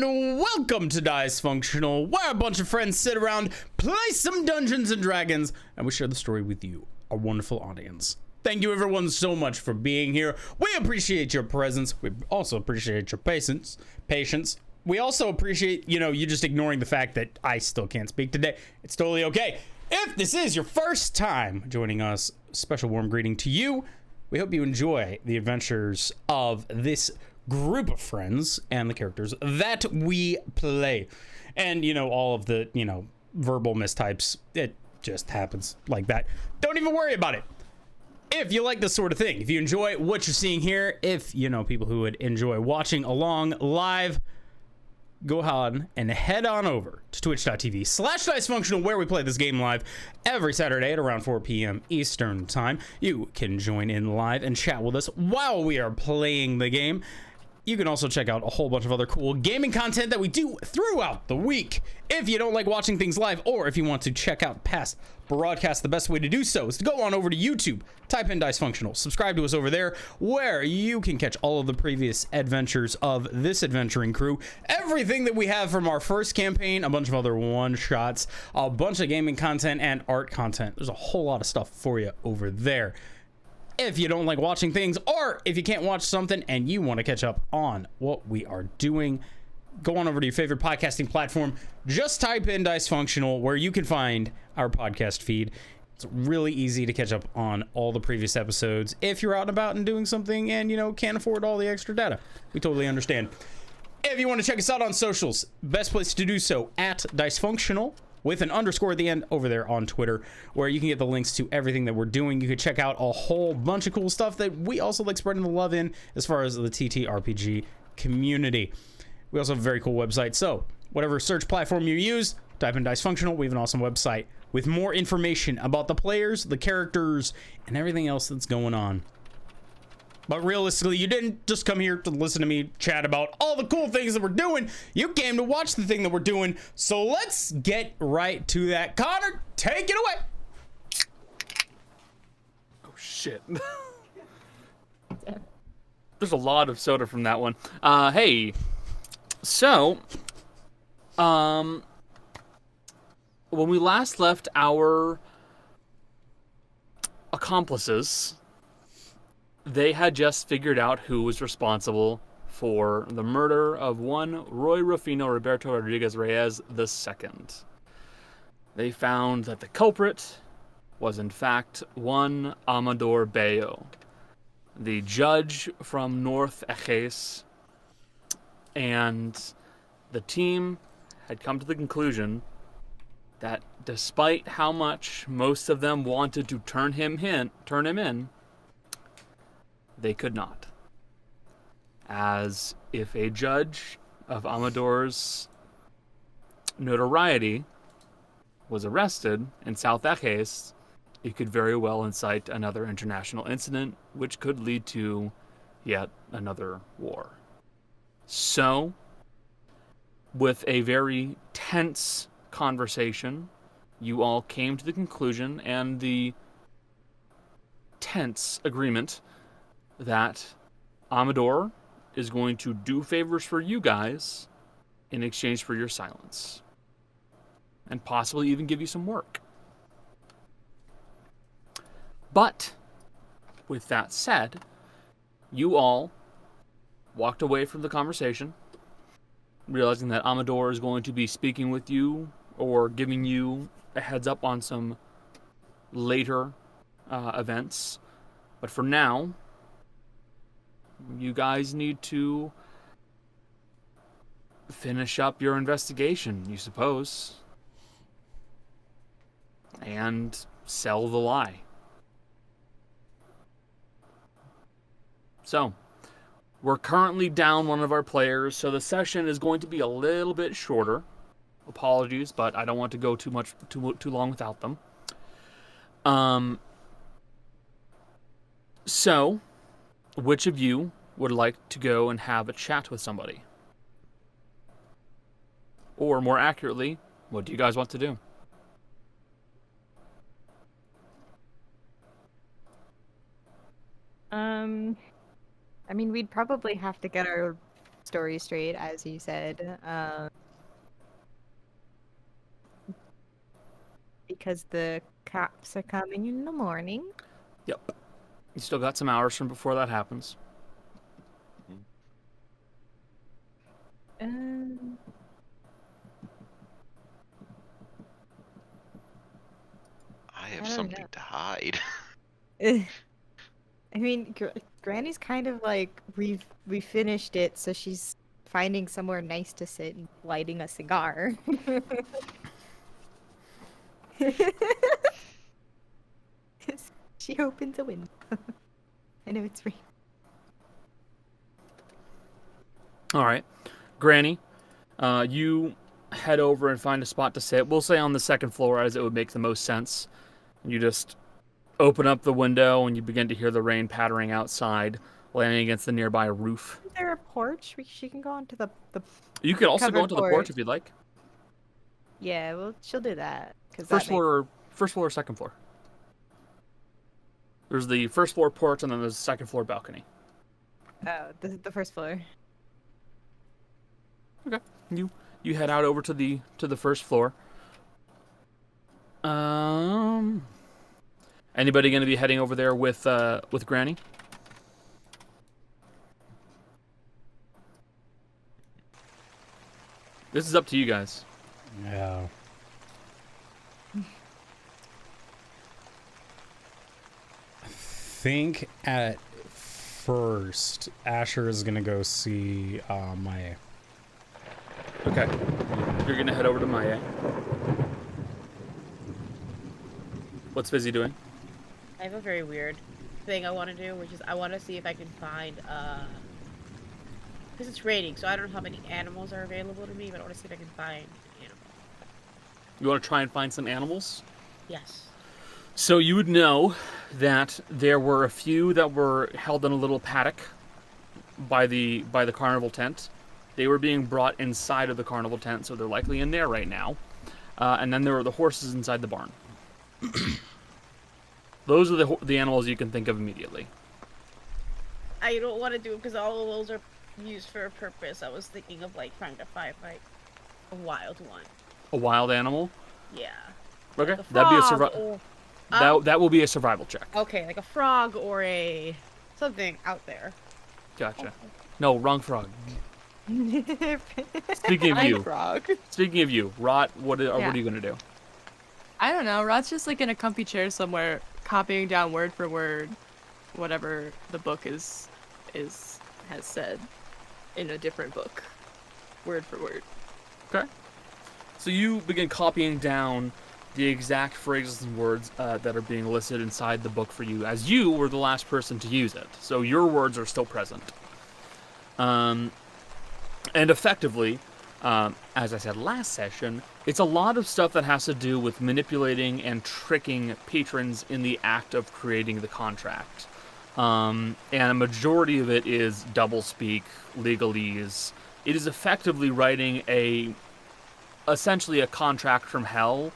and welcome to Dicefunctional, where a bunch of friends sit around, play some Dungeons and Dragons, and we share the story with you, our wonderful audience. Thank you everyone so much for being here. We appreciate your presence. We also appreciate your patience. We also appreciate, you just ignoring the fact that I still can't speak today. It's totally okay. If this is your first time joining us, special warm greeting to you. We hope you enjoy the adventures of this group of friends and the characters that we play. And, all of the, verbal mistypes, it just happens like that. Don't even worry about it. If you like this sort of thing, if you enjoy what you're seeing here, if you know people who would enjoy watching along live, go ahead and head on over to twitch.tv/Dicefunctional, where we play this game live every Saturday at around 4 p.m. Eastern time. You can join in live and chat with us while we are playing the game. You can also check out a whole bunch of other cool gaming content that we do throughout the week. If you don't like watching things live, or if you want to check out past broadcasts, the best way to do so is to go on over to YouTube, type in Dicefunctional, subscribe to us over there, where you can catch all of the previous adventures of this adventuring crew, everything that we have from our first campaign, a bunch of other one-shots, a bunch of gaming content, and art content. There's a whole lot of stuff for you over there. If you don't like watching things, or if you can't watch something and you want to catch up on what we are doing, go on over to your favorite podcasting platform. Just type in Dicefunctional, where you can find our podcast feed. It's really easy to catch up on all the previous episodes if you're out and about and doing something and, can't afford all the extra data. We totally understand. If you want to check us out on socials, best place to do so at Dicefunctional, with an underscore at the end over there on Twitter, where you can get the links to everything that we're doing. You can check out a whole bunch of cool stuff that we also like spreading the love in as far as the ttrpg community. We also have a very cool website, so whatever search platform you use, type in Dicefunctional. We have an awesome website with more information about the players, the characters, and everything else that's going on. But realistically, you didn't just come here to listen to me chat about all the cool things that we're doing. You came to watch the thing that we're doing. So let's get right to that. Connor, take it away. Oh, shit. There's a lot of soda from that one. Hey. So, when we last left our accomplices, they had just figured out who was responsible for the murder of one Roy Rufino Roberto Rodriguez Reyes II. They found that the culprit was in fact one Amador Bello, the judge from North Ejes, and the team had come to the conclusion that despite how much most of them wanted to turn him in, they could not. As if a judge of Amador's notoriety was arrested in South Ejes, it could very well incite another international incident, which could lead to yet another war. So, with a very tense conversation, you all came to the conclusion and the tense agreement that Amador is going to do favors for you guys in exchange for your silence. And possibly even give you some work. But, with that said, you all walked away from the conversation, realizing that Amador is going to be speaking with you or giving you a heads up on some later events. But for now, you guys need to finish up your investigation, you suppose, and sell the lie. So, we're currently down one of our players, so the session is going to be a little bit shorter. Apologies, but I don't want to go too long without them. So, which of you would like to go and have a chat with somebody? Or more accurately, what do you guys want to do? I mean, we'd probably have to get our story straight, as you said. Because the cops are coming in the morning. Yep. You still got some hours from before that happens. I have I don't something know. to hide. I mean, Granny's kind of like we finished it, so she's finding somewhere nice to sit and lighting a cigar. She opens a window. I know it's raining. All right. Granny, you head over and find a spot to sit. We'll say on the second floor, as it would make the most sense. You just open up the window and you begin to hear the rain pattering outside, landing against the nearby roof. Is there a porch? She can go onto the You could also go covered onto the porch if you'd like. Yeah, well, she'll do that. First floor or second floor? There's the first floor porch and then there's the second floor balcony. Oh, the first floor. Okay. You head out over to the first floor. Anybody going to be heading over there with Granny? This is up to you guys. Yeah. I think at first Asher is gonna go see Maya. Okay. You're going to head over to Maya. What's Fizzy doing? I have a very weird thing I want to do, which is I want to see if I can find, because it's raining, so I don't know how many animals are available to me, but I want to see if I can find an animal. You want to try and find some animals? Yes. So you would know that there were a few that were held in a little paddock by the carnival tent. They were being brought inside of the carnival tent, so they're likely in there right now. And then there were the horses inside the barn. Those are the animals you can think of immediately. I don't want to do it because all of those are used for a purpose. I was thinking of like trying to find like a wild one. A wild animal? Yeah. Okay, Like a that'd be a frog or... that will be a survival check. Okay, like a frog or a something out there. Gotcha. No, wrong frog. Speaking of you, Frog. speaking of you, Rot, what are you gonna do? I don't know. Rod's just like in a comfy chair somewhere, copying down word for word whatever the book has said in a different book, word for word. Okay. So you begin copying down the exact phrases and words that are being listed inside the book for you, as you were the last person to use it. So your words are still present. And effectively, as I said last session, it's a lot of stuff that has to do with manipulating and tricking patrons in the act of creating the contract. And a majority of it is doublespeak, legalese. It is effectively writing essentially a contract from hell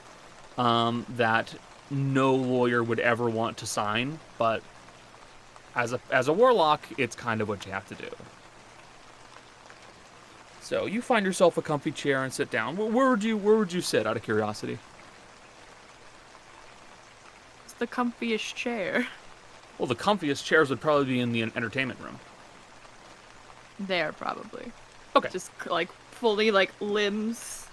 that no lawyer would ever want to sign, but as a warlock, it's kind of what you have to do. So you find yourself a comfy chair and sit down. Where would you sit, out of curiosity? It's the comfiest chair. Well, the comfiest chairs would probably be in the entertainment room. There, probably. Okay. Just like fully like limbs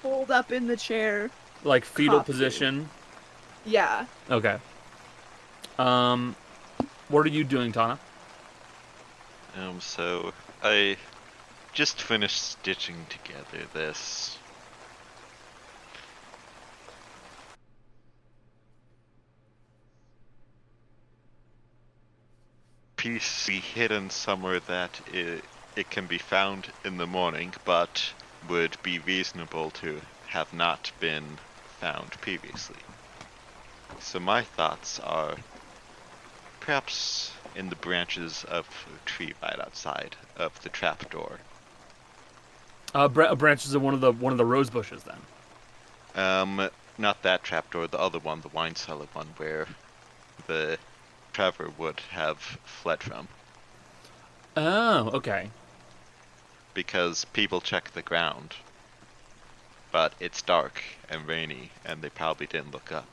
pulled up in the chair. Like fetal Coffee. position. Yeah. Okay. What are you doing, Tana? So I just finished stitching together this piece hidden somewhere that it can be found in the morning, but would be reasonable to have not been found previously. So my thoughts are perhaps in the branches of a tree right outside of the trapdoor. Branches of one of the rose bushes, then. Not that trapdoor, the other one, the wine cellar one, where the Trevor would have fled from. Oh, okay. because people check the ground. But it's dark and rainy, and they probably didn't look up.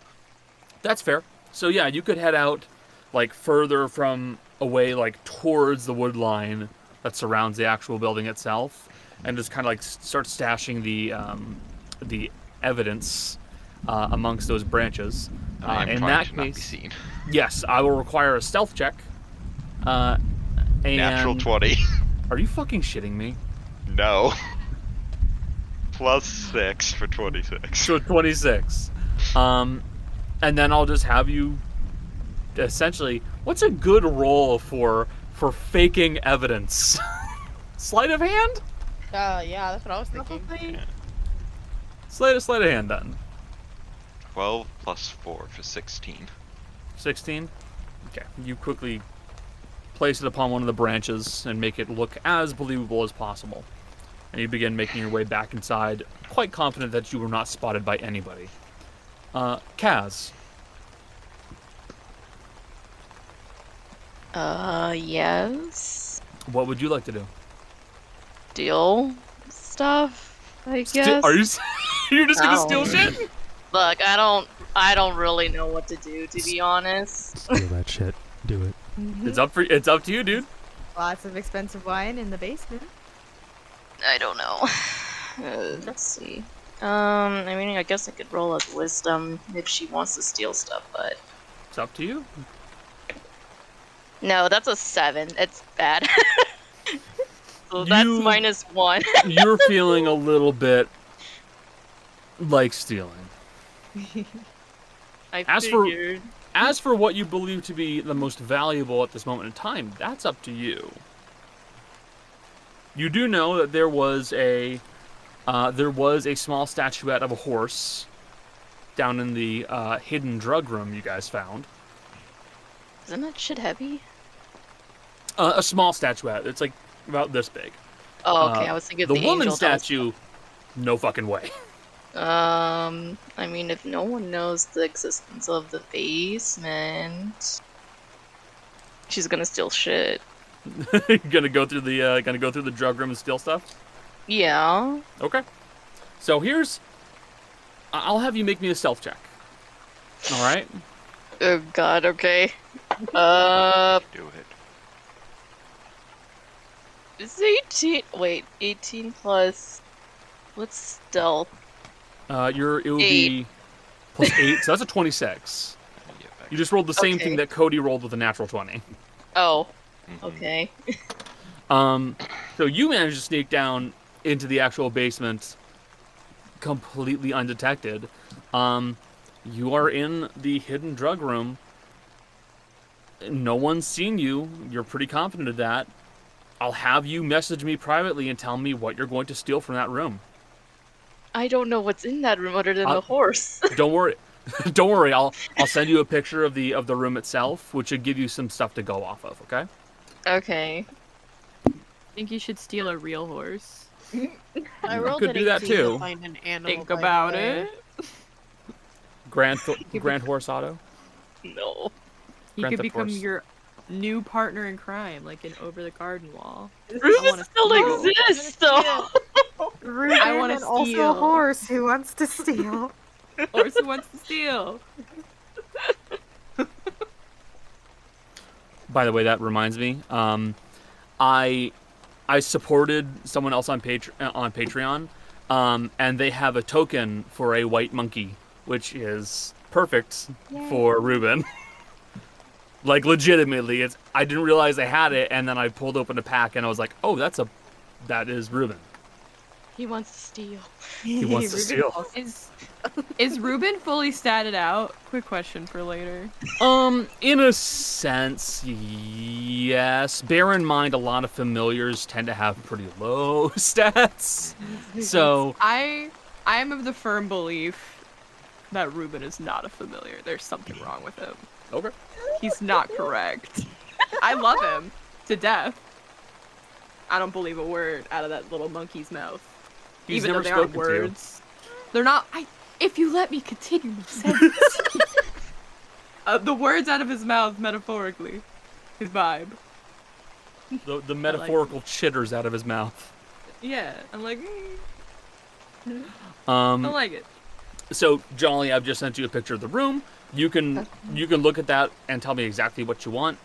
That's fair. So yeah, you could head out, like, further from away, like, towards the wood line that surrounds the actual building itself, and just kind of, like, start stashing the evidence amongst those branches. I am in trying that to not be case, seen. yes, I will require a stealth check. And Natural 20. Are you fucking shitting me? No. Plus 6 for 26. So 26. And then I'll just have you essentially, what's a good roll for faking evidence? Sleight of hand? Yeah, that's what I was thinking. Probably. Sleight of hand then. 12 plus 4 for 16. 16? Okay. You quickly place it upon one of the branches and make it look as believable as possible. And you begin making your way back inside, quite confident that you were not spotted by anybody. Kaz. Yes. What would you like to do? Steal stuff, I guess. Are you? You're just gonna steal No. shit? Look, I don't really know what to do, to be honest. Steal that shit. Do it. It's up to you, dude. Lots of expensive wine in the basement. I don't know. Let's see. I mean, I guess I could roll up wisdom if she wants to steal stuff, but It's up to you. no, that's a 7. It's bad. So that's You- -1. You're feeling a little bit like stealing. I As for- figured. As for what you believe to be the most valuable at this moment in time, that's up to you. You do know that there was a small statuette of a horse down in the hidden drug room you guys found. Isn't that shit heavy? A small statuette. It's like about this big. Oh, okay. I was thinking of The the woman angel that was- statue, no fucking way. I mean, if no one knows the existence of the basement, she's gonna steal shit. gonna go through the drug room and steal stuff. Yeah. Okay. So I'll have you make me a stealth check. All right. Oh God. Okay. Do it. It's 18. Wait, 18 plus. What's stealth? It will be plus 8, so that's a 26. You just rolled the same thing Okay. that Cody rolled with a natural 20. Oh. Mhm. Okay. So you managed to sneak down into the actual basement completely undetected. You are in the hidden drug room. No one's seen you. You're pretty confident of that. I'll have you message me privately and tell me what you're going to steal from that room. I don't know what's in that room other than the horse. Don't worry. Don't worry. I'll send you a picture of the room itself, which should give you some stuff to go off of, okay? Okay. I think you should steal a real horse. I rolled could an do that 18 too. to find an animal. Think by the about way. it. Grand Horse Auto. No. He Grand could Theft become Horse. your new partner in crime, like in Over the Garden Wall. Ruben wanna still steal. exists, though. Ruben I wanna and also steal. a horse who wants to steal. Horse who wants to steal. By the way, that reminds me. I supported someone else on Patreon, and they have a token for a white monkey, which is perfect for Ruben. Like legitimately, I didn't realize I had it, and then I pulled open a pack, and I was like, "Oh, that is Ruben. He wants to steal. He wants to steal." Is Ruben fully statted out? Quick question for later. In a sense, yes. Bear in mind, a lot of familiars tend to have pretty low stats, so. I'm of the firm belief that Ruben is not a familiar. There's something wrong with him. Okay. He's not correct. I love him to death. I don't believe a word out of that little monkey's mouth. He's Even though never they aren't spoken to you. words. They're not. If you let me continue my sentence. The words out of his mouth, metaphorically. His vibe. The metaphorical chitters out of his mouth. Yeah, I'm like, I Um, like it. so Jolly, I've just sent you a picture of the room. You can look at that and tell me exactly what you want.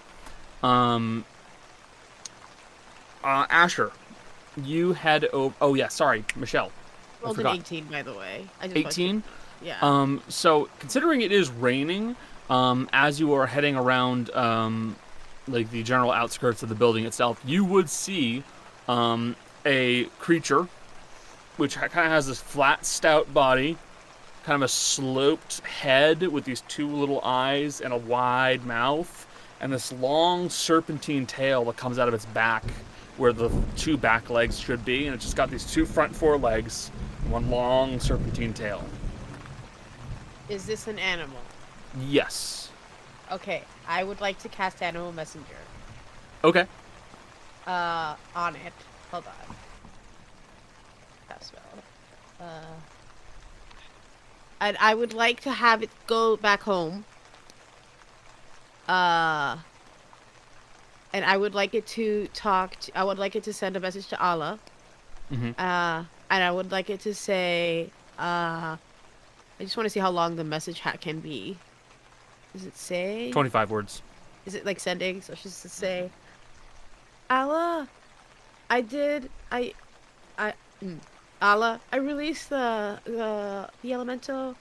Asher, you head over. Oh yeah, sorry, Michelle. I Rolled an forgot. 18, by the way. I just 18. Yeah. So considering it is raining, as you are heading around, like the general outskirts of the building itself, you would see, a creature, which kind of has this flat, stout body, kind of a sloped head with these two little eyes and a wide mouth, and this long serpentine tail that comes out of its back, where the two back legs should be, and it's just got these two front four legs, and one long serpentine tail. Is this an animal? Yes. Okay, I would like to cast Animal Messenger. Okay. On it. Hold on. Cast spell. And I would like to have it go back home. And I would like it to I would like it to send a message to Allah. Mm-hmm. And I would like it to say, I just want to see how long the message can be. Does it say? 25 words. Is it like sending? So she's to say, Allah, Allah, I released the elemental.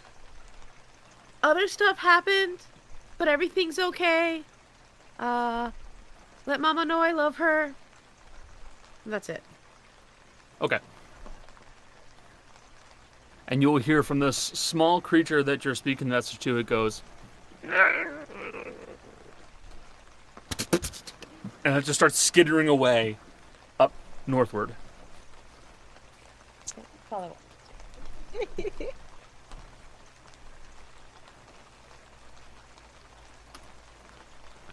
Other stuff happened, but everything's okay. Let Mama know I love her. And that's it. Okay. And you'll hear from this small creature that you're speaking the message to, it goes... And it just starts skittering away up northward. Follow. I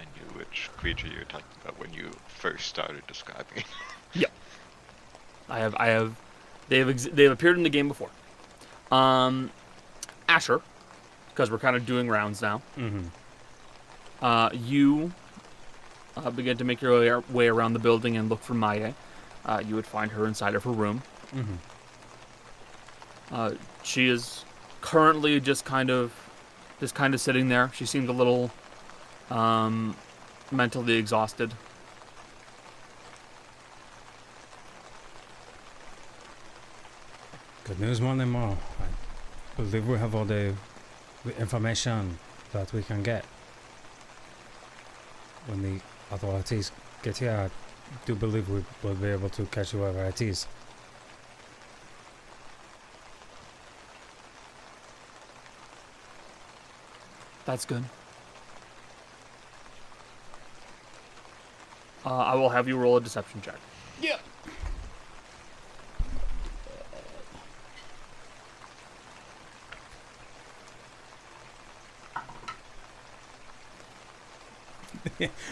knew which creature you were talking about when you first started describing it. Yeah. They've appeared in the game before. Asher, because we're kind of doing rounds now. Mm-hmm. You begin to make your way around the building and look for Maya. You would find her inside of her room. Mm-hmm. She is currently just kind of sitting there. She seemed a little mentally exhausted. Good news, more than more. I believe we have all the information that we can get. When the authorities get here, I do believe we will be able to catch whoever it is. That's good. I will have you roll a deception check. Yeah.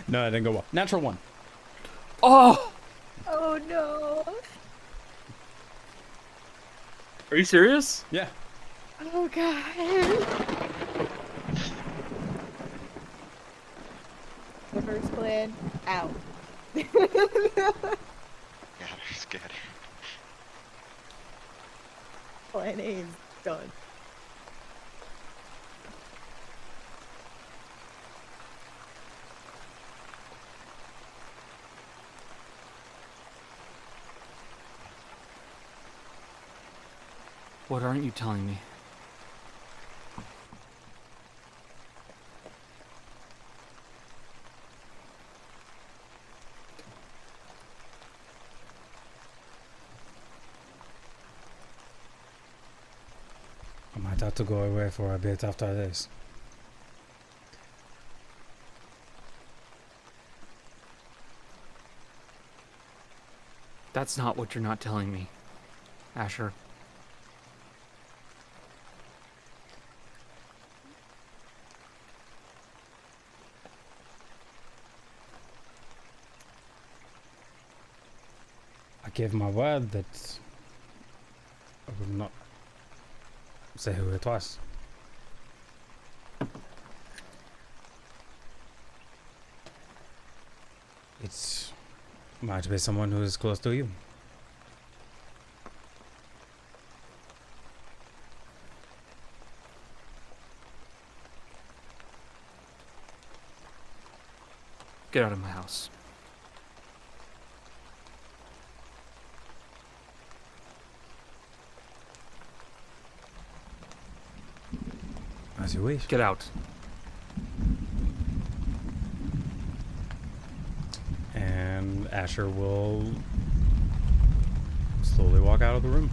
No, it didn't go well. Natural 1. Oh! Oh no. Are you serious? Yeah. Oh god. The first plan out. Scatter. Plan A is done. What aren't you telling me? I might have to go away for a bit after this. That's not what you're not telling me, Asher. I gave my word that I would not say who it was. It might be someone who is close to you. Get out of my house. As you wish. Get out. And Asher will slowly walk out of the room.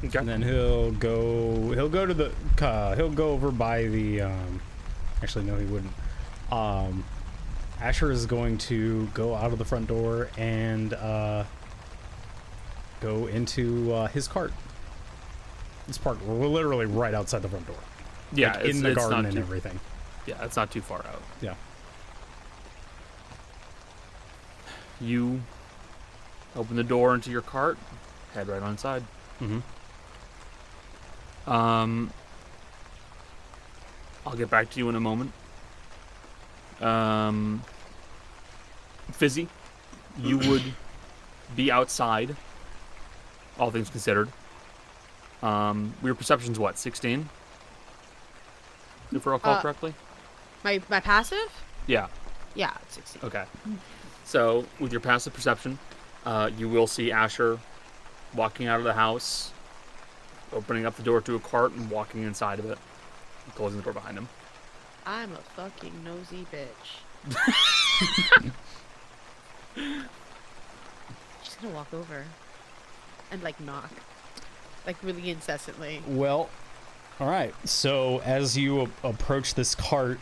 Okay. And then he'll go to the he'll go over by the actually no, he wouldn't. Asher is going to go out of the front door and go into his cart. It's parked literally right outside the front door. Yeah, Like, in the garden and everything. Yeah, it's not too far out. Yeah. You open the door into your cart, head right on inside. Mm-hmm. I'll get back to you in a moment. Fizzy, you would be outside, all things considered. Your perception's what, 16? If I recall correctly? My passive? Yeah. Yeah, it's 16. Okay. So, with your passive perception, you will see Asher walking out of the house, opening up the door to a cart and walking inside of it, and closing the door behind him. I'm a fucking nosy bitch. Just gonna walk over and like knock, like really incessantly. Well, all right. So as you approach this cart,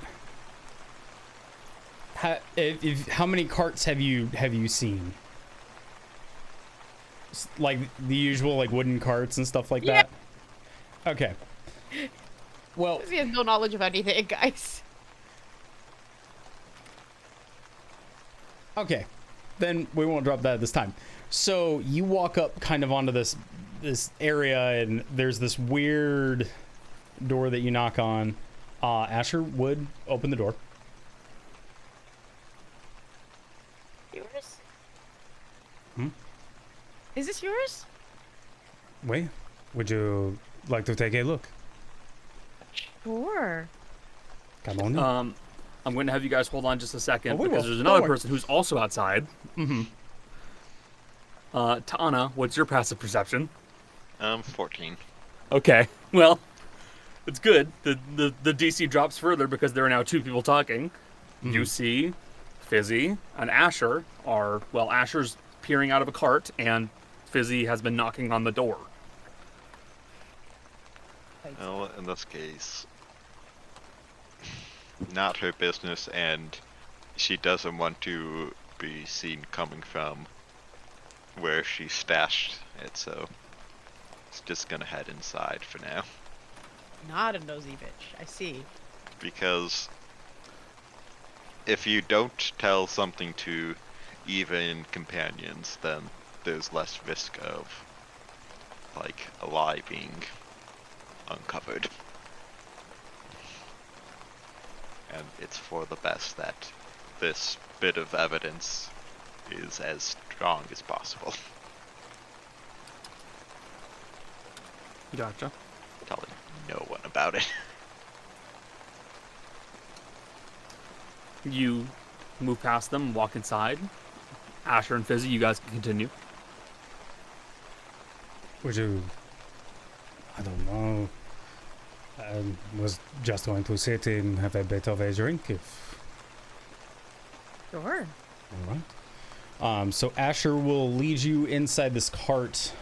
how many carts have you seen? Like the usual, like wooden carts and stuff like that. Okay. Well, He has no knowledge of anything, guys. okay. Then we won't drop that this time. So you walk up kind of onto this area, and there's this weird door that you knock on. Asher would open the door. Yours? Hmm? Is this yours? Wait, would you like to take a look? Sure. Come on in. I'm going to have you guys hold on just a second, Oh, we because will. there's Don't another worry. person who's also outside. Mm-hmm. Ta'ana, what's your passive perception? 14. Okay, well, it's good. The DC drops further because there are now two people talking. Mm-hmm. You see Fizzy and Asher are, well, Asher's peering out of a cart, and Fizzy has been knocking on the door. Well, in this case, not her business, and she doesn't want to be seen coming from where she stashed it, so it's just gonna head inside for now. Not a nosy bitch. I see. Because if you don't tell something to even companions, then there's less risk of, like, a lie being uncovered. And it's for the best that this bit of evidence is as strong as possible. Gotcha. Telling no one about it. You move past them, walk inside. Asher and Fizzy, you guys can continue. Would you? I don't know. I was just going to sit and have a bit of a drink if. Sure. All right. So Asher will lead you inside this cart.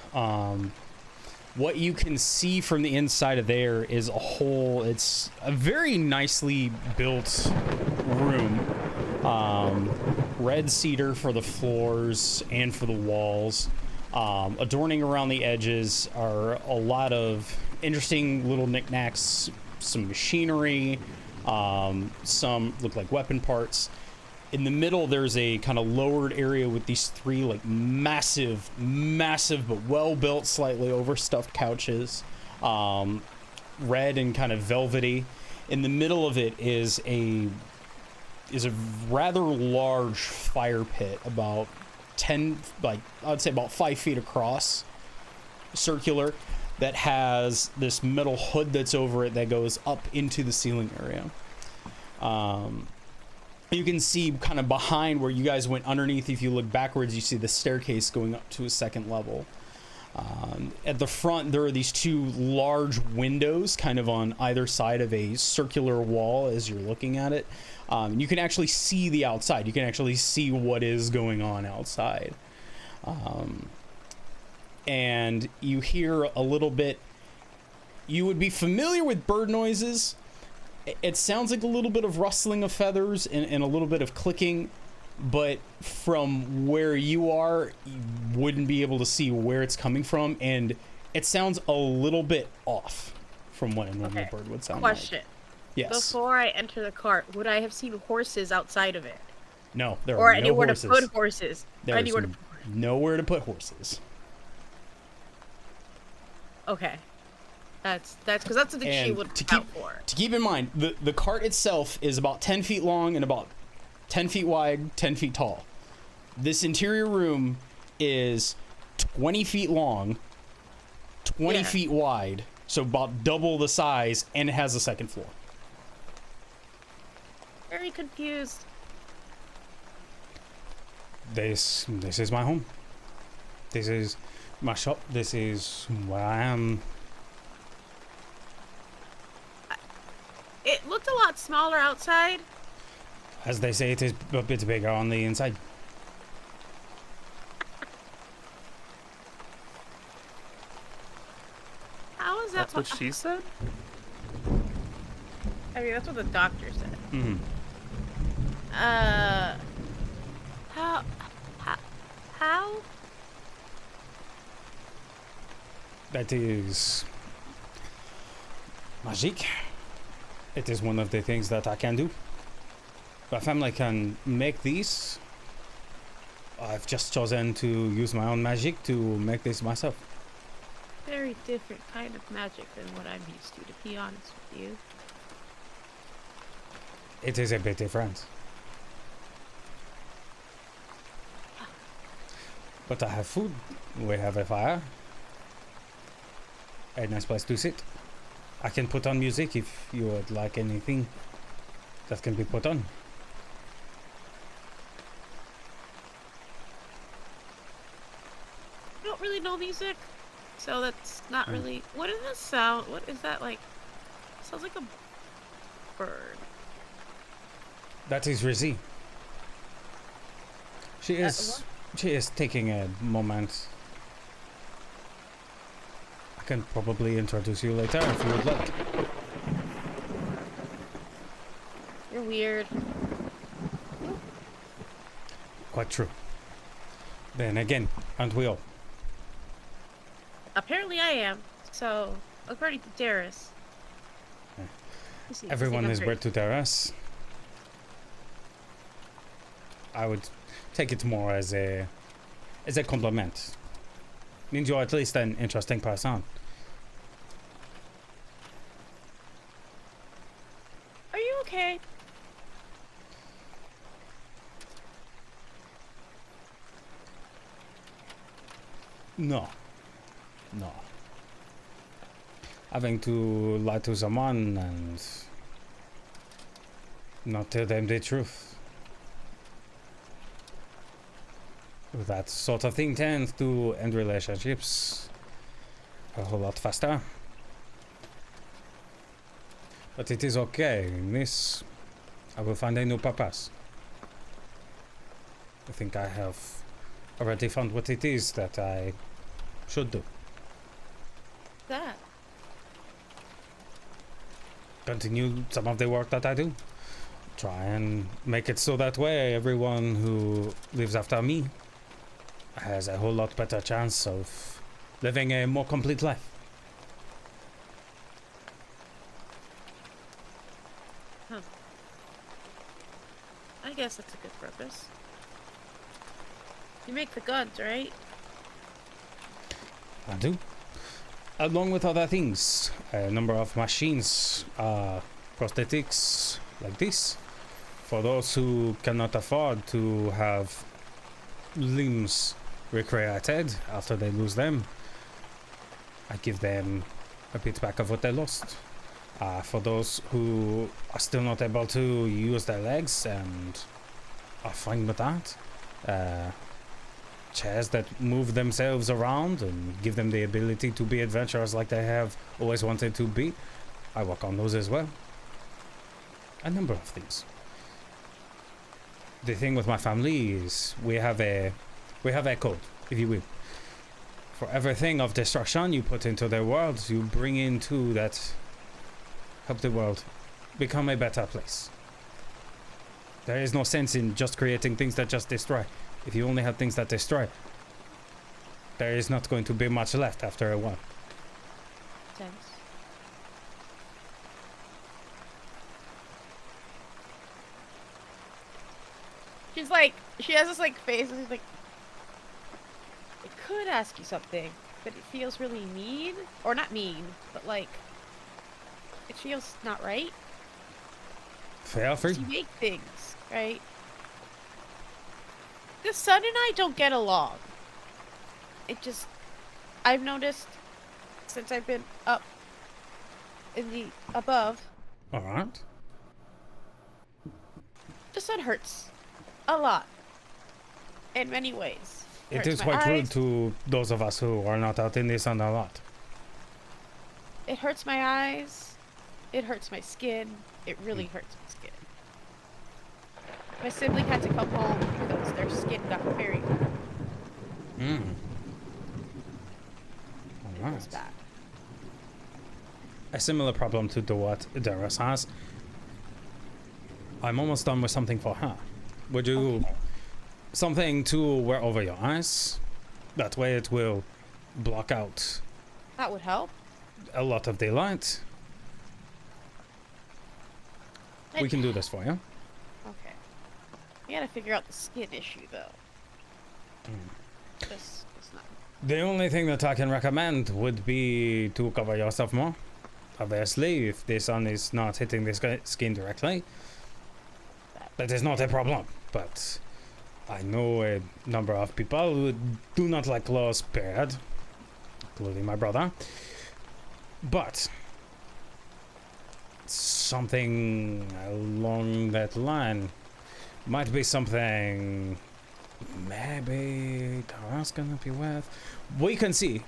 What you can see from the inside of there is it's a very nicely built room. Red cedar for the floors and for the walls. Adorning around the edges are a lot of interesting little knickknacks, some machinery, some look like weapon parts. In the middle, there's a kind of lowered area with these three like massive but well-built, slightly overstuffed couches, red and kind of velvety. In the middle of it is a rather large fire pit, about 10, like I'd say about 5 feet across, circular that has this metal hood that's over it that goes up into the ceiling area. You can see kind of behind where you guys went underneath. If you look backwards, you see the staircase going up to a second level. At the front, there are these two large windows kind of on either side of a circular wall as you're looking at it. You can actually see the outside. You can actually see what is going on outside. And you hear a little bit. You would be familiar with bird noises. It sounds like a little bit of rustling of feathers and a little bit of clicking, but from where you are, you wouldn't be able to see where it's coming from, and it sounds a little bit off from what a normal bird would sound Question. like. Yes. Before I enter the cart, would I have seen horses outside of it? No, there or are no anywhere horses. to put horses? There's Anywhere to... nowhere to put horses. Okay. That's because that's something she would account for. To keep in mind, the cart itself is about 10 feet long and about 10 feet wide, 10 feet tall. This interior room is 20 feet long, 20 feet wide, so about double the size, and it has a second floor. Very confused. This is my home. This is my shop. This is where I am. It looked a lot smaller outside. As they say, it is a bit bigger on the inside. How is that? That's what she said? I mean, that's what the doctor said. Mm-hmm. How? That is magic. It is one of the things that I can do. My family can make these. I've just chosen to use my own magic to make this myself. Very different kind of magic than what I'm used to be honest with you. It is a bit different. But I have food. We have a fire. A nice place to sit. I can put on music if you would like anything that can be put on. I don't really know music, so that's not really... What is this sound? What is that like? Sounds like a bird. That is Rizzy. She is taking a moment. I can probably introduce you later if you would like. You're weird. Quite true. Then again, aren't we all? Apparently I am. So, according to Darius. Everyone is bred to terrace. I would take it more as a compliment. Means you're at least an interesting person. Are you okay? No. Having to lie to someone and not tell them the truth. That sort of thing tends to end relationships a whole lot faster. But it is okay. In this, I will find a new purpose. I think I have already found what it is that I should do. That. Continue some of the work that I do. Try and make it so that way everyone who lives after me has a whole lot better chance of living a more complete life. Huh. I guess that's a good purpose. You make the guns, right? I do. Along with other things, a number of machines, prosthetics like this, for those who cannot afford to have limbs recreated after they lose them. I give them a bit back of what they lost. For those who are still not able to use their legs and are fine with that, chairs that move themselves around and give them the ability to be adventurers like they have always wanted to be, I work on those as well. A number of things. The thing with my family is we have a code, if you will. For everything of destruction you put into their world, you bring into that help the world become a better place. There is no sense in just creating things that just destroy. If you only have things that destroy, there is not going to be much left after a while. Sense. She's like, she has this like face, and she's like, I could ask you something, but it feels really mean, or not mean, but like, it feels not right. Feel free. You make things, right? The sun and I don't get along. It just, I've noticed since I've been up in the above, Alright. the sun hurts a lot in many ways. It Hurts is my quite rude eyes. to those of us who are not out in the sun a lot. It hurts my eyes. It hurts my skin. It really hurts my skin. My sibling had to come home because their skin got very Mm. it was Alright. bad. A similar problem to what Darius has. I'm almost done with something for her. Would you... Something to wear over your eyes? That way it will block out That would help. a lot of daylight. We can do this for you. Okay. We gotta figure out the skin issue though. This is not. The only thing that I can recommend would be to cover yourself more. Obviously, if the sun is not hitting the skin directly, that is not a problem. But I know a number of people who do not like clothes, period, including my brother. But something along that line might be something maybe Tara's gonna be with. We can see.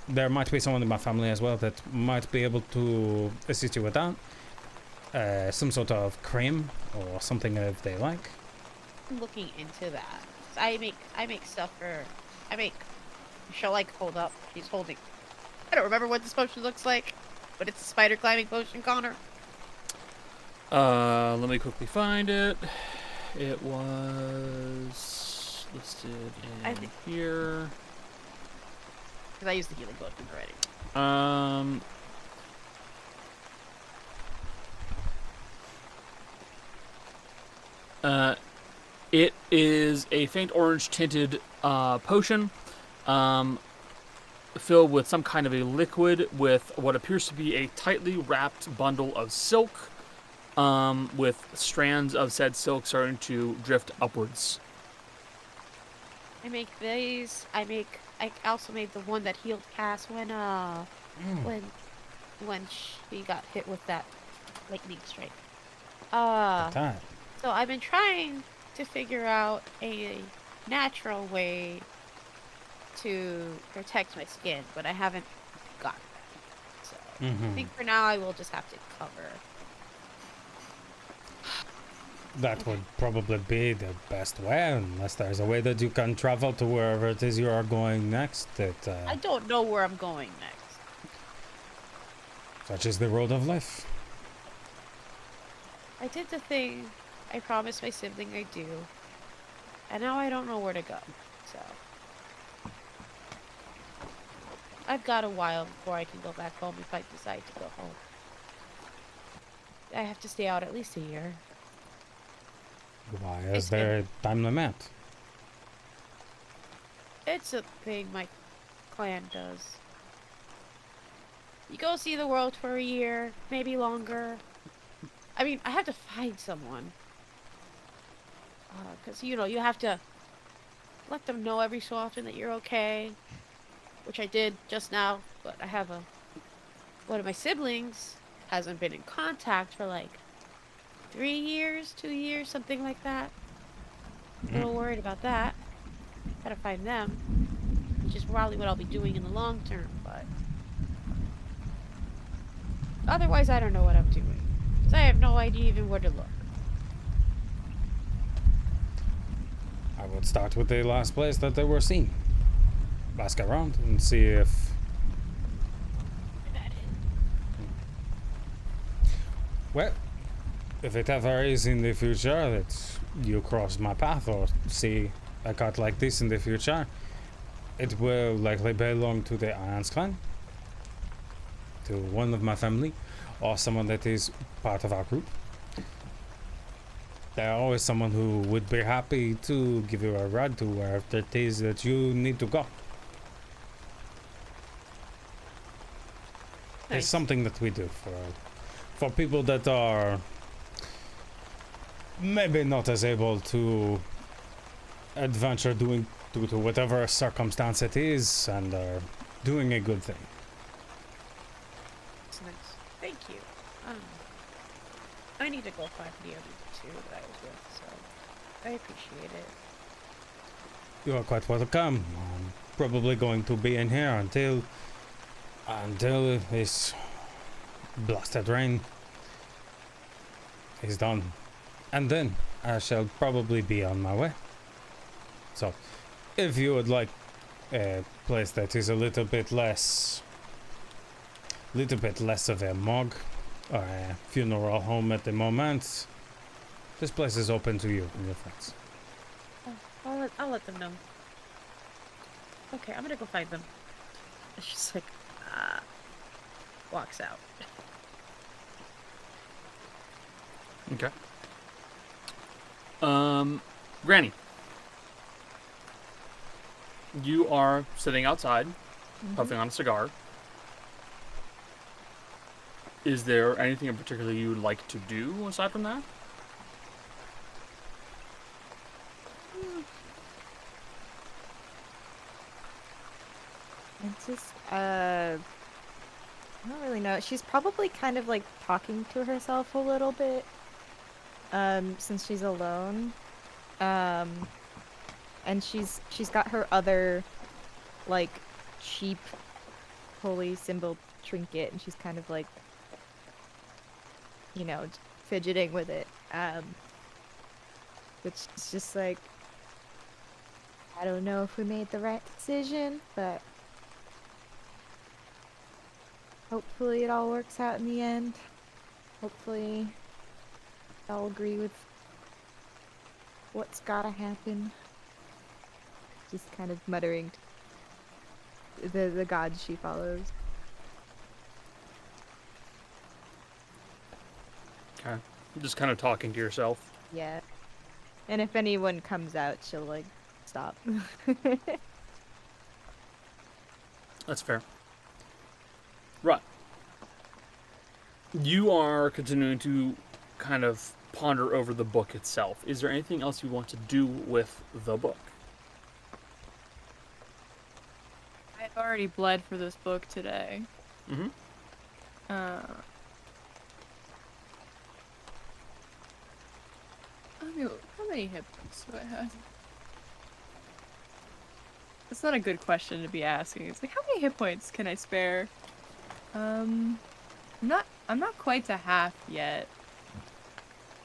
There might be someone in my family as well that might be able to assist you with that. Some sort of cream or something if they like. I'm looking into that. I make stuff for. She'll like hold up. She's holding. I don't remember what this potion looks like, but it's a spider climbing potion, Connor. Let me quickly find it. It was listed I in think- here. Because I used the healing potion already. It is a faint orange tinted potion, filled with some kind of a liquid with what appears to be a tightly wrapped bundle of silk, with strands of said silk starting to drift upwards. I make these. I also made the one that healed Cass when she got hit with that lightning strike. Time. So I've been trying to figure out a natural way to protect my skin, but I haven't gotten that. So I think for now I will just have to cover. That would probably be the best way, unless there's a way that you can travel to wherever it is you are going next. I don't know where I'm going next. Such is the road of life. I did the thing I promised my sibling I'd do, and now I don't know where to go. So I've got a while before I can go back home if I decide to go home. I have to stay out at least a year. Why It's is there a time limit? It's a thing my clan does. You go see the world for a year, maybe longer. I mean, I have to find someone. Because, you have to let them know every so often that you're okay. which I did just now, but I have one of my siblings hasn't been in contact for like 3 years, 2 years, something like that. A little worried about that. Gotta find them, which is probably what I'll be doing in the long term, but otherwise I don't know what I'm doing. 'Cause I have no idea even where to look. I would start with the last place that they were seen. Ask around and see if... Well, if it ever is in the future that you cross my path or see a cut like this in the future, it will likely belong to the Irons clan, to one of my family, or someone that is part of our group. There are always someone who would be happy to give you a ride to wherever it is that you need to go. It's something that we do for people that are maybe not as able to adventure due to whatever circumstance it is, and are doing a good thing. That's nice. Thank you. I need to go find the other two that I was with, so I appreciate it. You are quite welcome. I'm probably going to be in here until this blasted rain is done, and then I shall probably be on my way. So, if you would like a place that is a little bit less of a morgue or a funeral home at the moment, this place is open to you and your friends. Oh, I'll let them know. Okay, I'm gonna go find them. It's just like, walks out. Okay. Granny. You are sitting outside, puffing on a cigar. Is there anything in particular you would like to do aside from that? It's just, I don't really know. She's probably kind of like talking to herself a little bit, since she's alone. And she's got her other, like, cheap holy symbol trinket, and she's kind of like, you know, fidgeting with it. Which is just like, I don't know if we made the right decision, but hopefully it all works out in the end. Hopefully I'll agree with what's gotta happen. Just kind of muttering to the gods she follows. Okay. Just kind of talking to yourself. Yeah. And if anyone comes out, she'll like stop. That's fair. Right. You are continuing to kind of ponder over the book itself. Is there anything else you want to do with the book? I've already bled for this book today. Mm-hmm. How many hit points do I have? That's not a good question to be asking. It's like, how many hit points can I spare? I'm not quite to half yet.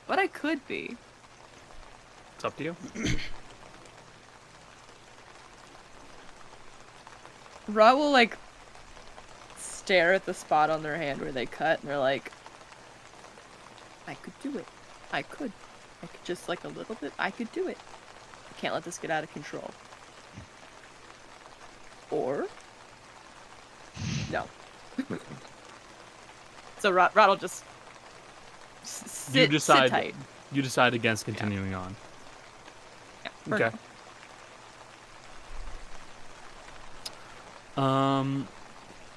But I could be. It's up to you. Ra will, like, stare at the spot on their hand where they cut, and they're like, I could do it. I could just, like, a little bit. I could do it. I can't let this get out of control. Or... no. So Rod will just sit tight. You decide against continuing on. Yeah, for Okay.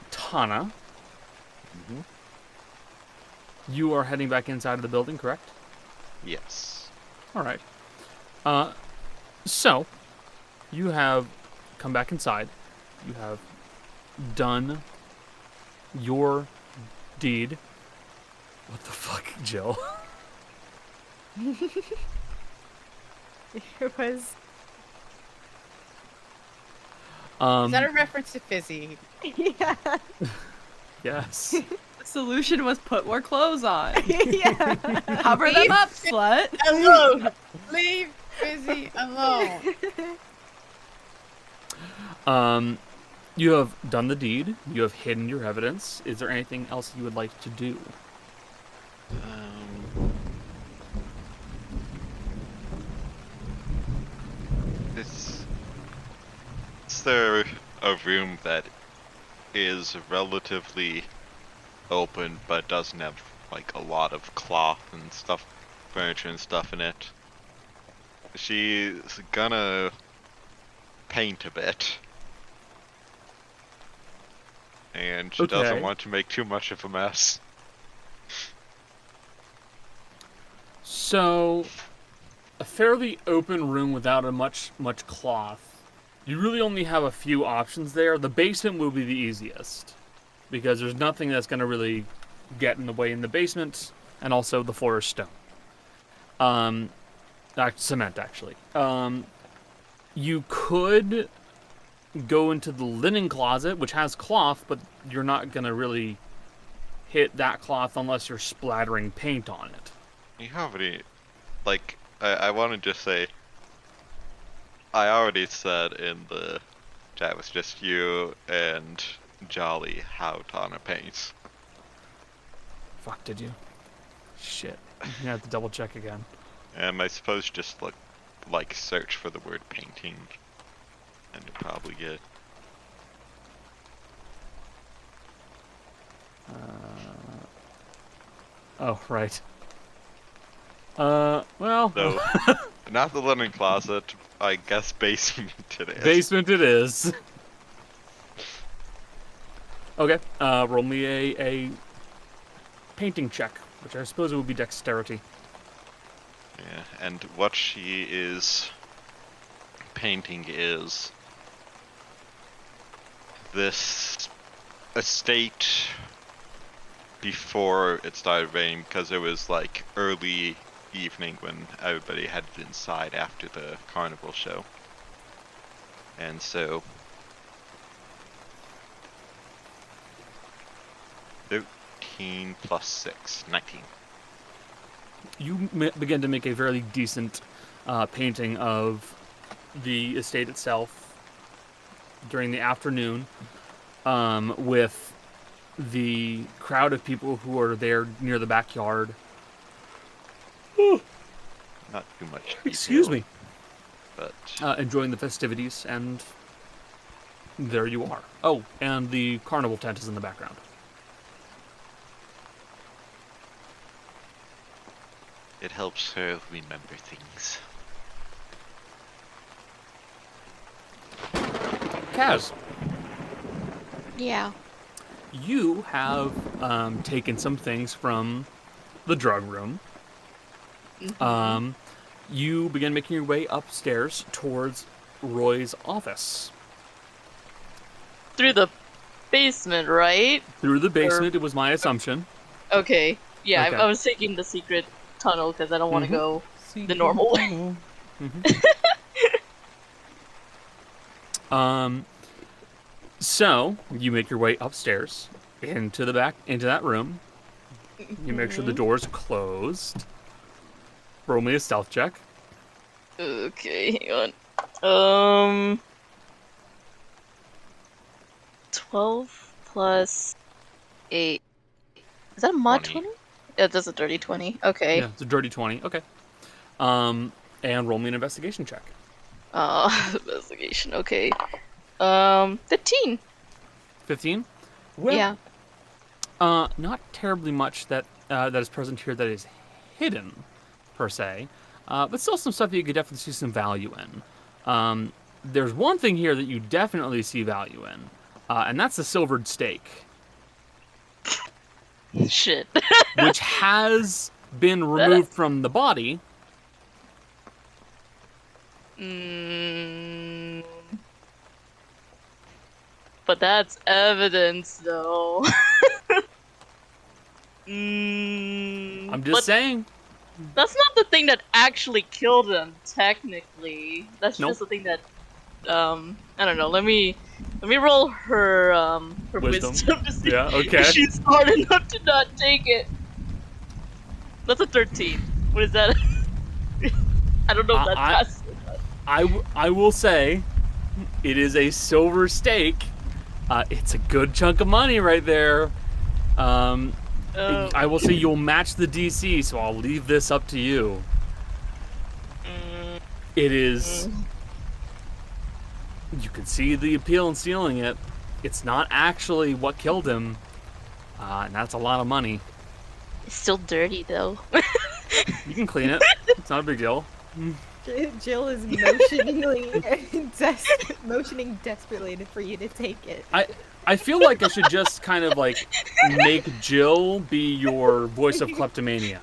Tana. Mm-hmm. You are heading back inside of the building, correct? Yes. All right. So, you have come back inside. You have done your deed. What the fuck, Jill? It was. Is that a reference to Fizzy? Yeah. Yes. The solution was put more clothes on. Yeah. Cover them up, slut. Alone. Leave Fizzy alone. You have done the deed. You have hidden your evidence. Is there anything else you would like to do? Is there a room that is relatively open but doesn't have like a lot of cloth and stuff, furniture and stuff in it? She's gonna paint a bit. And she doesn't want to make too much of a mess. So, a fairly open room without much cloth. You really only have a few options there. The basement will be the easiest, because there's nothing that's going to really get in the way in the basement, and also the floor is stone. Cement, actually. You could go into the linen closet, which has cloth, but you're not going to really hit that cloth unless you're splattering paint on it. You already, like, I want to just say, I already said in the chat with just you and Jolly how Tana paints. Fuck, did you? Shit. You have to double check again. And I suppose just look, like, search for the word painting, and you'll probably get. Oh, right. Well. So, not the linen closet, I guess basement it is. Basement it is. Okay, roll me a painting check, which I suppose it would be dexterity. Yeah, and what she is painting is this estate before it started raining, because it was like early evening when everybody headed inside after the carnival show. And so 13 plus 6, 19. You begin to make a fairly decent painting of the estate itself during the afternoon, with the crowd of people who are there near the backyard. Not too much detail, Excuse me. but Enjoying the festivities, and there you are. Oh, and the carnival tent is in the background. it helps her remember things. Kaz, Yeah. you have taken some things from the drug room. You begin making your way upstairs towards Roy's office. Through the basement, right? Through the basement, it was my assumption. Okay. Yeah, Okay. I was taking the secret tunnel because I don't want to go the normal way. So you make your way upstairs into that room. You make sure the door's closed. Roll me a stealth check. Okay, hang on. 12 plus 8. Is that a mod 20? Yeah, that's a dirty 20. Okay. Yeah, it's a dirty 20. Okay. And roll me an investigation check. Investigation, okay. 15. 15? Well, Yeah. not terribly much that is present here that is hidden, per se. But still some stuff that you could definitely see some value in. There's one thing here that you definitely see value in, and that's the silvered stake, Shit. which has been removed from the body. But that's evidence, though. I'm just saying. That's not the thing that actually killed him, technically. That's Nope. just the thing that, I don't know. Let me roll her Wisdom. to see Yeah, okay. if she's smart enough to not take it. That's a 13. What is that? I don't know if that's passive. I will say, it is a silver stake. It's a good chunk of money right there. I will say you'll match the DC, so I'll leave this up to you. It is. You can see the appeal in stealing it. It's not actually what killed him, and that's a lot of money. It's still dirty, though. You can clean it. It's not a big deal. Jill is motioning desperately for you to take it. I feel like I should just kind of like make Jill be your voice of kleptomania.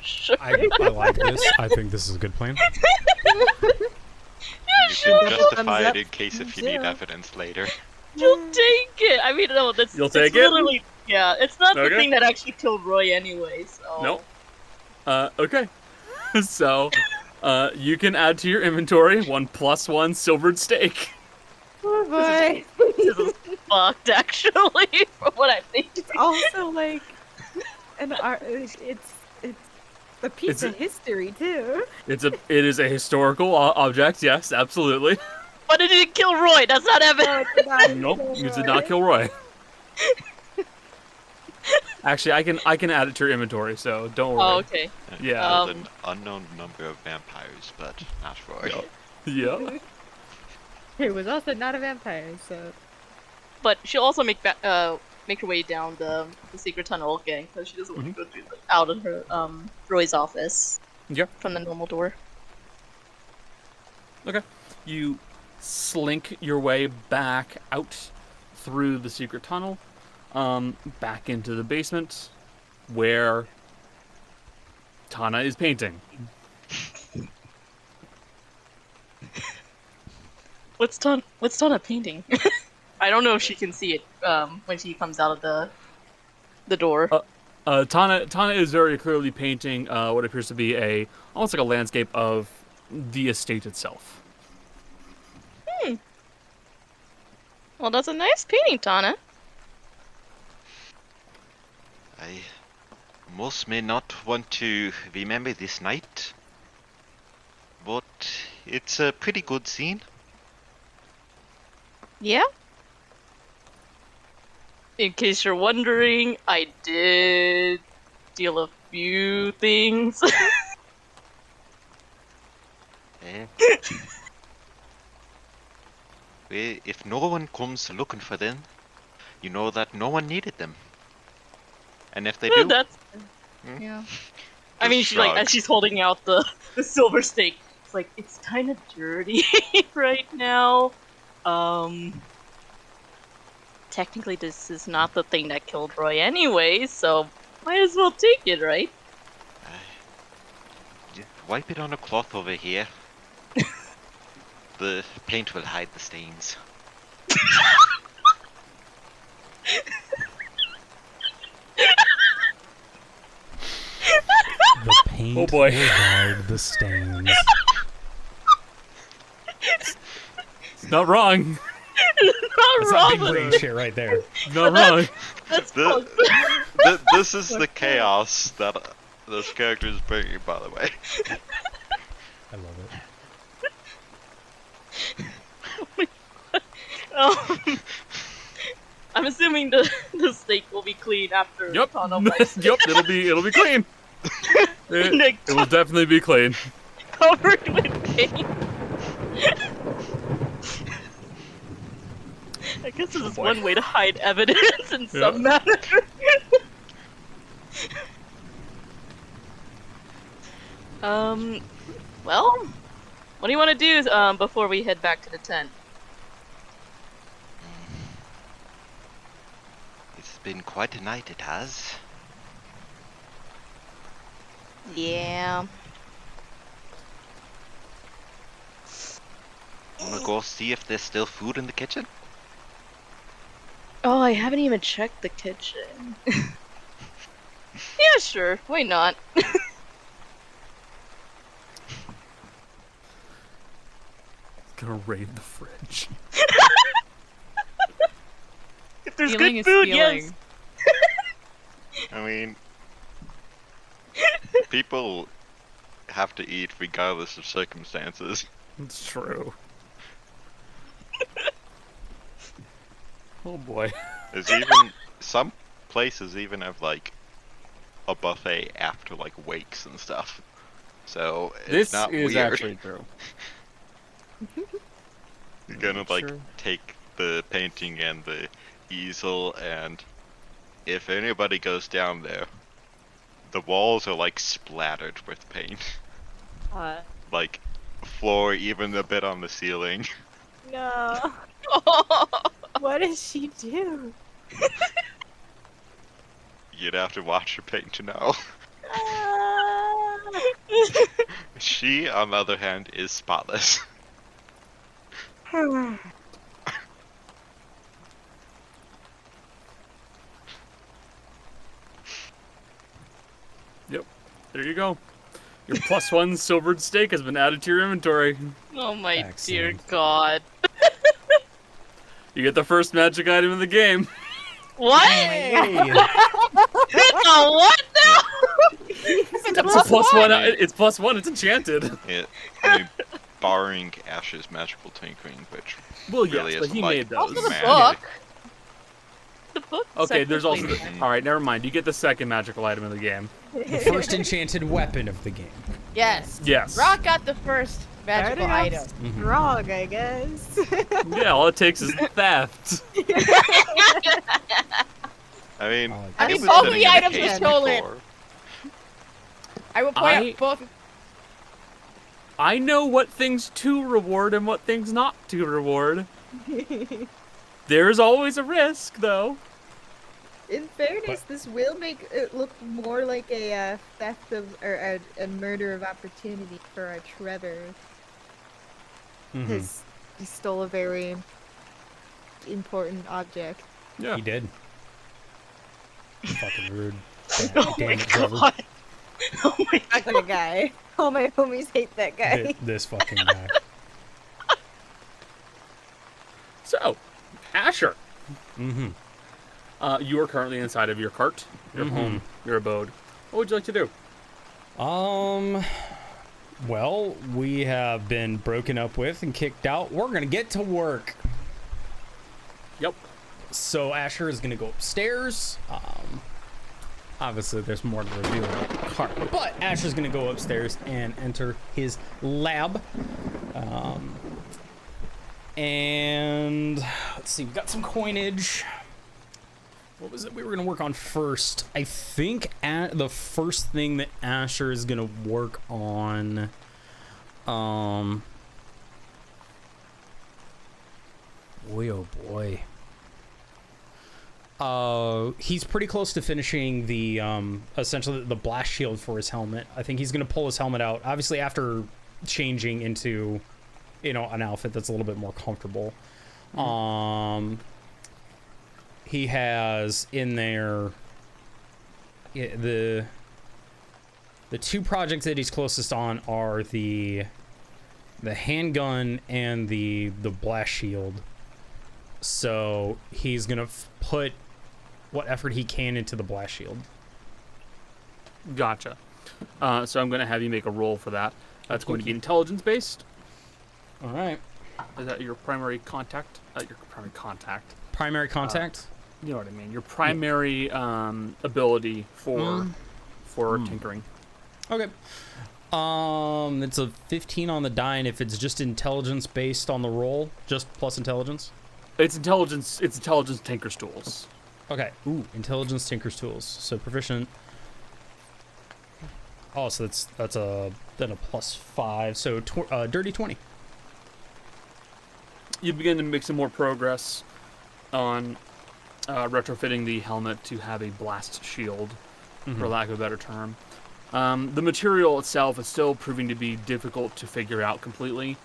Sure. I like this. I think this is a good plan. You can justify it in case if you need evidence later. You'll take it. I mean, no, that's. You'll take it? Literally, yeah, it's not the Okay. thing that actually killed Roy anyway. So. Nope. Okay. So, you can add to your inventory 1 + 1 silvered stake. Oh boy. This is fucked, actually, from what I think. It's also like an art. It's a piece of history too. It is a historical object. Yes, absolutely. But it didn't kill Roy. That's not evidence. Nope, you did not kill Roy. Actually, I can add it to your inventory, so don't worry. Oh, okay. Yeah. An unknown number of vampires, but not Roy. Yeah. He was also not a vampire, so. But she'll also make her way down the secret tunnel again because she doesn't want to go through out of her Roy's office. Yeah. From the normal door. Okay. You slink your way back out through the secret tunnel, back into the basement, where Tana is painting. What's Tana painting? I don't know if she can see it when she comes out of the door. Tana is very clearly painting what appears to be almost like a landscape of the estate itself. Well, that's a nice painting, Tana. I most may not want to remember this night, but it's a pretty good scene. Yeah? In case you're wondering, I did steal a few things. Well, if no one comes looking for them, you know that no one needed them. And if they do, That's... Hmm? Yeah. I mean, Just she's like, as shrugs. she's holding out the silver stake, it's like, it's kind of dirty right now. Technically this is not the thing that killed Roy anyway, so might as well take it, right? just wipe it on a cloth over here. The paint will hide the stains. The paint Oh boy. will hide the stains. It's not wrong. Not That's wrong, some big but brain shit right there. Not wrong. that's The- this is the chaos that this character is bringing, by the way. I love it. I'm assuming the steak will be clean after Yep. Tana wipes it. Yep. It'll be clean. It will definitely be clean. Covered with paint. I guess this is boy. one way to hide evidence in Yep. some manner. Well, what do you want to do before we head back to the tent? It's been quite a night, it has. Yeah. Wanna go see if there's still food in the kitchen? Oh, I haven't even checked the kitchen. Yeah, sure. Why not? Gonna raid the fridge. If there's Stealing good is food, stealing. yes. I mean, people have to eat regardless of circumstances. It's true. Oh boy. There's even some places even have like a buffet after like wakes and stuff. So it's This not is weird. actually true. You're gonna like Sure. take the painting and the easel, and if anybody goes down there, the walls are like splattered with paint. Like floor, even a bit on the ceiling. No. What does she do? You'd have to watch her paint to know. She, on the other hand, is spotless. Yep. There you go. Your +1 silvered steak has been added to your inventory. Oh my dear Excellent. god. You get the first magic item of the game. What? Hey. Oh, what now? It's a +1. It's +1. It's enchanted. I mean, barring Ash's magical tinkering, which Well, really yes, but isn't he like made those. Also the magic. book. The book. Okay, there's also. technically- All right, never mind. You get the second magical item of the game. The first enchanted weapon of the game. Yes. Yes. Rock got the first magical Starting item. off strong, I guess. Yeah, all it takes is theft. I mean, I like I it mean, was both of sitting the in a items case were stolen. before. I will point out both. I know what things to reward and what things not to reward. There's always a risk, though. In fairness, this will make it look more like a theft of or a murder of opportunity for our Trevor, because he stole a very important object. Yeah. He did. Fucking rude. Oh Damn my it, Trevor. god. Oh my That kind of guy. All my homies hate that guy. This fucking guy. So, Asher, Mm-hmm. you are currently inside of your cart, your home, your abode. What would you like to do? Well, we have been broken up with and kicked out. We're gonna get to work. Yep. So Asher is gonna go upstairs. Obviously, there's more to reveal in the cart, but Asher's gonna go upstairs and enter his lab. And let's see, we got some coinage. What was it we were gonna work on first? I think the first thing that Asher is gonna work on, boy oh boy. He's pretty close to finishing the essentially the blast shield for his helmet. I think he's gonna pull his helmet out, obviously after changing into, you know, an outfit that's a little bit more comfortable. He has in there the two projects that he's closest on are the handgun and the blast shield. So he's gonna put what effort he can into the blast shield. Gotcha. So I'm going to have you make a roll for that. That's going to be intelligence based. All right. Is that your primary contact? Your primary contact. Primary contact. You know what I mean. Your primary ability for tinkering. Okay. It's a 15 on the die, and if it's just intelligence based on the roll, just plus intelligence. It's intelligence. It's intelligence tinker's tools. Okay. Ooh, intelligence tinker's tools. So proficient. Oh, so that's a +5. So dirty 20. You begin to make some more progress on retrofitting the helmet to have a blast shield, for lack of a better term. The material itself is still proving to be difficult to figure out completely.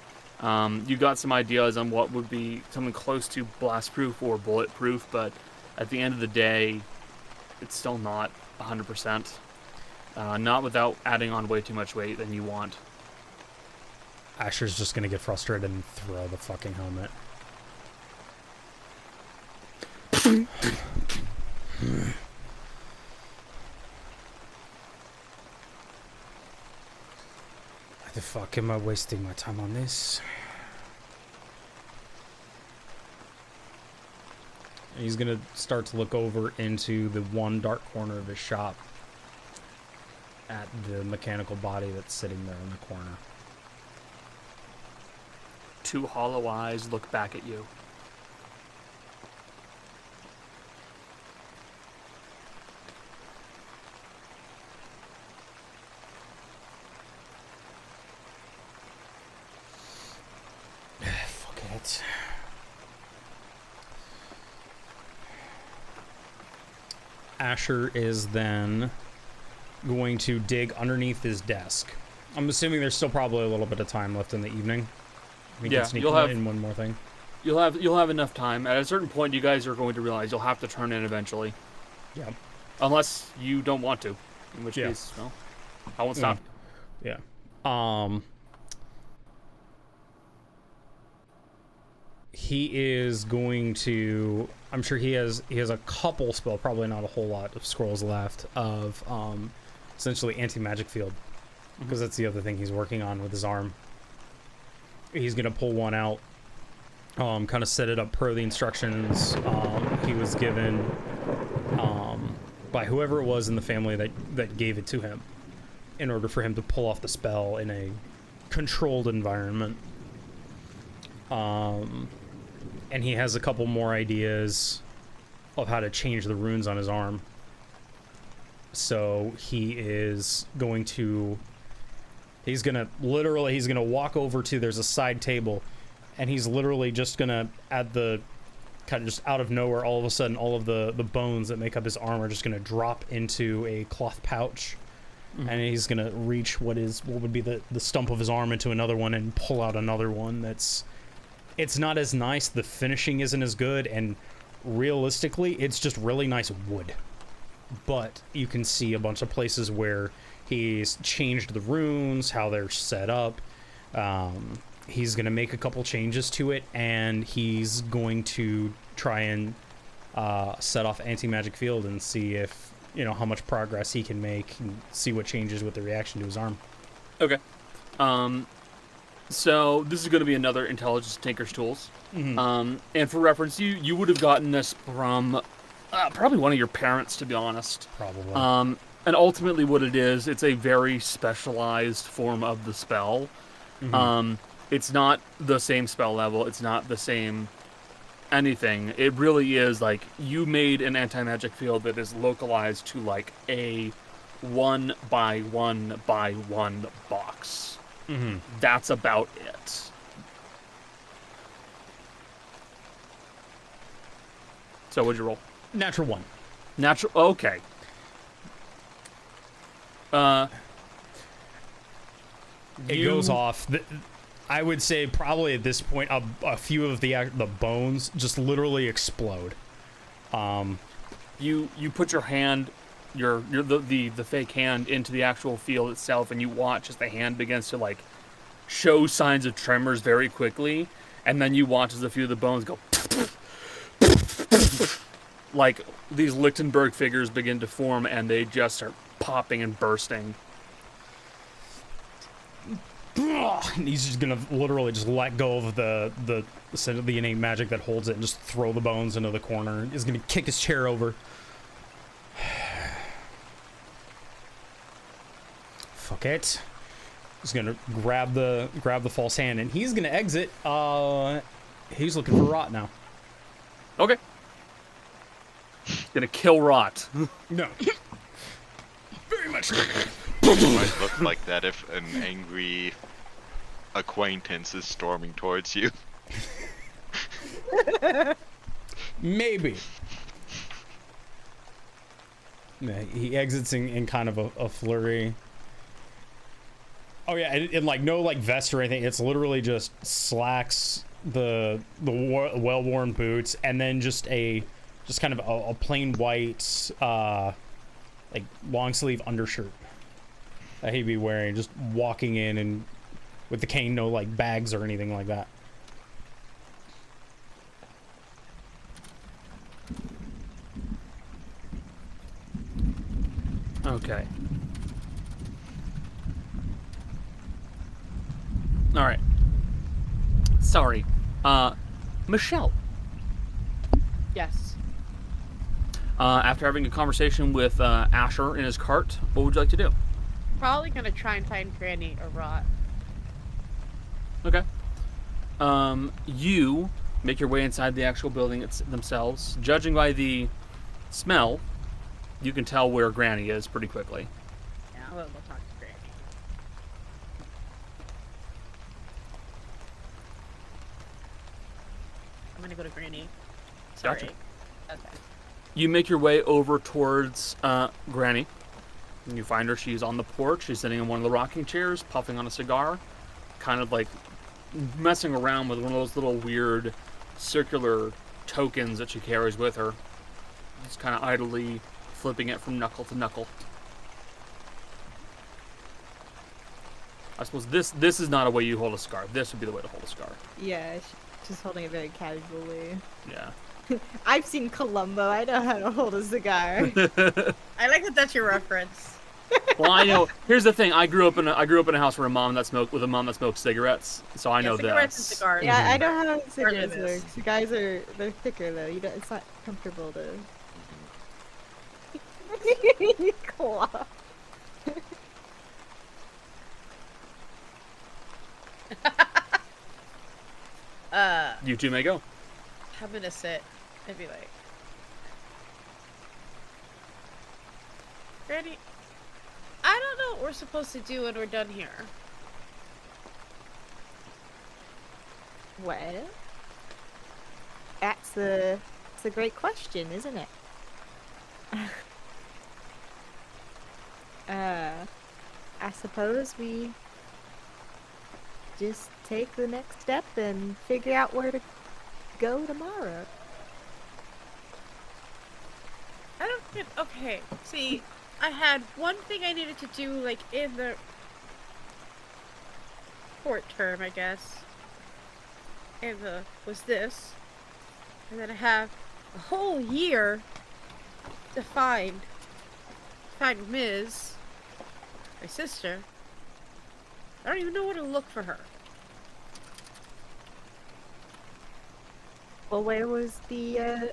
You got some ideas on what would be something close to blast-proof or bulletproof, but at the end of the day, it's still not 100%. Not without adding on way too much weight than you want. Asher's just gonna get frustrated and throw the fucking helmet. Why the fuck am I wasting my time on this? And he's gonna start to look over into the one dark corner of his shop at the mechanical body that's sitting there in the corner. Two hollow eyes look back at you. Fuck it. Asher is then going to dig underneath his desk. I'm assuming there's still probably a little bit of time left in the evening. We Yeah, can sneak you'll have- in one more thing. You'll have enough time. At a certain point, you guys are going to realize you'll have to turn in eventually. Yeah. Unless you don't want to, in which Yeah. case, well, I won't stop. Yeah. He is going to. I'm sure he has a couple spell, probably not a whole lot of scrolls left of essentially anti-magic field, because that's the other thing he's working on with his arm. He's gonna pull one out, kind of set it up per the instructions he was given by whoever it was in the family that gave it to him, in order for him to pull off the spell in a controlled environment. And he has a couple more ideas of how to change the runes on his arm. So he's gonna walk over to, there's a side table, and he's literally just gonna add the, kind of just out of nowhere, all of a sudden, all of the bones that make up his arm are just gonna drop into a cloth pouch. And he's gonna reach what would be the stump of his arm into another one and pull out another one it's not as nice, the finishing isn't as good, and realistically, it's just really nice wood. But you can see a bunch of places where he's changed the runes, how they're set up. He's going to make a couple changes to it, and he's going to try and set off anti-magic field and see if, how much progress he can make, and see what changes with the reaction to his arm. Okay. So this is going to be another Intelligence Tinker's Tools. And for reference, you would have gotten this from probably one of your parents, to be honest. Probably. And ultimately what it is, it's a very specialized form of the spell. It's not the same spell level. It's not the same anything. It really is like you made an anti-magic field that is localized to like a 1 by 1 by 1 box. That's about it. So what'd you roll? Natural 1. Natural. Okay. It goes off. I would say probably at this point, a few of the bones just literally explode. You put your hand, the fake hand into the actual field itself, and you watch as the hand begins to like show signs of tremors very quickly, and then you watch as a few of the bones go like these Lichtenberg figures begin to form, and they just start popping and bursting. And he's just gonna literally just let go of the innate magic that holds it and just throw the bones into the corner. He's gonna kick his chair over. Fuck it. He's gonna grab the false hand, and he's gonna exit. He's looking for Rot now. Okay. Gonna kill Rot. No. Very much. It might look like that if an angry acquaintance is storming towards you. Maybe. Yeah, he exits in kind of a flurry. Oh yeah, and like no like vest or anything. It's literally just slacks, the well-worn boots, and then just kind of a plain white like long sleeve undershirt that he'd be wearing, just walking in and with the cane, no like bags or anything like that. Okay. All right. Sorry. Michelle. Yes. After having a conversation with Asher in his cart, what would you like to do? Probably gonna try and find Granny or Rot. Okay. You make your way inside the actual building themselves. Judging by the smell, you can tell where Granny is pretty quickly. Yeah, I'll go talk to Granny. I'm gonna go to Granny. Sorry. Gotcha. Okay. You make your way over towards Granny. And you find her. She's on the porch. She's sitting in one of the rocking chairs, puffing on a cigar, kind of like messing around with one of those little weird circular tokens that she carries with her. Just kind of idly flipping it from knuckle to knuckle. I suppose this is not a way you hold a cigar. This would be the way to hold a cigar. Yeah, she's holding it very casually. Yeah. I've seen Columbo. I know how to hold a cigar. I like that that's your reference. Well, I know. Here's the thing. I grew up in a house where a mom that smoked cigarettes, so I know cigarettes this. and cigars. Yeah, I know how cigarettes Part of work. Cigars they're thicker though. You don't, it's not comfortable to. Claw. You two may go. I'm gonna sit and be like, Granny, I don't know what we're supposed to do when we're done here. Well, that's a great question, isn't it? I suppose we just take the next step and figure out where to go tomorrow. I don't get. Okay, see, I had one thing I needed to do, like, in the court term, I guess. And was this. And then I have a whole year to find Ms., my sister. I don't even know where to look for her. Well, where was the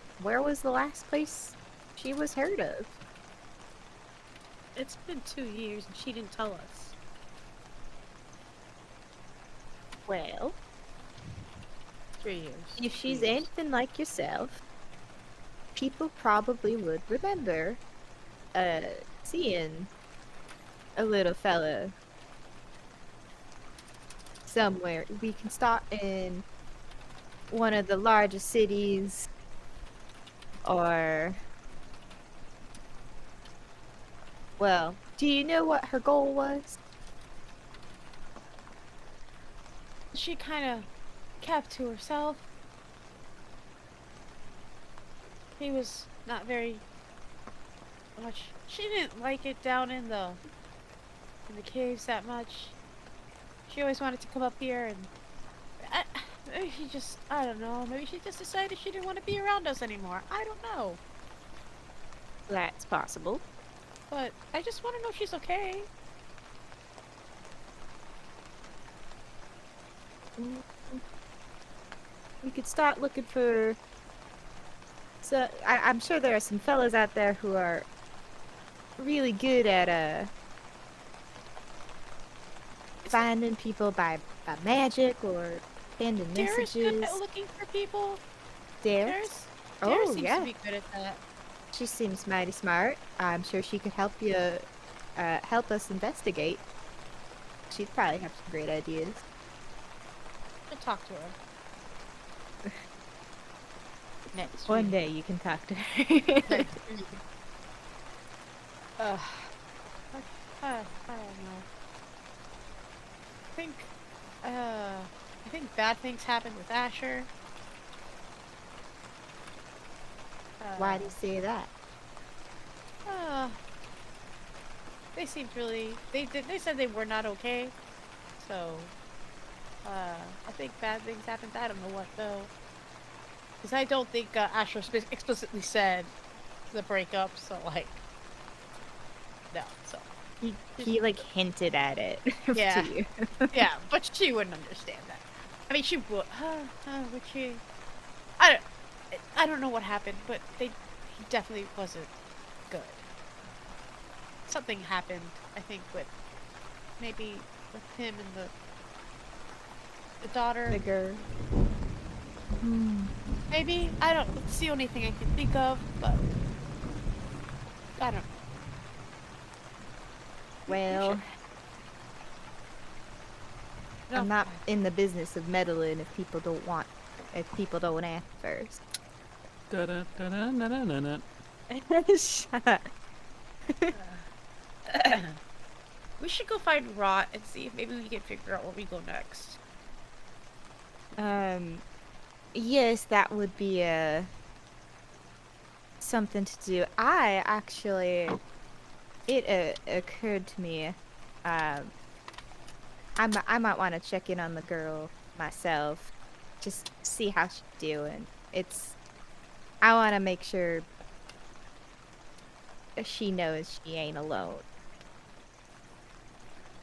last place she was heard of? It's been 2 years and she didn't tell us. Well, 3 years. if she's anything like yourself, people probably would remember seeing a little fella somewhere. We can start in one of the largest cities, or, well, do you know what her goal was? She kind of kept to herself. He was not very much. She didn't like it down in the caves that much. She always wanted to come up here, and maybe she just, I don't know, maybe she just decided she didn't want to be around us anymore. I don't know. That's possible. But I just want to know if she's okay. We could start looking for. So I'm sure there are some fellas out there who are really good at finding people by magic or sending Dara's messages. good at looking for people. Dara? Dara Oh, seems yeah. to be good at that. She seems mighty smart. I'm sure she could help you, help us investigate. She'd probably have some great ideas. I'll talk to her. Next One week. day you can talk to her. Next week. I don't know. I think bad things happened with Asher. Why do you say that? They seemed really. They said they were not okay. So, I think bad things happened. I don't know what though. Because I don't think Asher explicitly said the breakup. So like, no. So. He like hinted at it. Yeah. To you. Yeah, but she wouldn't understand that. I mean, she would. Would she? I don't know what happened, but he definitely wasn't good. Something happened, I think, with him and the daughter. The girl. Maybe I don't. It's the only thing I can think of, but I don't know. Well, No. I'm not in the business of meddling if people don't ask first. Da-da-da-da-da-da-da. Shut up. We should go find Rot and see if maybe we can figure out where we go next. Yes, that would be something to do. It occurred to me, I might want to check in on the girl myself, just see how she's doing. I want to make sure she knows she ain't alone.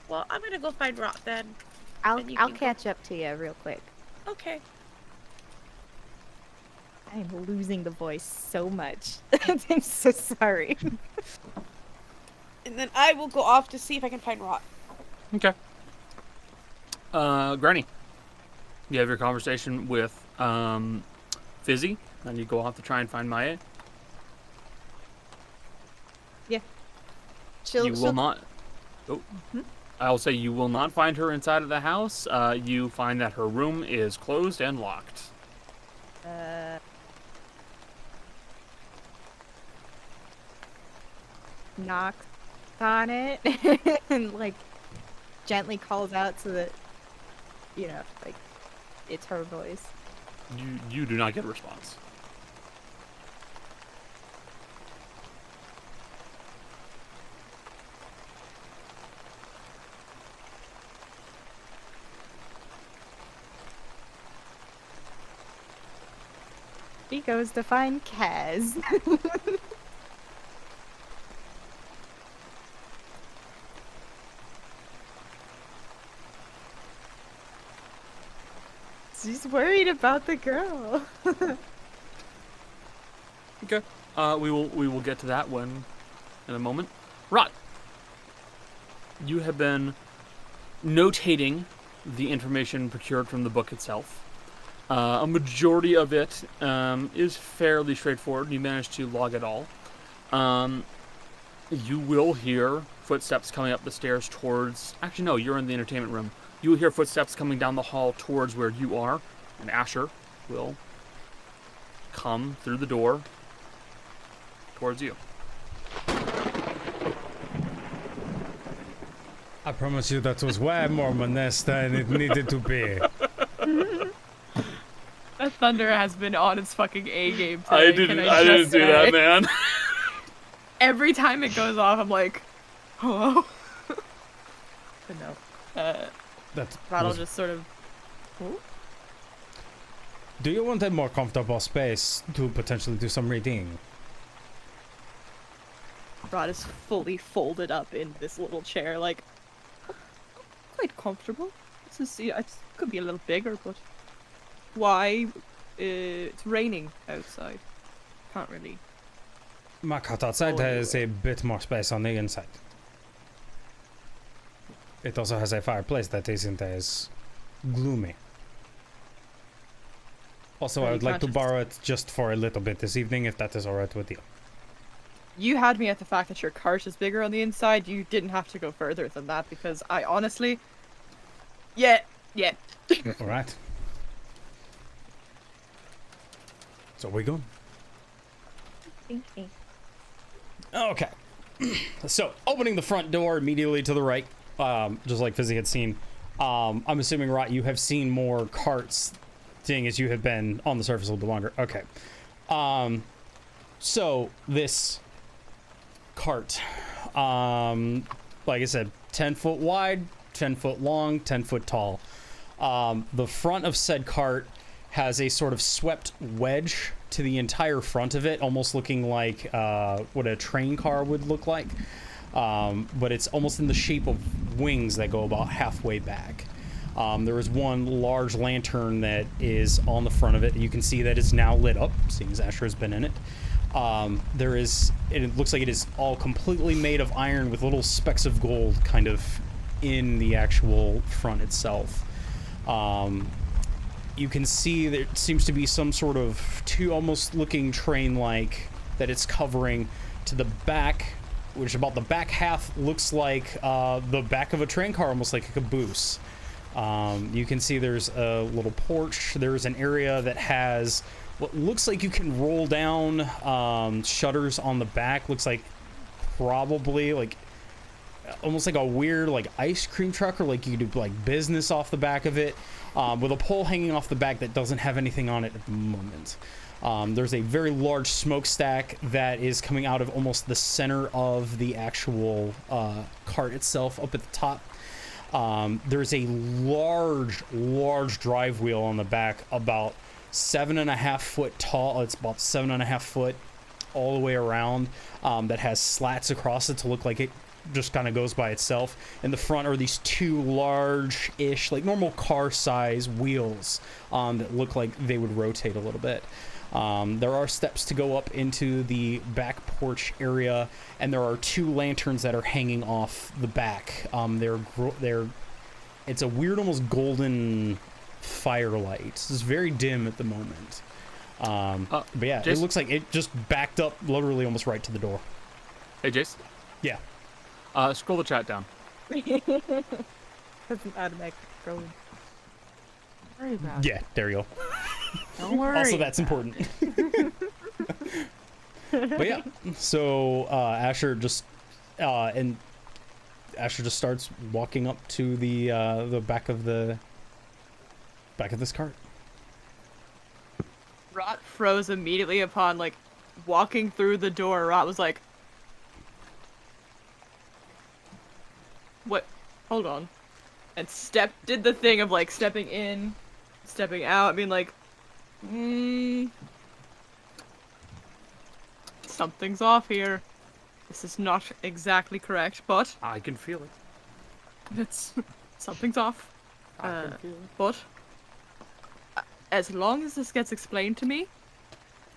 Well, I'm gonna go find Rot then. I'll And you can go- catch up to you real quick. Okay. I'm losing the voice so much. I'm so sorry. And then I will go off to see if I can find Rot. Okay. Granny, you have your conversation with Fizzy, and you go off to try and find Maya. You will not. Oh. I'll say you will not find her inside of the house. You find that her room is closed and locked. Knocks on it and like gently calls out so that like it's her voice. You do not get a response. He goes to find Kaz. She's worried about the girl. Okay. We will get to that one in a moment. Rot. You have been notating the information procured from the book itself. A majority of it is fairly straightforward. You managed to log it all. You will hear footsteps coming up the stairs towards... Actually, no, you're in the entertainment room. You will hear footsteps coming down the hall towards where you are, and Asher will come through the door towards you. I promise you that was way more ominous than it needed to be. That thunder has been on its fucking A game today. I didn't do that, man. Every time it goes off, I'm like, hello? But no. Rod just sort of... Ooh. Do you want a more comfortable space to potentially do some reading? Rod is fully folded up in this little chair, like, quite comfortable. It could be a little bigger, but why? It's raining outside. Can't really. My cat outside has a bit more space on the inside. It also has a fireplace that isn't as gloomy. Also, I would like to borrow it just for a little bit this evening, if that is alright with you. You had me at the fact that your cart is bigger on the inside. You didn't have to go further than that, because I honestly... Yeah. Alright. So we go. Okay. So, opening the front door immediately to the right, just like Fizzy had seen, I'm assuming, Rot, you have seen more carts, seeing as you have been on the surface a little bit longer. Okay. So this cart, like I said, 10 foot wide, 10 foot long, 10 foot tall. The front of said cart has a sort of swept wedge to the entire front of it, almost looking like what a train car would look like. But it's almost in the shape of wings that go about halfway back. There is one large lantern that is on the front of it. You can see that it's now lit up, seeing as Asher has been in it. It looks like it is all completely made of iron with little specks of gold kind of in the actual front itself. You can see there seems to be some sort of almost looking train-like that it's covering to the back, which about the back half looks like the back of a train car, almost like a caboose. You can see there's a little porch. There's an area that has what looks like you can roll down shutters on the back. Looks like probably like almost like a weird like ice cream truck, or like you could do like business off the back of it, with a pole hanging off the back that doesn't have anything on it at the moment. There's a very large smokestack that is coming out of almost the center of the actual cart itself up at the top. There's a large drive wheel on the back, about 7.5 foot tall. It's about 7.5 foot all the way around, that has slats across it to look like it just kind of goes by itself. In the front are these two large-ish, like normal car size wheels, that look like they would rotate a little bit. There are steps to go up into the back porch area, and there are two lanterns that are hanging off the back. It's a weird, almost golden firelight. It's very dim at the moment. But yeah, Jace? it looks like it just backed up literally almost right to the door. Hey, Jace. Yeah. Scroll the chat down. That's an automatic scroll. Don't worry about Yeah, there you go. Don't worry. Also, that's important. But yeah, so Asher just starts walking up to the back of this cart. Rot froze immediately upon like walking through the door. Rot was like, "What? Hold on," and did the thing of like stepping in, stepping out. I mean, like, something's off here. This is not exactly correct, but I can feel it. something's off. I can feel it. But as long as this gets explained to me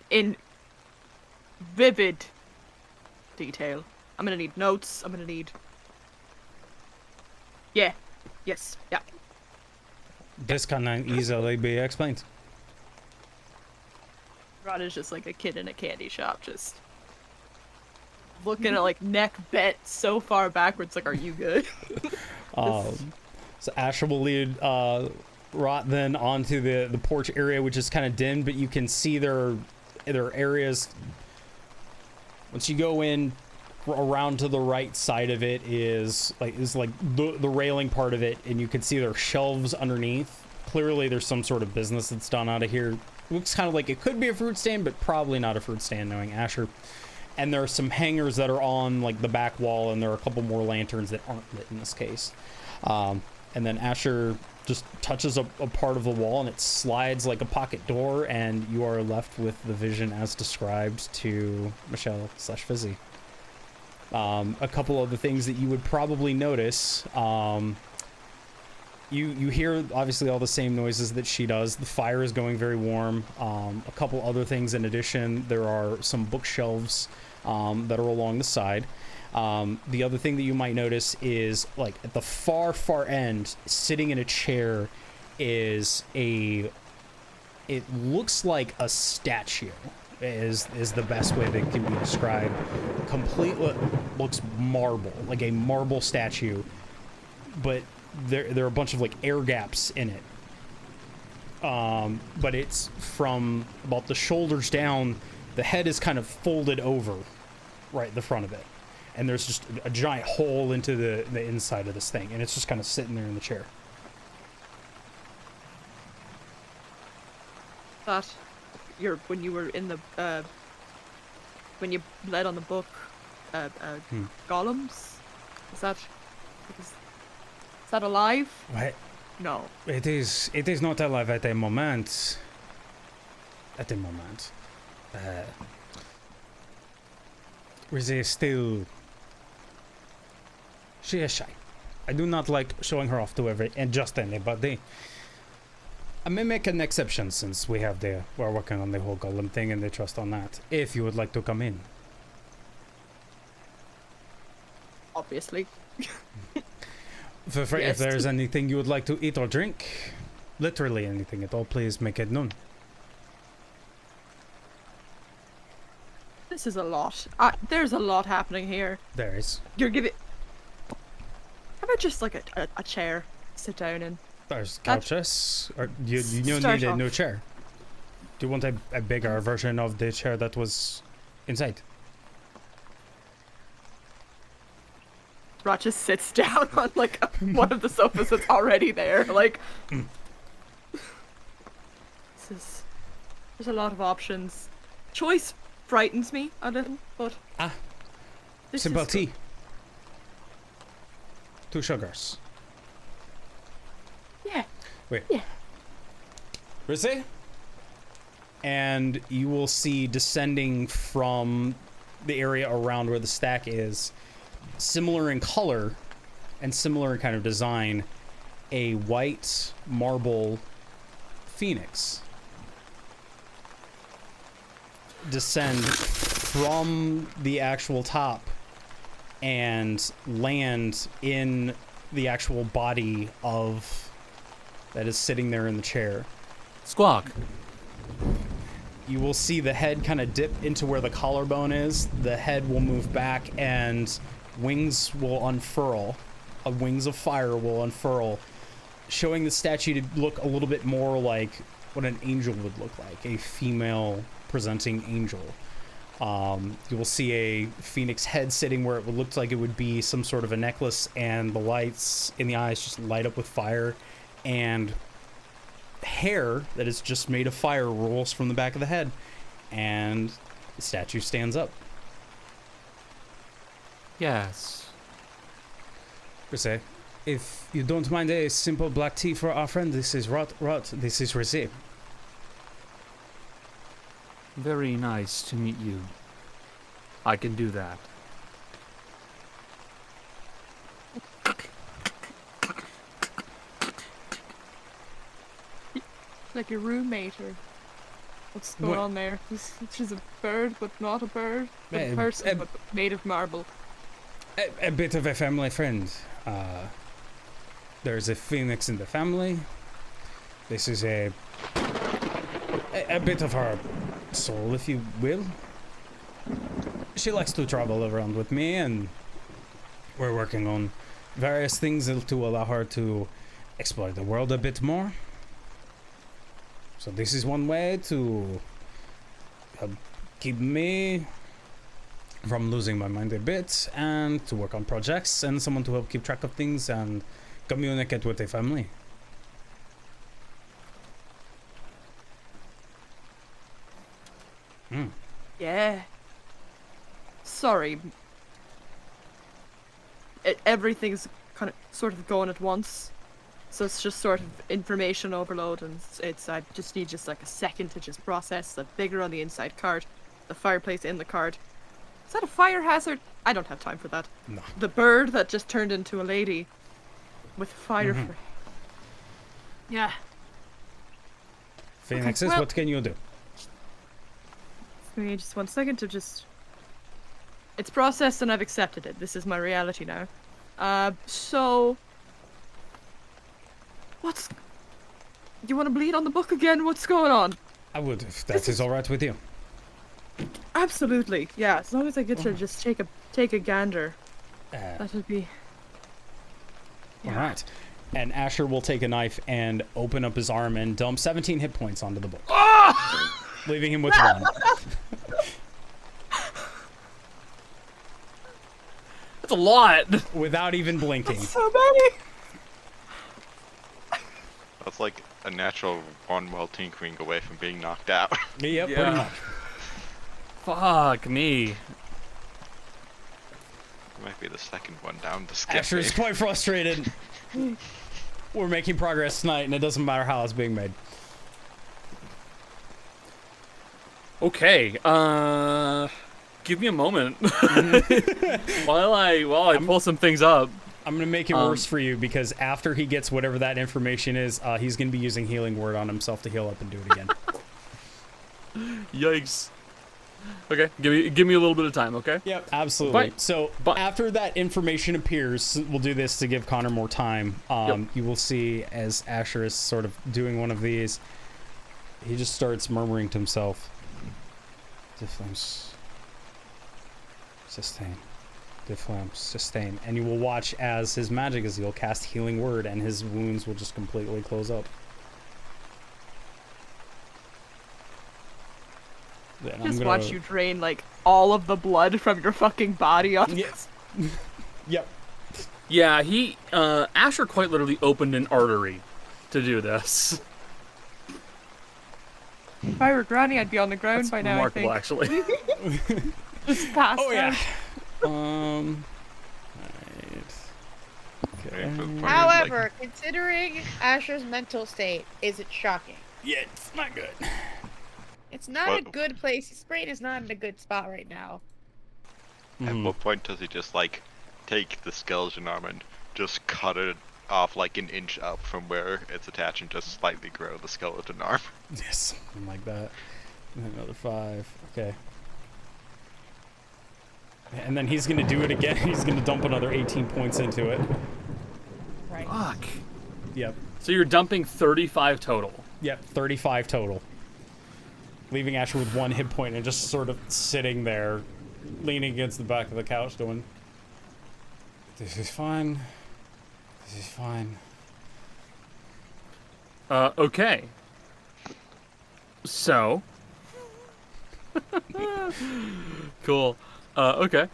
in vivid detail, I'm gonna need notes. I'm gonna need. Yeah. Yes. Yeah. This cannot easily be explained. Rod is just like a kid in a candy shop, just looking at like neck bent so far backwards. Like, are you good? So Asher will lead Rot then onto the porch area, which is kind of dim, but you can see there are areas. Once you go in around to the right side of it is like the railing part of it, and you can see there are shelves underneath. Clearly there's some sort of business that's done out of here. Looks kind of like it could be a fruit stand, but probably not a fruit stand knowing Asher. And there are some hangers that are on like the back wall, and there are a couple more lanterns that aren't lit in this case. And then Asher just touches a part of the wall, and it slides like a pocket door, and you are left with the vision as described to Michelle/Fizzy. A couple of the things that you would probably notice, you hear obviously all the same noises that she does. The fire is going very warm. A couple other things in addition, there are some bookshelves that are along the side. The other thing that you might notice is like at the far end, sitting in a chair is it looks like a statue is the best way that can be described. Completely looks marble, like a marble statue, but there are a bunch of like air gaps in it. But it's from about the shoulders down, the head is kind of folded over right in the front of it. And there's just a giant hole into the inside of this thing, and it's just kind of sitting there in the chair. that when you were in the when you led on the book golems? Is that alive? Well, No. it is not alive at the moment. Rizzy is still... She is shy. I do not like showing her off to just anybody. I may make an exception since we're working on the whole golem thing and they trust on that. If you would like to come in. Obviously. Feel free, Yes. if there's anything you would like to eat or drink, literally anything at all, please make it known. This is a lot. There's a lot happening here. There is. You're giving... How about just like a chair? Sit down in. There's couches. Or you Start need a new off. chair. Do you want a bigger version of the chair that was inside? Rod just sits down on like one of the sofas that's already there. Like, there's a lot of options. Choice frightens me a little, but this Simple is tea. 2 sugars. Yeah. Wait. Yeah. Rizzy? And you will see descending from the area around where the stack is, similar in color and similar in kind of design, a white marble phoenix descend from the actual top and land in the actual body of that is sitting there in the chair. Squawk. You will see the head kind of dip into where the collarbone is. The head will move back and wings will unfurl. Wings of fire will unfurl, showing the statue to look a little bit more like what an angel would look like, a female presenting angel. You will see a phoenix head sitting where it would look like it would be some sort of a necklace, and the lights in the eyes just light up with fire, and hair that is just made of fire rolls from the back of the head, and the statue stands up. Yes. Rizzy, if you don't mind a simple black tea for our friend, this is Rot. This is Rizzy. Very nice to meet you. I can do that. like your roommate or what's going What? on there? She's a bird, but not a bird. A person, but made of marble. A bit of a family friend. There's a phoenix in the family. This is a bit of her soul, if you will. She likes to travel around with me, and we're working on various things to allow her to explore the world a bit more. So this is one way to help keep me from losing my mind a bit, and to work on projects, and someone to help keep track of things and communicate with the family. Yeah. Sorry. Everything's kind of sort of going at once. So it's just sort of information overload, and I just need like a second to just process the bigger on the inside card, the fireplace in the card. Is that a fire hazard? I don't have time for that. No. The bird that just turned into a lady with fire. Yeah. Phoenixes, well- what can you do? Give me just 1 second to just... It's processed and I've accepted it. This is my reality now. So... What's... You want to bleed on the book again? What's going on? I would, if that is alright with you. Absolutely. Yeah, as long as I get to just take a gander. That would be... Yeah. Alright. And Asher will take a knife and open up his arm and dump 17 hit points onto the book. Leaving him with 1. That's a lot. Without even blinking. So many! That's like a natural one while tinkering away from being knocked out. Yep, Yeah. pretty much. Fuck me. Might be the second one down the skip. Asher's quite frustrated. We're making progress tonight, and it doesn't matter how it's being made. Okay, give me a moment while I pull some things up. I'm gonna make it worse for you because after he gets whatever that information is, he's gonna be using healing word on himself to heal up and do it again. Yikes. Okay, give me a little bit of time, okay? Yep, absolutely. But- But after that information appears, we'll do this to give Connor more time. You will see as Asher is sort of doing one of these, he just starts murmuring to himself, Difflames, sustain, Difflames, sustain. And you will watch as his magic is he'll cast healing word and his wounds will just completely close up. Then Just watch you drain like all of the blood from your fucking body on Yes. Yep. Yeah, Asher quite literally opened an artery to do this. If I were Granny, I'd be on the ground That's by now, remarkable, I actually. think. Just passed Oh yeah. out. Right. Waiting for the point of, However, considering Asher's mental state, is it shocking? Yeah, it's not good. It's not a What- good place. His brain is not in a good spot right now. At what point does he just like take the skeleton arm and just cut it off like an inch up from where it's attached and just slightly grow the skeleton arm? Yes, something like that. And then another 5. Okay. And then he's gonna do it again. He's gonna dump another 18 points into it. Right. Fuck. Yep. So you're dumping 35 total. Yep. 35 total. Leaving Asher with 1 hit point and just sort of sitting there, leaning against the back of the couch, doing. This is fine. This is fine. Okay. So. Cool. Okay.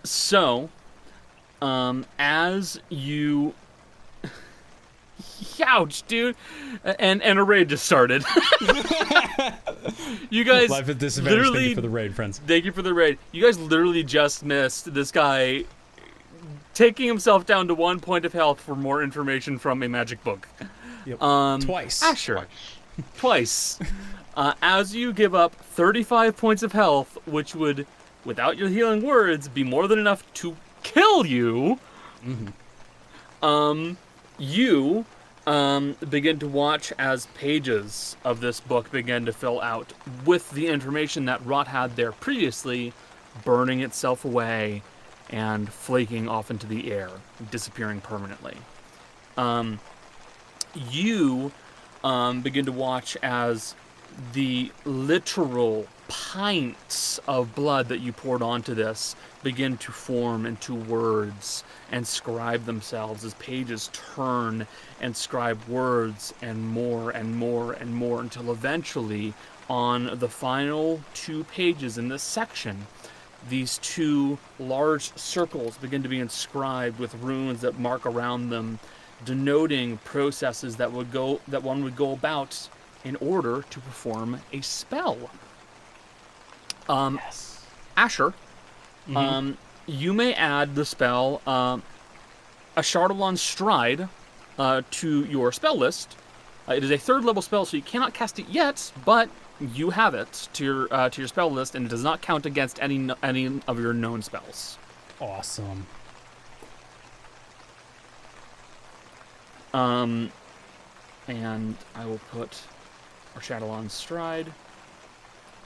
So, as you. Ouch, dude. And a raid just started. You guys Life at disadvantage. Thank literally. you for the raid, friends. Thank you for the raid. You guys literally just missed this guy taking himself down to 1 point of health for more information from a magic book. Yep. Twice. Asher. Twice. As you give up 35 points of health, which would, without your healing words, be more than enough to kill you, you begin to watch as pages of this book begin to fill out with the information that Rot had there previously, burning itself away and flaking off into the air, disappearing permanently. You begin to watch as the literal pints of blood that you poured onto this begin to form into words and scribe themselves as pages turn and scribe words and more and more and more until eventually on the final 2 pages in this section, these 2 large circles begin to be inscribed with runes that mark around them, denoting processes that one would go about in order to perform a spell. Yes. Asher, you may add the spell Ashardalon Stride to your spell list. It is a 3rd level spell, so you cannot cast it yet, but you have it to your spell list, and it does not count against any of your known spells. Awesome. And I will put Ashardalon Stride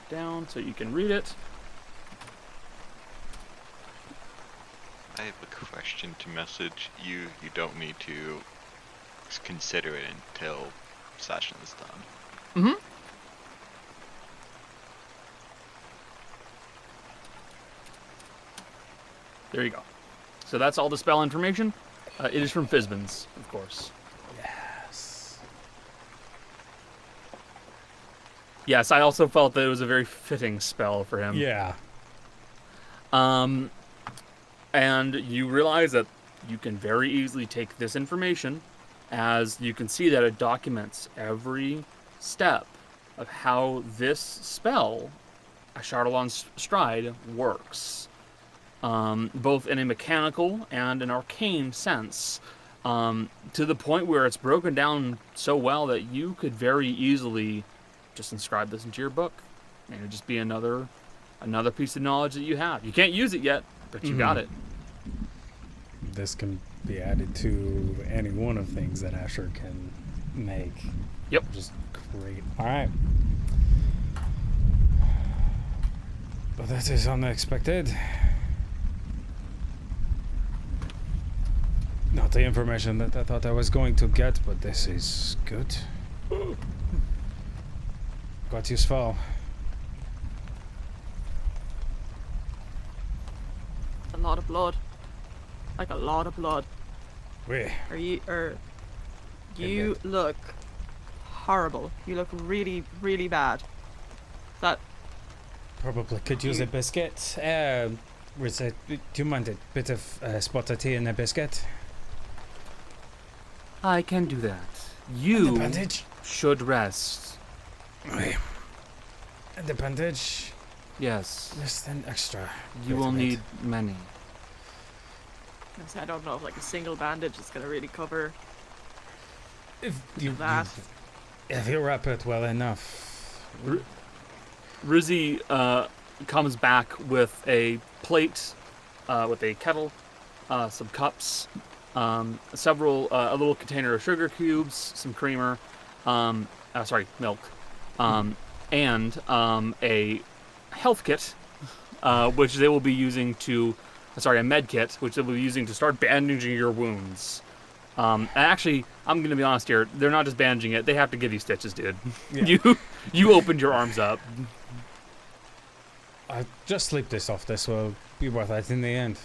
down so you can read it. I have a question to message you. You don't need to consider it until session is done. There you go. So that's all the spell information. It is from Fizbin's, of course. Yes. Yes, I also felt that it was a very fitting spell for him. Yeah. And you realize that you can very easily take this information as you can see that it documents every step of how this spell, Ashardalon's Stride, works, both in a mechanical and an arcane sense, to the point where it's broken down so well that you could very easily just inscribe this into your book, and it'd just be another piece of knowledge that you have. You can't use it yet, but you got it. This can be added to any one of things that Asher can make. Yep. Just great. All right. But that is unexpected. Not the information that I thought I was going to get, but this is good. Quite useful. A lot of blood. Like a lot of blood. Wait. You look horrible. You look really, really bad. That Probably could use a biscuit. Do you mind a bit of spot of tea and a biscuit? I can do that. And You a bandage? should rest. Wait. And a bandage? Yes. Less than extra. You Wait a will minute. need many. I don't know if like a single bandage is gonna really cover If you, that. if you wrap it well enough. Rizzy comes back with a plate, with a kettle, some cups, several, a little container of sugar cubes, some creamer, milk, and a health kit, which they will be using to, a med kit, which they will be using to start bandaging your wounds. And actually, I'm gonna be honest here, they're not just bandaging it, they have to give you stitches, dude. Yeah. You opened your arms up. I'll just sleep this off. This will be worth it in the end.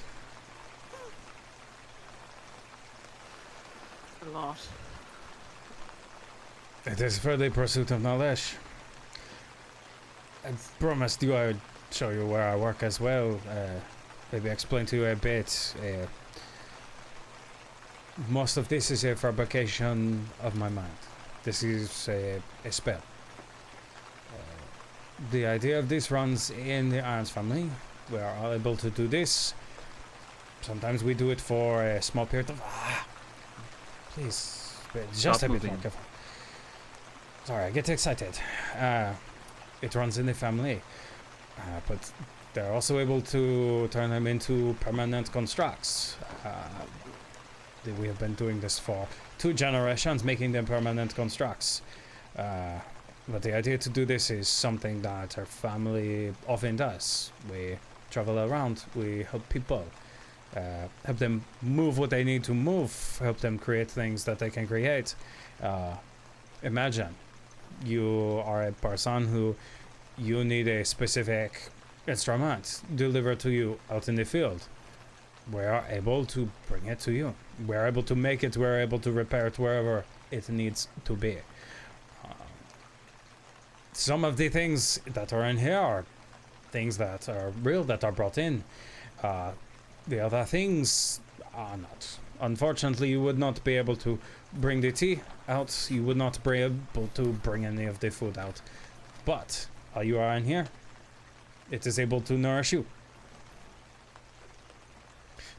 A lot. It is for the pursuit of knowledge. I promised you I would show you where I work as well. Maybe explain to you a bit. Most of this is a fabrication of my mind. This is a spell. The idea of this runs in the Irons family. We are all able to do this. Sometimes we do it for a small period of... Please, just Stop a bit moving. more careful. Sorry, I get excited. It runs in the family. But they're also able to turn them into permanent constructs. We have been doing this for 2 generations, making them permanent constructs. But the idea to do this is something that our family often does. We travel around, we help people, help them move what they need to move, help them create things that they can create. Imagine you are a person who you need a specific instrument delivered to you out in the field. We are able to bring it to you. We're able to make it, we're able to repair it wherever it needs to be. Some of the things that are in here are things that are real, that are brought in. The other things are not. Unfortunately, you would not be able to bring the tea out. You would not be able to bring any of the food out. But while you are in here, it is able to nourish you.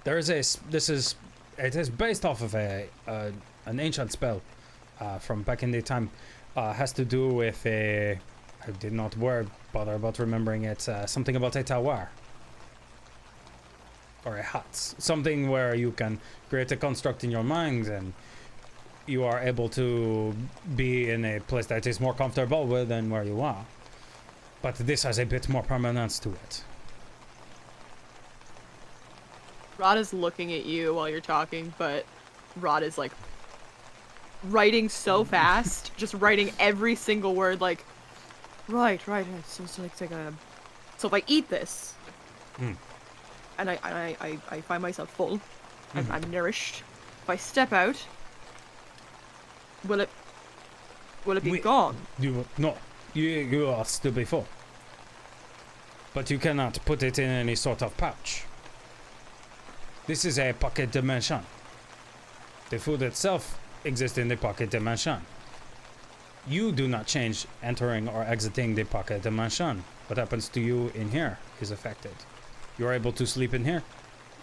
There is it is based off of an ancient spell from back in the time. Has to do with I did not bother about remembering it. Something about a tower or a hut. Something where you can create a construct in your mind and you are able to be in a place that is more comfortable with than where you are. But this has a bit more permanence to it. Rod is looking at you while you're talking, but Rod is like writing so fast, just writing every single word like, right. So it's like so if I eat this, and I find myself full, I'm nourished. If I step out, will it be gone? You are still be full. But you cannot put it in any sort of pouch. This is a pocket dimension. The food itself exist in the pocket dimension. You do not change entering or exiting the pocket dimension. What happens to you in here is affected. You are able to sleep in here,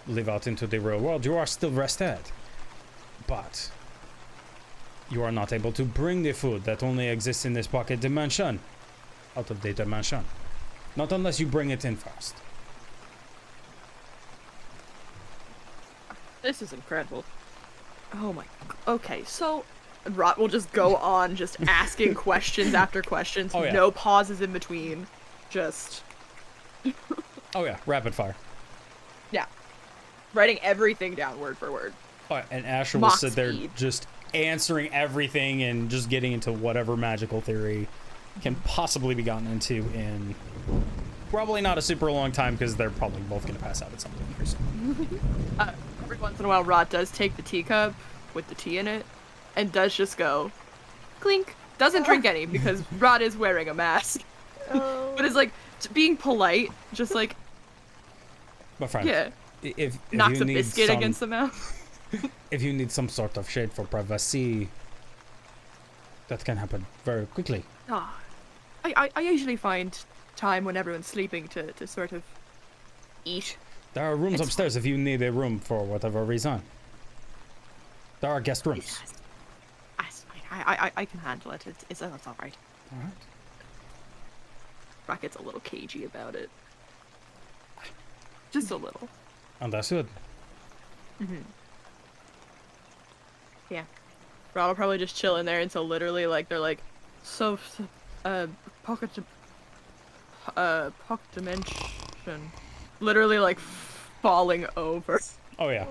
live out into the real world. You are still rested, but you are not able to bring the food that only exists in this pocket dimension out of the dimension. Not unless you bring it in first. This is incredible. Oh my. Okay, so Rot will just go on, just asking questions after questions. Oh, yeah. No pauses in between. Just. Oh yeah, rapid fire. Yeah. Writing everything down word for word. Oh, yeah, and Asher will Mock sit there speed. just answering everything and just getting into whatever magical theory can possibly be gotten into in probably not a super long time, because they're probably both going to pass out at some point here soon. Every once in a while, Rot does take the teacup with the tea in it and does just go clink. Doesn't drink any because Rot is wearing a mask. But it's like being polite, just like, My friend, yeah, if knocks you a need biscuit some, against the mouth. if you need some sort of shade for privacy, that can happen very quickly. Ah, I usually find time when everyone's sleeping to sort of eat. There are rooms It's upstairs if you need a room for whatever reason. There are guest rooms. That's fine. I can handle it. It's all right. All right. Rocket's a little cagey about it. Just a little. Understood. Yeah. Rod will probably just chill in there until literally, like, they're like, pocket dimension. Literally, like, falling over. Oh yeah.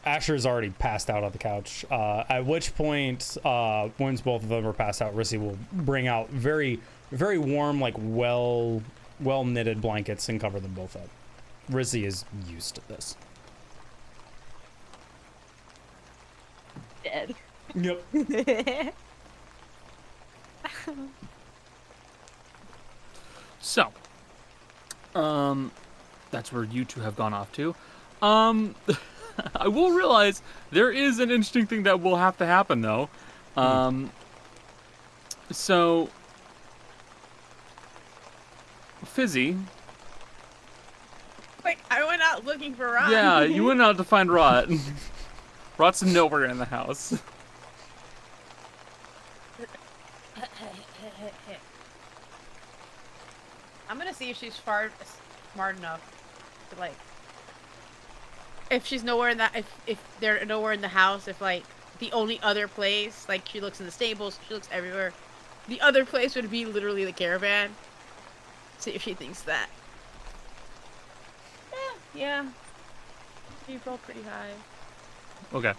Asher's already passed out on the couch. At which point, once both of them are passed out, Rissy will bring out very, very warm, like well knitted blankets and cover them both up. Rissy is used to this. Dead. Yep. So, that's where you two have gone off to. I will realize there is an interesting thing that will have to happen, though. So, Fizzy. Quick, I went out looking for Ron. Yeah, you went out to find Rot. Rot's nowhere in the house. I'm gonna see if she's smart enough to, like, if she's nowhere in that, if they're nowhere in the house, if, like, the only other place, like, she looks in the stables, she looks everywhere, the other place would be literally the caravan. See if she thinks that. Yeah. She rolled pretty high. Okay.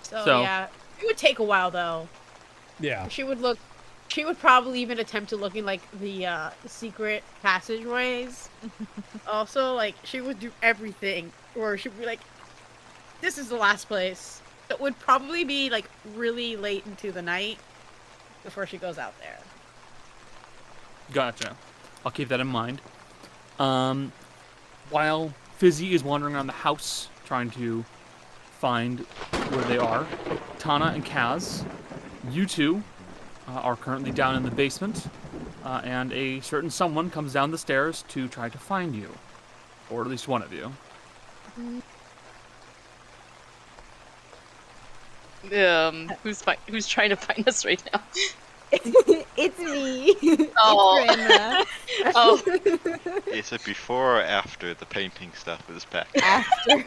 So yeah, it would take a while though. Yeah. She would probably even attempt to look in, like, the secret passageways. Also, like, she would do everything, or she'd be like, this is the last place. It would probably be, like, really late into the night before she goes out there. Gotcha. I'll keep that in mind. While Fizzy is wandering around the house trying to find where they are, Tana and Kaz, you two are currently down in the basement, and a certain someone comes down the stairs to try to find you, or at least one of you. Who's trying to find us right now? It's me. Oh. It's Grandma. Oh, Is it before or after the painting stuff is back? After.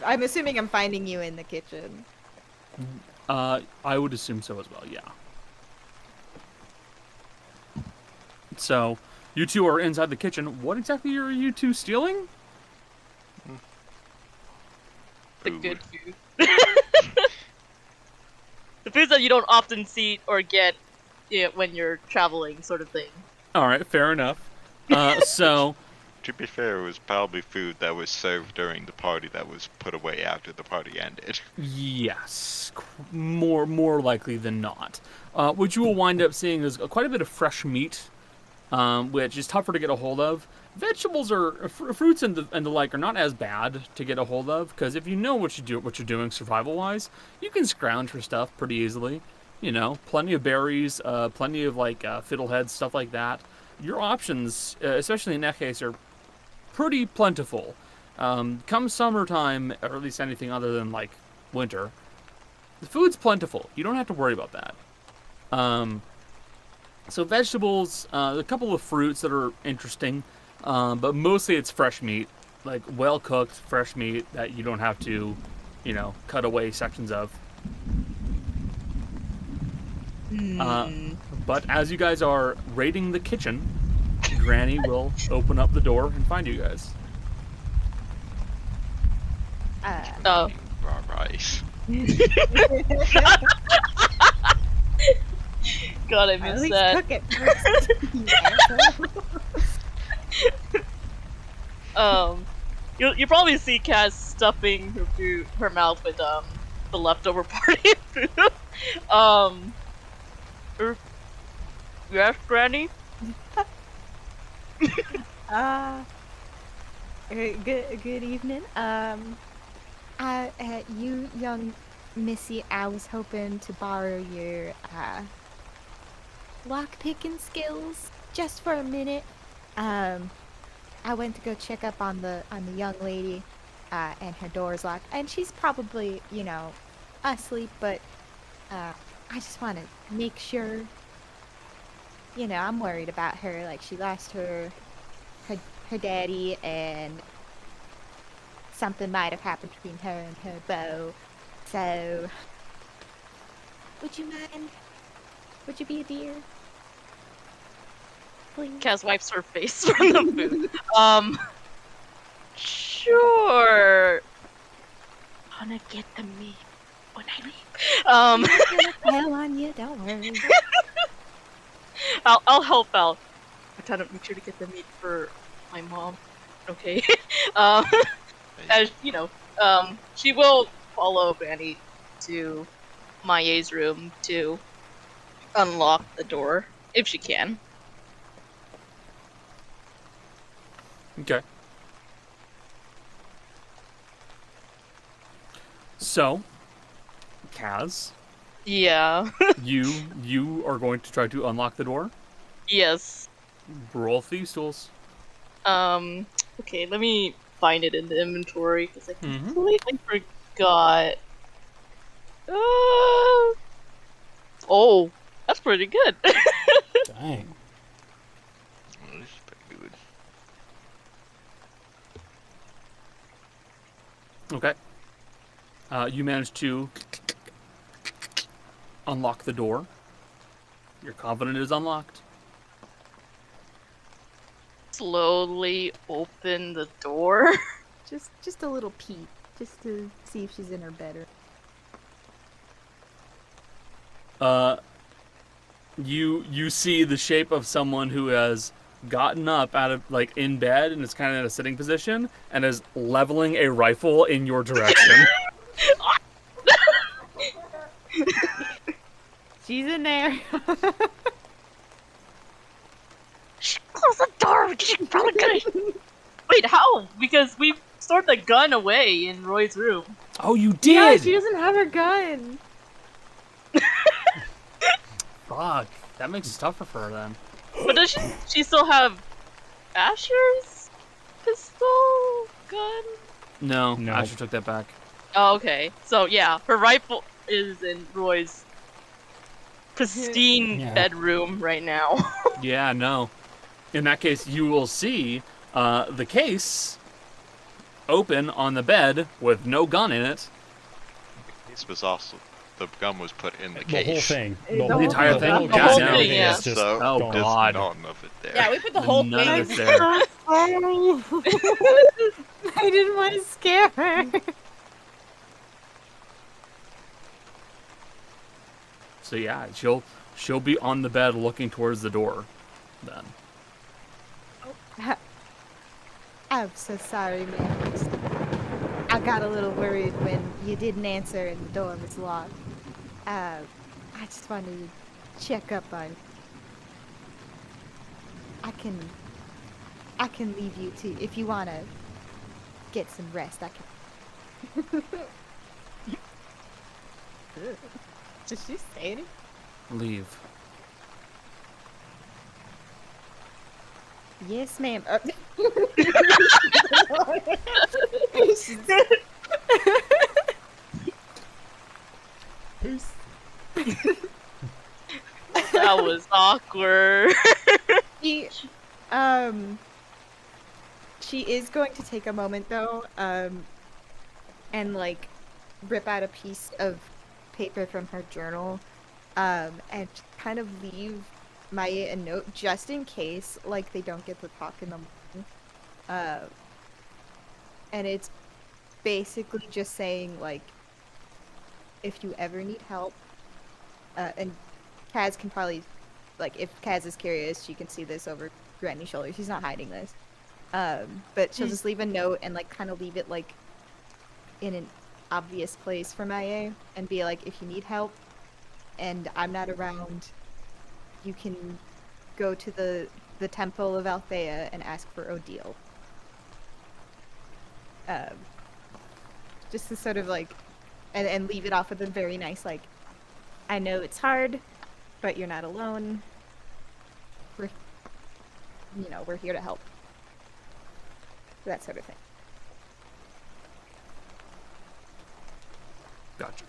I'm assuming I'm finding you in the kitchen. I would assume so as well, yeah. So, you two are inside the kitchen. What exactly are you two stealing? the Ooh. good food. The foods that you don't often see or get when you're traveling, sort of thing. Alright, fair enough. So, To be fair, it was probably food that was served during the party that was put away after the party ended. yes, more likely than not. What you will wind up seeing is quite a bit of fresh meat which is tougher to get a hold of. Vegetables or fruits and the like are not as bad to get a hold of, because if you know what you're doing survival-wise, you can scrounge for stuff pretty easily. You know, plenty of berries, plenty of like fiddleheads, stuff like that. Your options, especially in that case, are pretty plentiful. Come summertime, or at least anything other than like winter, the food's plentiful. You don't have to worry about that. So vegetables, a couple of fruits that are interesting, but mostly it's fresh meat, like well-cooked fresh meat that you don't have to, you know, cut away sections of. But as you guys are raiding the kitchen, Granny will open up the door and find you guys. Oh. Right. God, I At missed least that. cook it first. You asshole. You probably see Kaz stuffing her mouth with the leftover party food. Yes, Granny. Good evening. You young missy, I was hoping to borrow your lock picking skills just for a minute. I went to go check up on the young lady, and her door's locked, and she's probably, you know, asleep, but I just want to make sure. You know, I'm worried about her. Like, she lost her daddy, and something might have happened between her and her beau. So, would you mind? Would you be a dear? Please. Kaz wipes her face from the food. Sure. I'm gonna get the meat when I leave. I'm gonna tell on you. Don't worry. I'll help out. I try to make sure to get the meat for my mom. Okay. As you know, she will follow Granny to Maye's room to unlock the door if she can. Okay. So, Kaz, Yeah. you are going to try to unlock the door. Yes. Roll thieves tools. Okay, let me find it in the inventory because I completely forgot. Oh, that's pretty good. Dang. Well, this is pretty good. Okay. You managed to unlock the door. You're confident it is unlocked. Slowly open the door. Just a little peek, just to see if she's in her bed. You see the shape of someone who has gotten up out of, like, in bed and is kind of in a sitting position and is leveling a rifle in your direction. She's in there. Close the door. She's probably gonna. Wait, how? Because we stored the gun away in Roy's room. Oh, you did! Yeah, she doesn't have her gun. Fuck. That makes it tougher for her then. But does she still have Asher's pistol gun? No, No. Asher took that back. Oh, okay. So yeah, her rifle is in Roy's pristine Yeah. bedroom right now. Yeah, no. In that case, you will see the case open on the bed with no gun in it. This was also the gun was put in the The case. whole thing. The whole entire thing? whole The case whole and thing, everything yeah. is just So Oh, gone. there's God. none of it there. Yeah, we put the whole None thing. of it's there. I didn't want to scare her. So yeah, she'll be on the bed looking towards the door then. I'm so sorry, man. I got a little worried when you didn't answer and the door was locked. I just wanted to check up on you. I can leave you to if you wanna get some rest. I can. Did she say anything? Leave. Yes, ma'am. That was awkward. She, she is going to take a moment though, and like rip out a piece of paper from her journal, and kind of leave Maya a note just in case, like, they don't get to talk in the morning. And it's basically just saying, like, if you ever need help, and Kaz can probably, like, if Kaz is curious, she can see this over Granny's shoulder. She's not hiding this. But she'll just leave a note and, like, kind of leave it, like, in an obvious place for Maya, and be like, if you need help and I'm not around, you can go to the Temple of Althea and ask for Odile. Just to sort of like, and leave it off with a very nice, like, I know it's hard, but you're not alone. We're here to help. That sort of thing. Gotcha.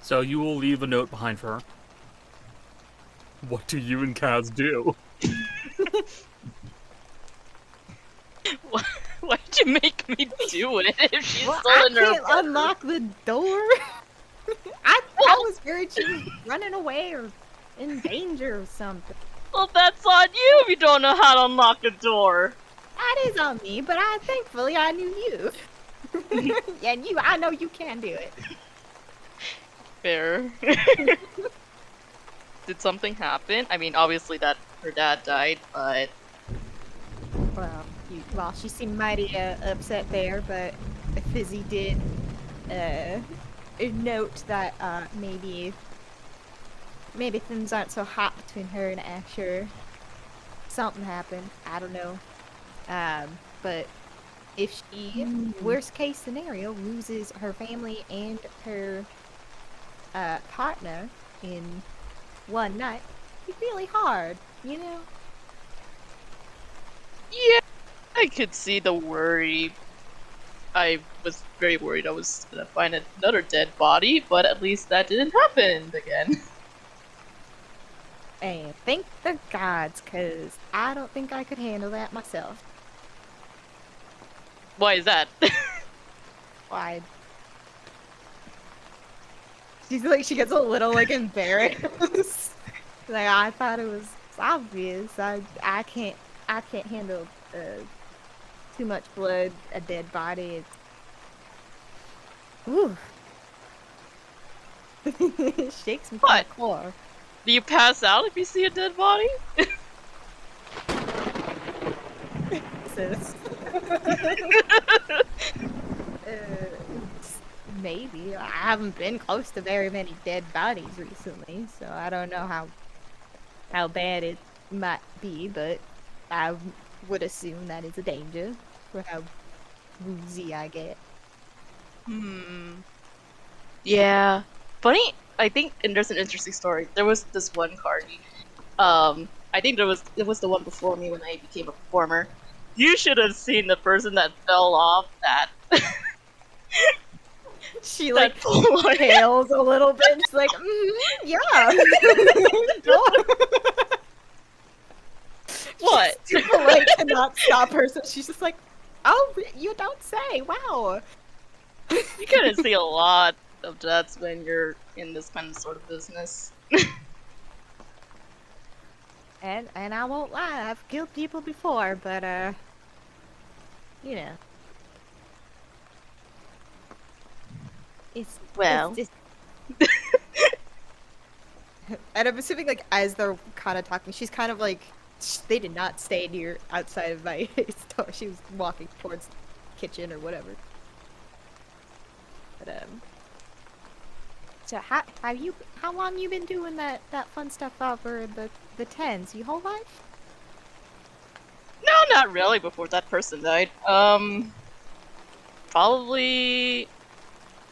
So you will leave a note behind for her. What do you and Kaz do? Why'd you make me do it if she's Well, still I in her can't unlock the door. I was worried she was running away or in danger or something. Well, that's on you if you don't know how to unlock a door. That is on me, but thankfully I knew you. And I know you can do it. Fair. Did something happen? I mean, obviously that her dad died, but... Well, she seemed mighty upset there, but Fizzy did note that maybe things aren't so hot between her and Asher. Something happened. I don't know. But if she, worst case scenario, loses her family and her partner in one night, it'd be really hard, you know? Yeah, I could see the worry. I was very worried I was gonna find another dead body, but at least that didn't happen again. And thank the gods, cause I don't think I could handle that myself. Why is that? Why? She gets a little like embarrassed. Like, I thought it was obvious. I can't handle too much blood, a dead body. Ooh. It shakes me from the core. Do you pass out if you see a dead body? Sis. Maybe. I haven't been close to very many dead bodies recently, so I don't know how bad it might be, but I would assume that is a danger for how woozy I get. Yeah. Funny, I think, and there's an interesting story. There was this one party. I think it was the one before me when I became a performer. You should have seen the person that fell off that. She like pales a little bit. And she's like, yeah. What? She's too polite to not stop her, so she's just like, oh, you don't say. Wow. You couldn't see a lot of deaths when you're in this kind of sort of business. And I won't lie, I've killed people before, but you know. It's just... And I'm assuming, like, as they're kind of talking, she's kind of like, they did not stay near outside of my store. She was walking towards the kitchen or whatever. But so how long you been doing that fun stuff over the tens? Your whole life? not really before that person died. Probably.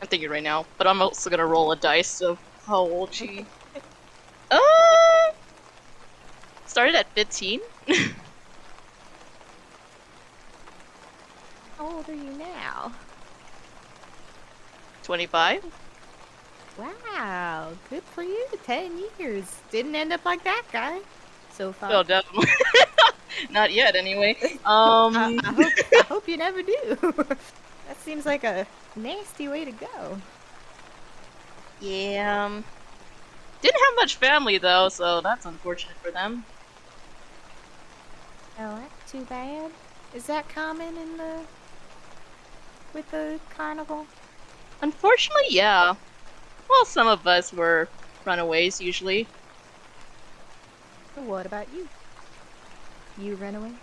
I'm thinking right now, but I'm also gonna roll a dice of how old she. Uh, started at 15. How old are you now? 25. Wow, good for you. 10 years. Didn't end up like that guy so far. Oh, definitely. Not yet, anyway. I hope you never do. That seems like a nasty way to go. Yeah. Didn't have much family though, so that's unfortunate for them. Oh, that's too bad. Is that common in with the carnival? Unfortunately, yeah. Well, some of us were runaways usually. What about you? You run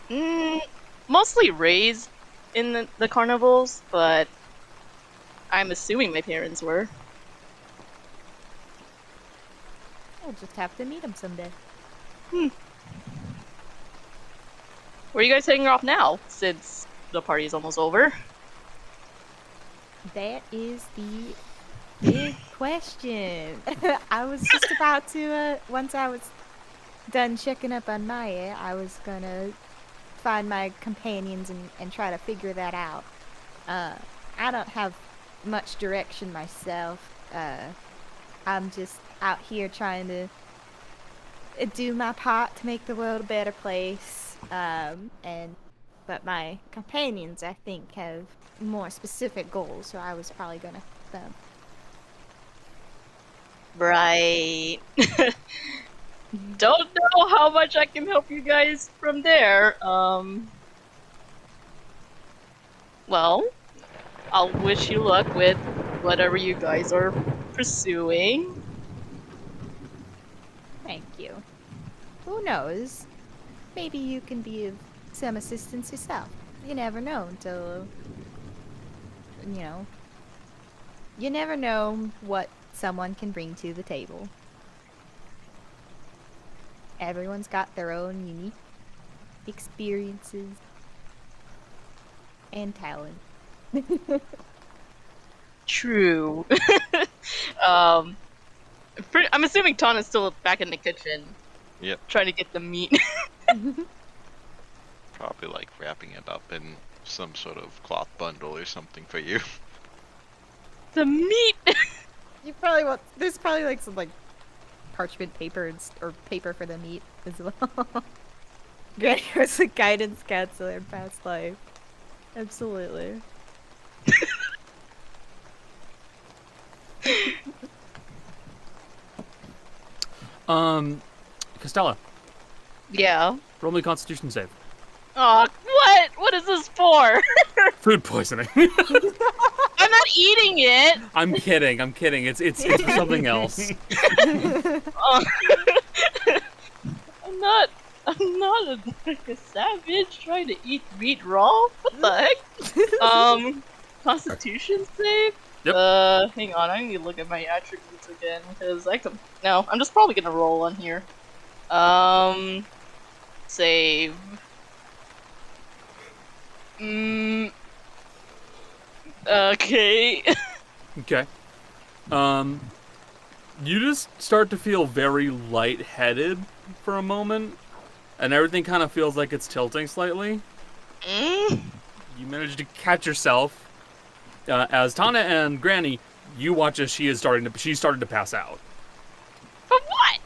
away? Mostly raised in the carnivals, but I'm assuming my parents were. We'll just have to meet him someday. Where are you guys heading off now, since the party's almost over? That is the big question. I was just about to, once I was done checking up on Maya, I was gonna find my companions and try to figure that out. I don't have much direction myself. I'm just out here trying to do my part to make the world a better place. But my companions, I think, have more specific goals, so I was probably gonna help them. Right. Don't know how much I can help you guys from there. Well, I'll wish you luck with whatever you guys are pursuing. Thank you. Who knows? Maybe you can be of some assistance yourself. You never know until, you never know what someone can bring to the table. Everyone's got their own unique experiences and talent. True. I'm assuming Ton is still back in the kitchen. Yep. Trying to get the meat. Probably like wrapping it up in some sort of cloth bundle or something for you. The meat! You probably want. There's probably like some parchment paper or paper for the meat as well. Granny was a guidance counselor in past life. Absolutely. Costella, Yeah. roll me a Constitution save. Aw, what? What is this for? Food poisoning. I'm not eating it! I'm kidding. It's for something else. I'm not a savage trying to eat meat raw. What the heck? Constitution save? Yep. Hang on, I need to look at my attributes again, because no, I'm just probably gonna roll on here. Save. Okay. Okay. You just start to feel very lightheaded for a moment, and everything kind of feels like it's tilting slightly. You manage to catch yourself as Tana and Granny. You watch as she's starting to pass out. For what?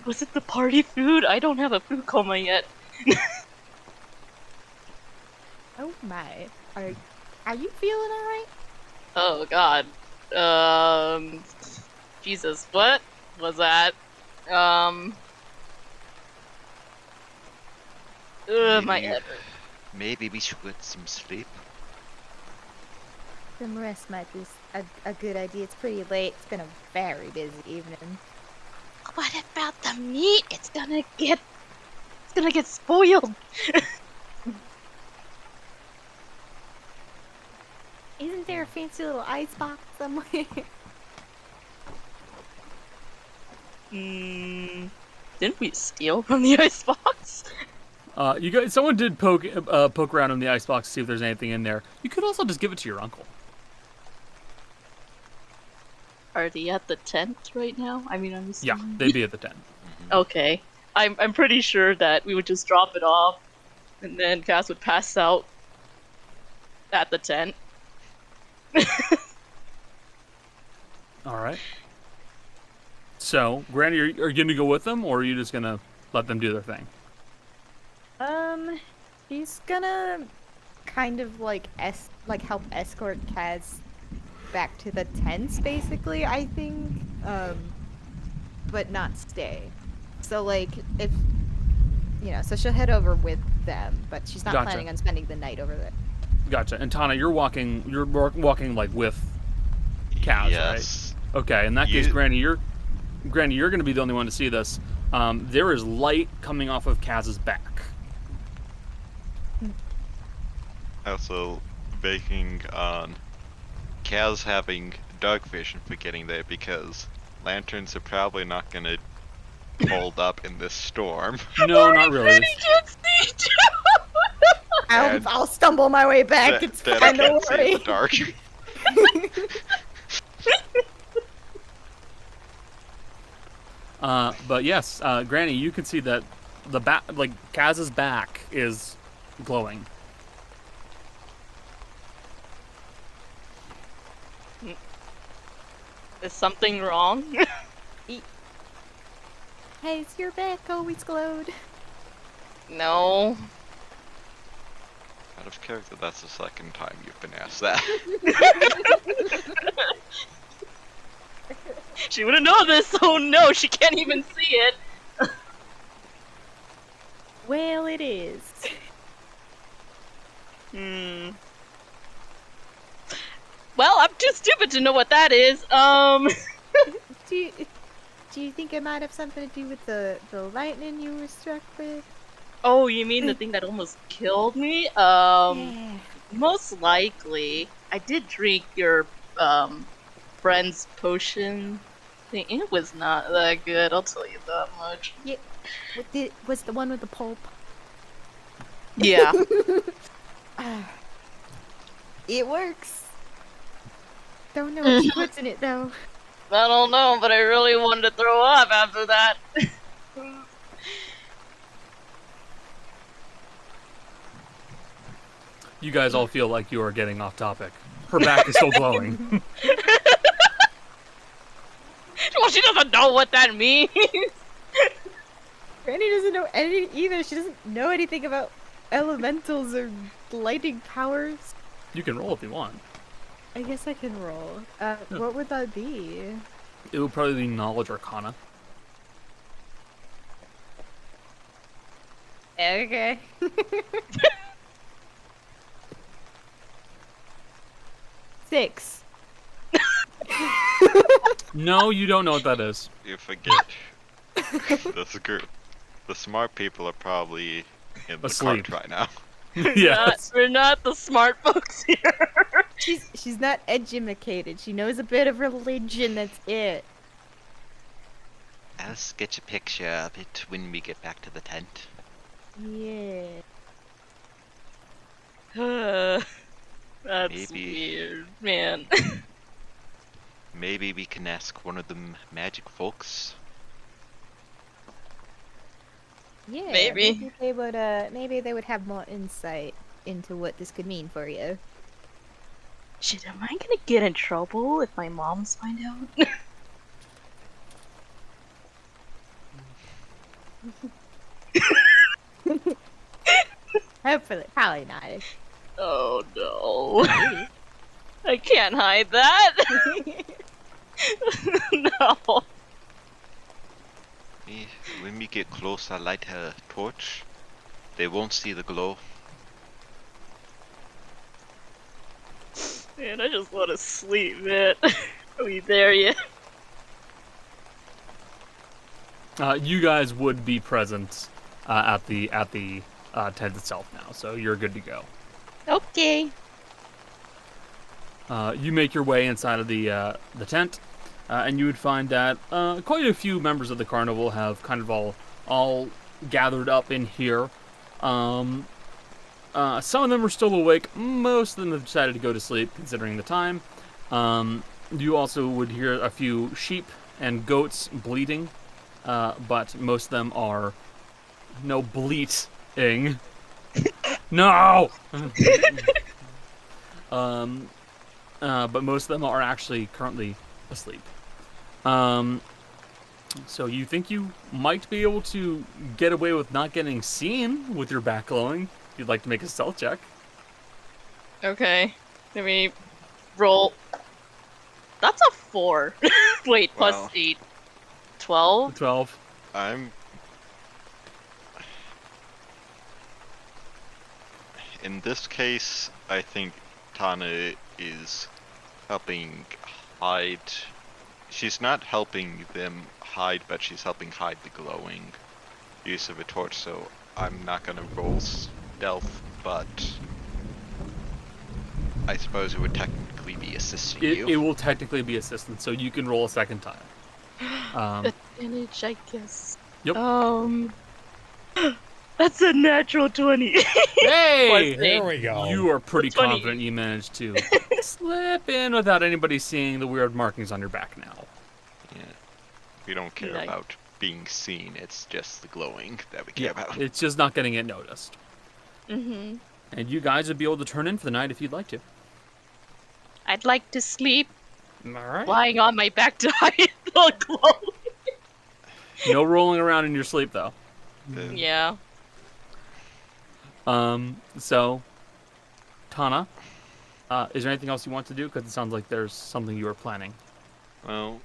Was it the party food? I don't have a food coma yet. Oh my. Are you feeling alright? Oh god. Jesus, what was that? My head. Maybe we should get some sleep. Some rest might be a good idea. It's pretty late. It's been a very busy evening. What about the meat? It's gonna get spoiled. Isn't there a fancy little ice box somewhere? Didn't we steal from the icebox? You guys, someone did poke around in the icebox to see if there's anything in there. You could also just give it to your uncle. Are they at the tent right now? I mean, I'm Yeah, assuming. they'd be at the tent. Okay. I'm pretty sure that we would just drop it off, and then Cass would pass out at the tent. All right. So, Granny, are you going to go with them, or are you just going to let them do their thing? She's gonna kind of like help escort Kaz back to the tents, basically, I think. But not stay. So like, if so she'll head over with them, but she's not Gotcha. planning on spending the night over there. Gotcha. And Tana, you're walking like with Kaz, Yes. right? Okay. In that case, Granny, you're going to be the only one to see this. There is light coming off of Kaz's back. Also, banking on Kaz having dark vision for getting there because lanterns are probably not gonna hold up in this storm. No, not really. I'll stumble my way back. It's That fine, I don't can't see in worry. the dark. But yes, Granny, you can see that the back, like Kaz's back, is glowing. Is something wrong? Has your back always glowed? No. Out of character, that's the second time you've been asked that. She wouldn't know this. Oh no, she can't even see it. Well, it is. Well, I'm too stupid to know what that is. Do you think it might have something to do with the lightning you were struck with? Oh, you mean the thing that almost killed me? Yeah. Most likely. I did drink your friend's potion thing. It was not that good, I'll tell you that much. Yeah. Was the one with the pulp? Yeah. It works. Don't know what she puts in it though. I don't know, but I really wanted to throw up after that. You guys all feel like you are getting off topic. Her back is still glowing. Well, she doesn't know what that means. Granny doesn't know anything either. She doesn't know anything about elementals or lighting powers. You can roll if you want. I guess I can roll. What would that be? It would probably be Knowledge Arcana. Okay. Six. No, you don't know what that is. You forget. The smart people are probably in the Asleep. cart right now. Yes. We're not the smart folks here. She's not educated. She knows a bit of religion. That's it. I'll sketch a picture of it when we get back to the tent. Yeah. That's Maybe. weird, man. Maybe we can ask one of them magic folks. Yeah. Maybe. they would. Maybe they would have more insight into what this could mean for you. Shit, am I gonna get in trouble if my moms find out? Hopefully, probably not. Oh no. I can't hide that. No. When we get close, I'll light a torch. They won't see the glow. Man, I just want to sleep, man. Are we there yet? You guys would be present at the tent itself now, so you're good to go. Okay. You make your way inside of the tent. and you would find that quite a few members of the carnival have kind of all gathered up in here. Some of them are still awake. Most of them have decided to go to sleep, considering the time. You also would hear a few sheep and goats bleating, but most of them are bleating. No. But most of them are actually currently asleep. So you think you might be able to get away with not getting seen with your back glowing? You'd like to make a stealth check. Okay. Let me roll. That's a 4. Wait, Wow. plus 8. 12? 12. In this case, I think Tana is helping hide. She's not helping them hide, but she's helping hide the glowing use of a torch, so I'm not gonna roll stealth, but I suppose it would technically be assisting you. It will technically be assistance, so you can roll a second time. Advantage, I guess. Yep. That's a natural 20. Hey! There we go. You are pretty 20. confident you managed to slip in without anybody seeing the weird markings on your back now. Yeah. We don't care Nice. about being seen, it's just the glowing that we care about. It's just not getting it noticed. Mm-hmm. And you guys would be able to turn in for the night if you'd like to. I'd like to sleep Alright. lying on my back to hide the glow. No rolling around in your sleep, though. Yeah. So, Tana, is there anything else you want to do? Because it sounds like there's something you are planning. Well,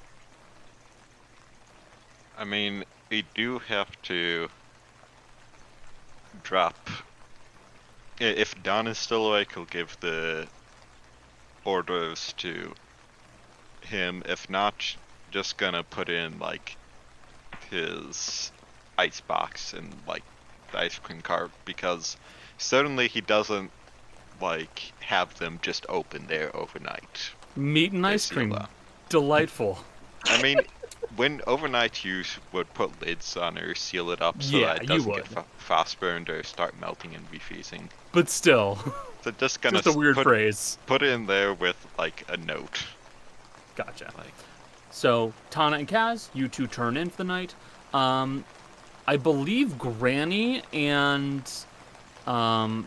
I mean, we do have to drop. If Don is still awake, he'll give the orders to him. If not, just gonna put in like his ice box and like the ice cream cart, because certainly he doesn't like have them just open there overnight. Meat and ice cream. Priscilla. Delightful. I mean, when overnight you would put lids on or seal it up so Yeah, that it you doesn't would. get fast burned or start melting and refreezing. But still, So just gonna just a weird phrase. put it in there with like a note. Gotcha. Like, So, Tana and Kaz, you two turn in for the night. I believe Granny and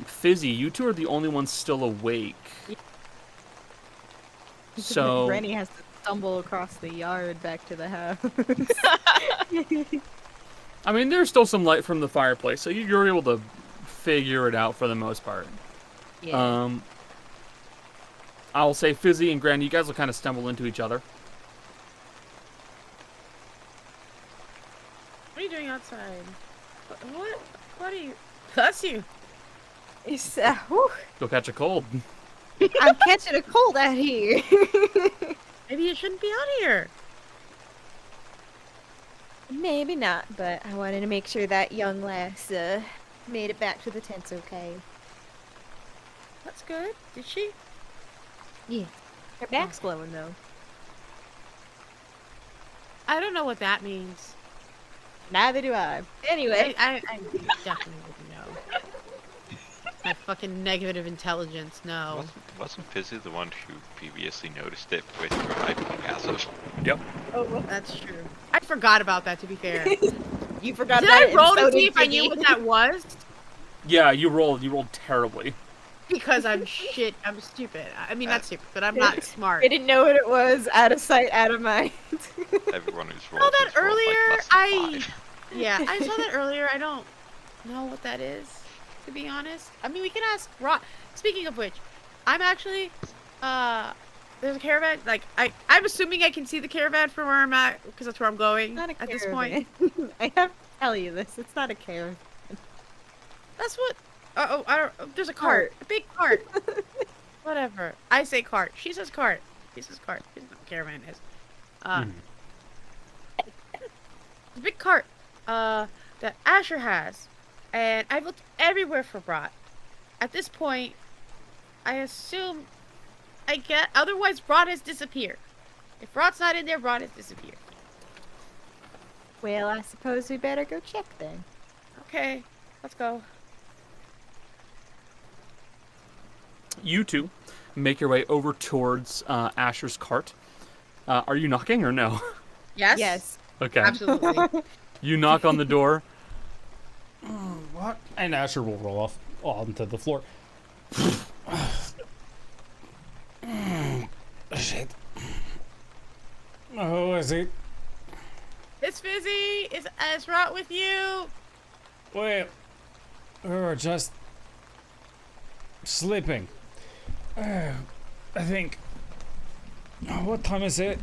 Fizzy, you two are the only ones still awake. So, Granny has to stumble across the yard back to the house. I mean, there's still some light from the fireplace, so you're able to figure it out for the most part. Yeah. I'll say Fizzy and Granny, you guys will kind of stumble into each other. What are you doing outside? What are you? Bless you. It's, whew, Go catch a cold. I'm catching a cold out here. Maybe you shouldn't be out here. Maybe not, but I wanted to make sure that young lass made it back to the tents okay. That's good. Did she? Yeah. Her back's glowing though. I don't know what that means. Neither do I. Anyway. I definitely wouldn't know. My fucking negative intelligence, no. wasn't Fizzy the one who previously noticed it with her hyper passive? Yep. Oh, That's true. I forgot about that, to be fair. you forgot Did about I it. and roll so to did see if I Piggy. knew what that was? Yeah, you rolled terribly. Because I'm shit. I'm stupid. I mean, not stupid, but I'm not smart. I didn't know what it was. Out of sight, out of mind. Everyone who's I rolled saw that has rolled, like, earlier. less than 5. Yeah, I saw that earlier. I don't know what that is, to be honest. I mean, we can ask Rod. Speaking of which, I'm actually, there's a caravan. Like, I'm assuming I can see the caravan from where I'm at, because that's where I'm going Not a at this caravan. point. I have to tell you this. It's not a caravan. That's what. There's a cart. A big cart. Whatever. I say cart. She says cart. She says cart. She doesn't know what caravan is. The big cart that Asher has, and I've looked everywhere for Brat. At this point, I assume otherwise Brat has disappeared. If Rot's not in there, Rot has disappeared. Well, I suppose we better go check then. Okay, let's go. You two make your way over towards Asher's cart. Are you knocking or no? Yes? Yes. Okay. Absolutely. You knock on the door. What? And Asher will roll off onto the floor. Shit. Oh, is it? It's Fizzy. Is Rot with you? Well, we were just sleeping. I think. What time is it?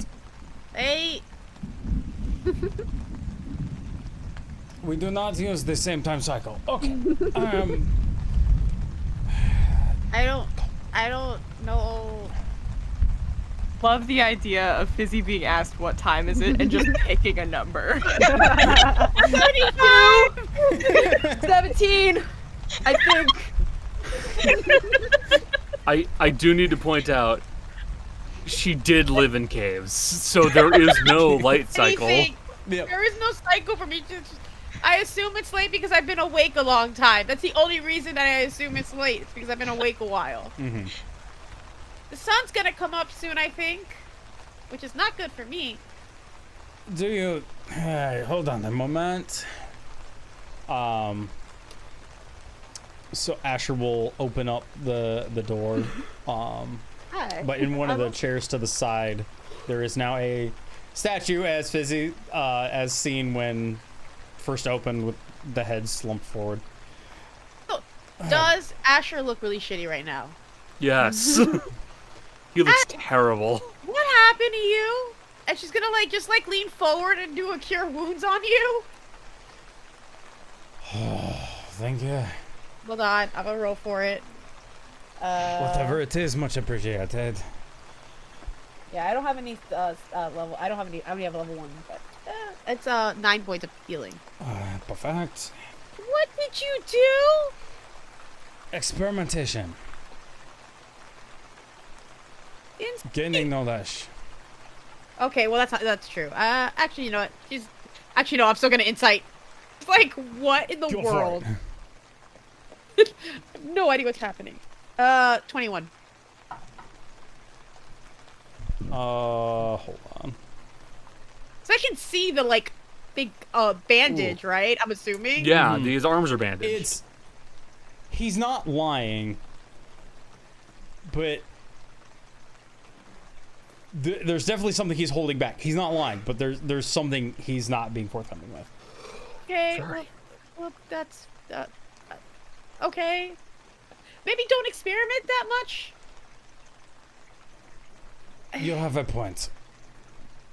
8. We do not use the same time cycle. Okay. I don't know. Love the idea of Fizzy being asked what time is it and just picking a number. 17, I think. I do need to point out, she did live in caves, so there is no light cycle. Anything. Yep. There is no cycle for me. I assume it's late because I've been awake a long time. That's the only reason that I assume it's late. It's because I've been awake a while. Mm-hmm. The sun's gonna come up soon, I think, which is not good for me. Do you? Hold on a moment. So Asher will open up the door. Hi. But in one of the chairs to the side, there is now a statue as Fizzy, as seen when first opened with the head slumped forward. So, does Asher look really shitty right now? Yes. He looks terrible. What happened to you? And she's gonna just lean forward and do a cure wounds on you? Thank you. Hold on, I'm gonna roll for it. Whatever it is, much appreciated. Yeah, I don't have any level. I only have level 1, but it's 9 points of healing. Perfect. What did you do? Experimentation. Gaining knowledge. Okay, well that's true. Actually, you know what? No, I'm still gonna insight. Like, what in the Go for world? it. I have no idea what's happening. 21. Hold on. So I can see the big bandage, right? I'm assuming. Yeah, these arms are bandaged. He's not lying, but there's definitely something he's holding back. He's not lying, but there's something he's not being forthcoming with. Okay. Sorry. Well, that's okay. Maybe don't experiment that much. You have a point.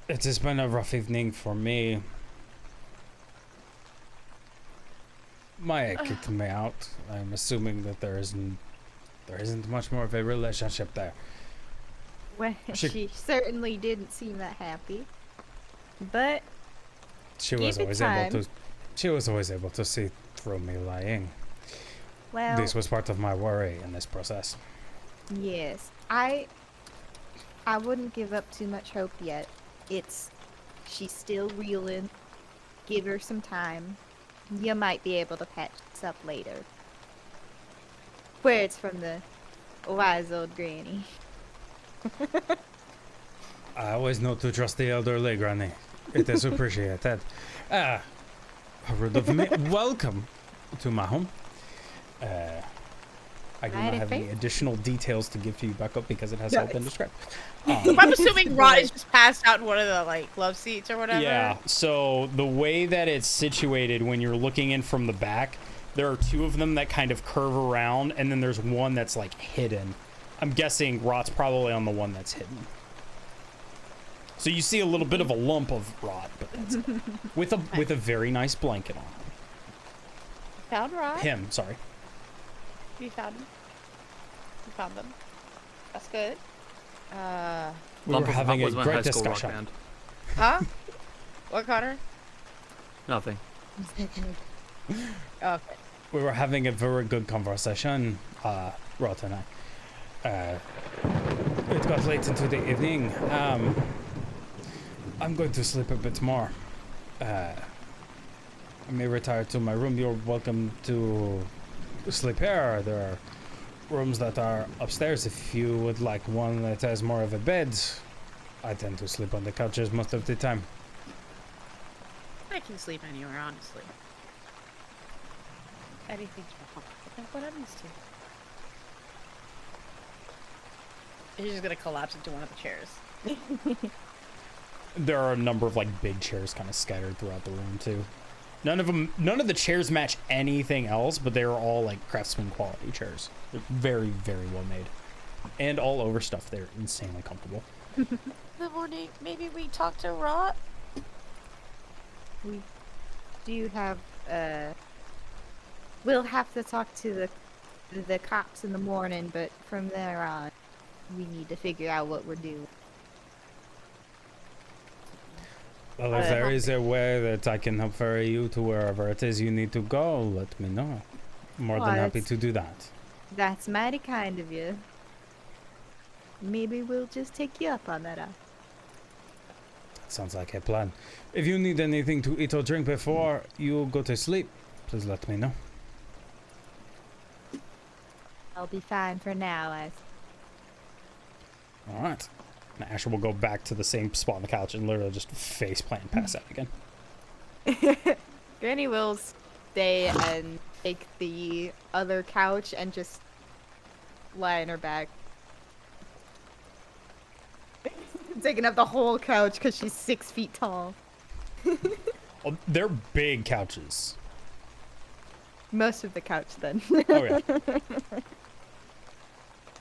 It has been a rough evening for me. Maya kicked me out. I'm assuming that there isn't much more of a relationship there. Well, she certainly didn't seem that happy. But She give was it always time. able to see through me lying. Well, This was part of my worry in this process. yes, I wouldn't give up too much hope yet. She's still reeling. Give her some time. You might be able to patch this up later. Words from the wise old granny. I always know to trust the elderly, Granny. It is appreciated. Rude of me. Welcome to my home. I do not have any additional details to give to you, Becca, because it has all been described. I'm assuming Rot is just passed out in one of the love seats or whatever. Yeah, so the way that it's situated when you're looking in from the back, there are two of them that kind of curve around, and then there's one that's hidden. I'm guessing Rot's probably on the one that's hidden. So you see a little bit of a lump of Rot, but that's it. with a very nice blanket on. Found Rot. Him, sorry. You found him. You found them. That's good. We Lump were of having Rock a was my great high school rock discussion. band. Huh? What, Connor? Nothing. Okay. We were having a very good conversation, Rot and I. It got late into the evening. I'm going to sleep a bit more. I may retire to my room. You're welcome to sleep here. There are rooms that are upstairs if you would like one that has more of a bed. I tend to sleep on the couches most of the time. I can sleep anywhere, honestly. Anything's wrong. What I'm used to. He's just gonna collapse into one of the chairs. There are a number of like big chairs kind of scattered throughout the room too. None of the chairs match anything else, but they're all like craftsman quality chairs. They're very, very well made. And all overstuffed. They're insanely comfortable. Good morning. Maybe we talk to Rot? We do have, we'll have to talk to the cops in the morning, but from there on, we need to figure out what we're doing. Well, if there is a way that I can help ferry you to wherever it is you need to go, let me know. More than happy to do that. That's mighty kind of you. Maybe we'll just take you up on that offer. Sounds like a plan. If you need anything to eat or drink before you go to sleep, please let me know. I'll be fine for now, All right. Now Asher will go back to the same spot on the couch and literally just face plant and pass out again. Granny will stay and take the other couch and just lie on her back. Taking up the whole couch because she's 6 feet tall. Oh, they're big couches. Most of the couch, then. Oh yeah.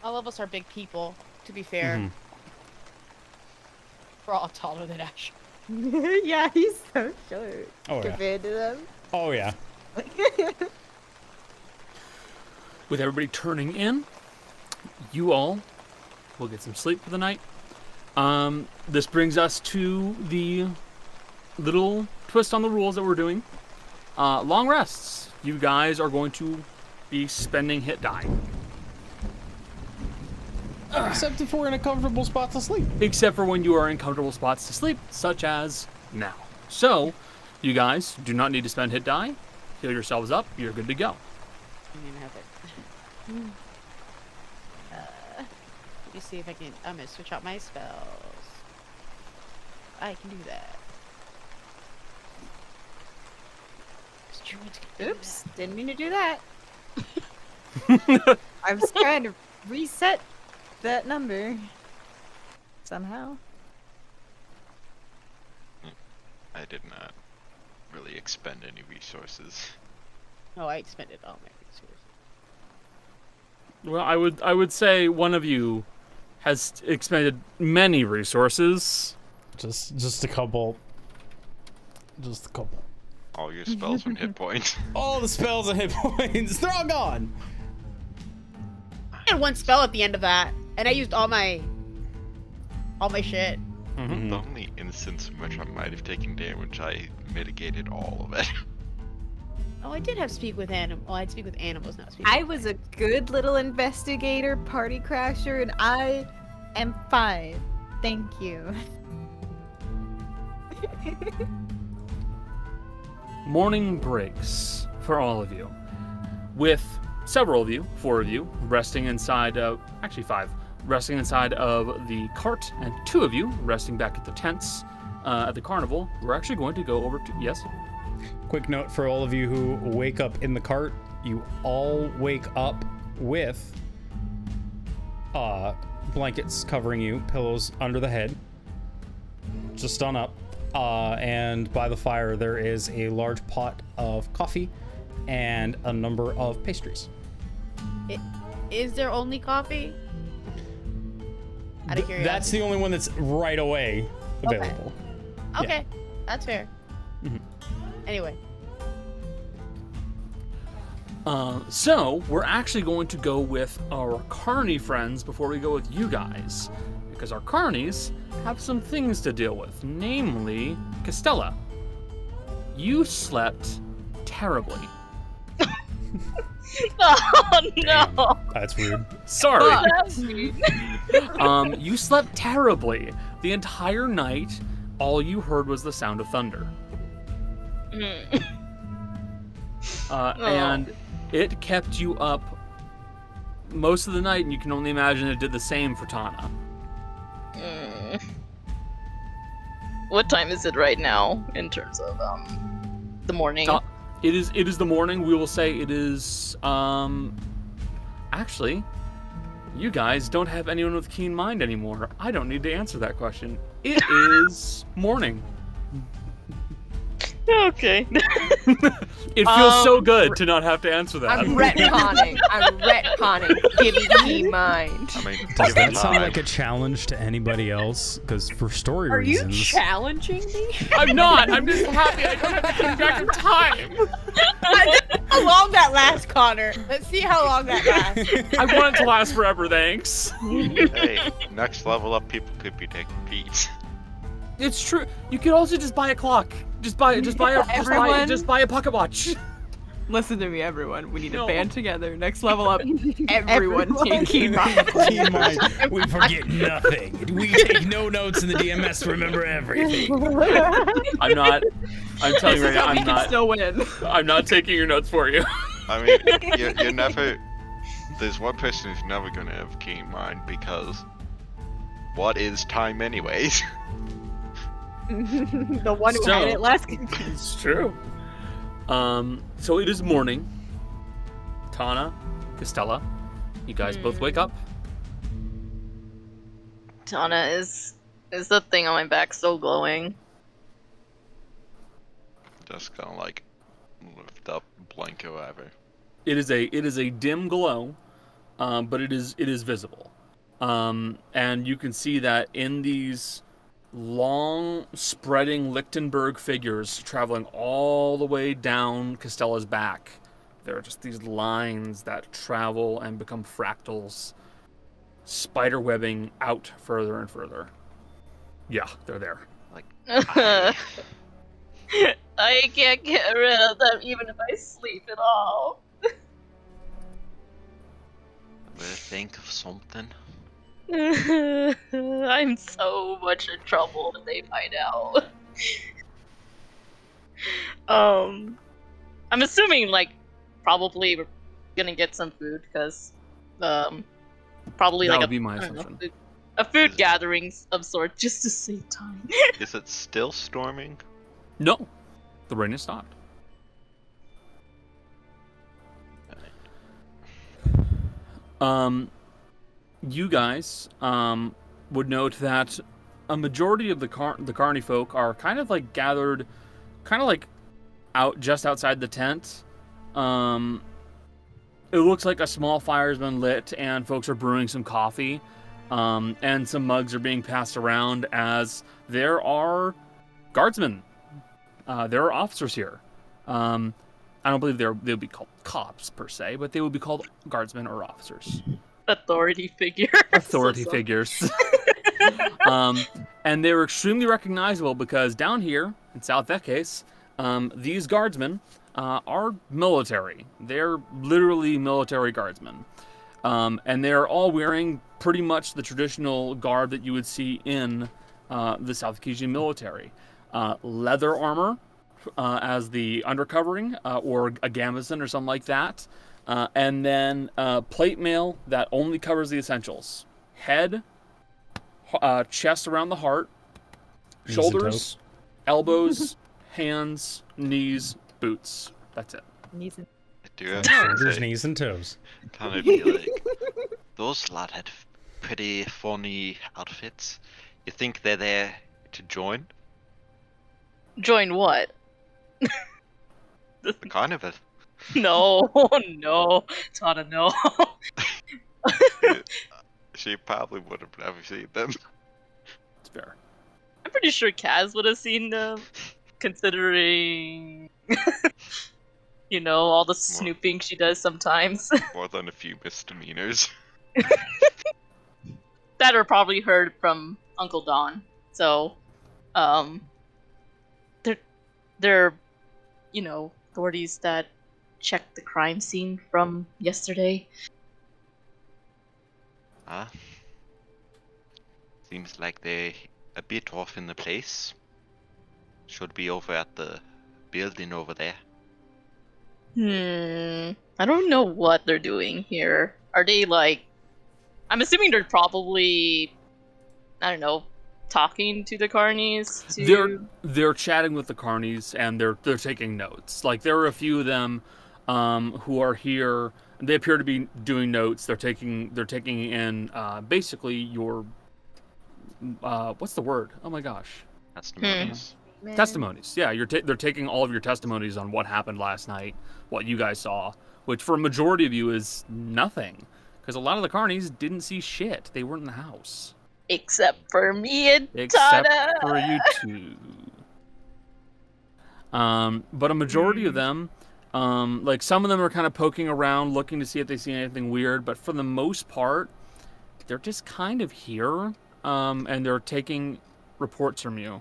All of us are big people, to be fair. Mm-hmm. We're all taller than Ash. Yeah, he's so short Oh yeah. compared to them. Oh yeah. With everybody turning in, you all will get some sleep for the night. This brings us to the little twist on the rules that we're doing. Long rests. You guys are going to be spending hit die. Except if we're in a comfortable spot to sleep. Except for when you are in comfortable spots to sleep, such as now. So, you guys do not need to spend hit die. Heal yourselves up. You're good to go. I'm gonna have it. Let me see if I can. I'm gonna switch out my spells. I can do that. Oops, didn't mean to do that. I was trying to reset that number. Somehow. I did not really expend any resources. Oh, I expended all my resources. Well, I would say one of you has expended many resources. Just a couple. Just a couple. All your spells and hit points. All the spells and hit points, they're all gone. I had one spell at the end of that, and I used all my shit. Mm-hmm. The only instance in which I might have taken damage, I mitigated all of it. Oh, I did have speak with animals. Oh, I'd speak with animals, not speak. I was a good little investigator, party crasher, and I am fine. Thank you. Morning breaks for all of you, with several of you, 4 of you, resting inside of, actually 5, resting inside of the cart, and 2 of you resting back at the tents at the carnival. We're actually going to go over to, yes? Quick note for all of you who wake up in the cart, you all wake up with blankets covering you, pillows under the head, just on up. And by the fire, there is a large pot of coffee and a number of pastries. Is there only coffee? Out of curiosity. That's the only one that's right away available. Okay, that's fair. Mhm. Anyway. So, we're actually going to go with our Carney friends before we go with you guys. Because our Carnies have some things to deal with. Namely, Castella. You slept terribly. Oh no! That's weird. Sorry. That's mean. You slept terribly the entire night. all you heard was the sound of thunder. And it kept you up most of the night, and you can only imagine it did the same for Tana. What time is it right now in terms of the morning? It is the morning. We will say it is actually, you guys don't have anyone with keen mind anymore. I don't need to answer that question. It is morning. Okay. It feels so good to not have to answer that. I'm retconning. Give me keen mind. I mean, Does given that sound time- like a challenge to anybody else? Because for story Are you reasons, challenging me? I'm not. I'm just happy I don't have to keep track of time. How long that lasts, Connor? Let's see how long that lasts. I want it to last forever, thanks. Hey, next level up, people could be taking beats. It's true. You could also just buy a clock. Just buy a pocket watch. Listen to me, everyone. We need to No. band together. Next level up. Everyone take keen mind. Keen mind. We forget nothing. We take no notes in the DMS. Remember everything. I'm not. I'm telling you right now, we I'm can not. still win. I'm not taking your notes for you. I mean, you're never. There's one person who's never gonna have keen mind because what is time, anyways? The one who So- had it last. It's true. So it is morning. Tana, Costella, you guys both wake up. Tana, is the thing on my back still glowing? Just kind of like lift up, blink or whatever. It is a dim glow, but it is visible, and you can see that in these long spreading Lichtenberg figures traveling all the way down Costella's back. There are just these lines that travel and become fractals, spider webbing out further and further. Yeah, they're there. Like, I can't get rid of them even if I sleep at all. we'll think of something. I'm so much in trouble if they find out. I'm assuming probably we're gonna get some food because probably That like would be my I don't know, assumption. a food gathering of sorts just to save time. Is it still storming? No, the rain has stopped. You guys would note that a majority of the Carney folk are kind of like gathered, kind of like out just outside the tent. It looks like a small fire's been lit and folks are brewing some coffee, and some mugs are being passed around as there are guardsmen. There are officers here. I don't believe they'll be called cops per se, but they will be called guardsmen or officers. Authority figure. Authority figures. And they were extremely recognizable because down here in South Ekes, these guardsmen are military. They're literally military guardsmen. And they're all wearing pretty much the traditional garb that you would see in the South Ekesian military. Leather armor as the undercovering, or a gambeson or something like that. And then plate mail that only covers the essentials. Head, chest around the heart, Knees and shoulders, toes. elbows, hands, knees, boots. That's it. Knees and- I do have to Shoulders, say, knees, and toes. kind of be like, those lad had pretty funny outfits. You think they're there to join Join what? the carnival? No, no, Tana, no. She probably would have never seen them. It's fair. I'm pretty sure Kaz would have seen them, considering, all the snooping she does sometimes. More than a few misdemeanors. That are probably heard from Uncle Don. So, they're, authorities that checked the crime scene from yesterday. Ah. Seems like they're a bit off in the place. Should be over at the building over there. I don't know what they're doing here. Are they like... I'm assuming they're probably... I don't know, talking to the carnies to... They're chatting with the carnies and they're taking notes. Like, there are a few of them who are here. They appear to be doing notes. They're taking in basically your what's the word? Oh my gosh. Testimonies. Testimonies. Yeah, they're taking all of your testimonies on what happened last night, what you guys saw, which for a majority of you is nothing, because a lot of the carnies didn't see shit. They weren't in the house. Except for me and Except Tana. for you two. But a majority of them, like some of them are kind of poking around, looking to see if they see anything weird, but for the most part, they're just kind of here, and they're taking reports from you.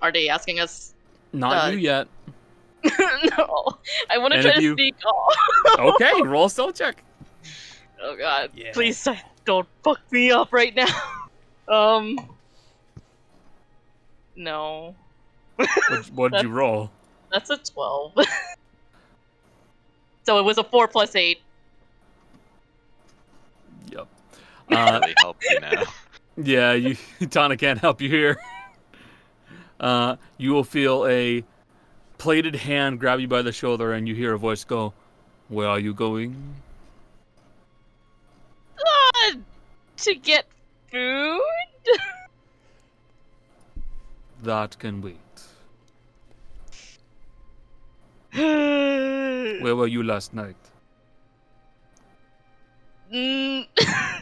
Are they asking us? Not you yet. No, I want to And try if to you- sneak off. Okay, roll a stealth check. Oh god, Yeah. please don't fuck me up right now. No. What'd you roll? That's a 12. So it was a 4 plus 8. Yep. Really help you now. Yeah, Tana can't help you here. You will feel a plated hand grab you by the shoulder, and you hear a voice go, "Where are you going?" To get food? That can wait. Where were you last night?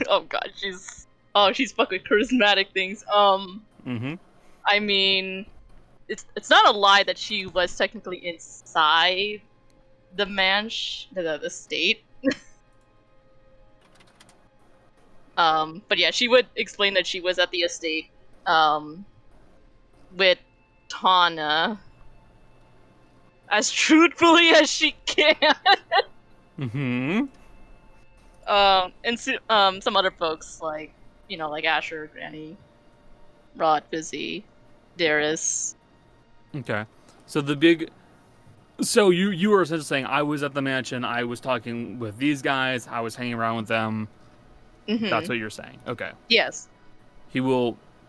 Oh god, she's fucking charismatic things. Mm-hmm. I mean, it's not a lie that she was technically inside the the estate. But yeah, she would explain that she was at the estate, with Tana, as truthfully as she can. Mm-hmm. And some other folks like Asher, Granny, Rod, Busy, Darius. Okay. So you were essentially saying, I was at the mansion, I was talking with these guys, I was hanging around with them. Mm-hmm. That's what you're saying. Okay. Yes.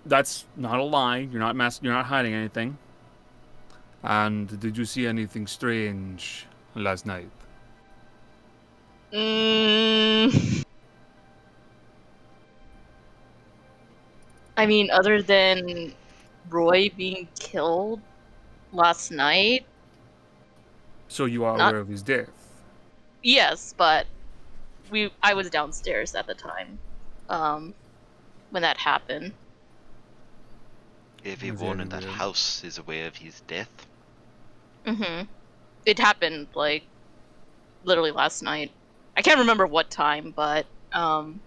That's not a lie. You're not hiding anything. And did you see anything strange last night? I mean, other than Roy being killed last night. So you are Not- aware of his death? Yes, but I was downstairs at the time, when that happened. Everyone in that Very weird. house is aware of his death. Mm-hmm. It happened, like, literally last night. I can't remember what time, but, the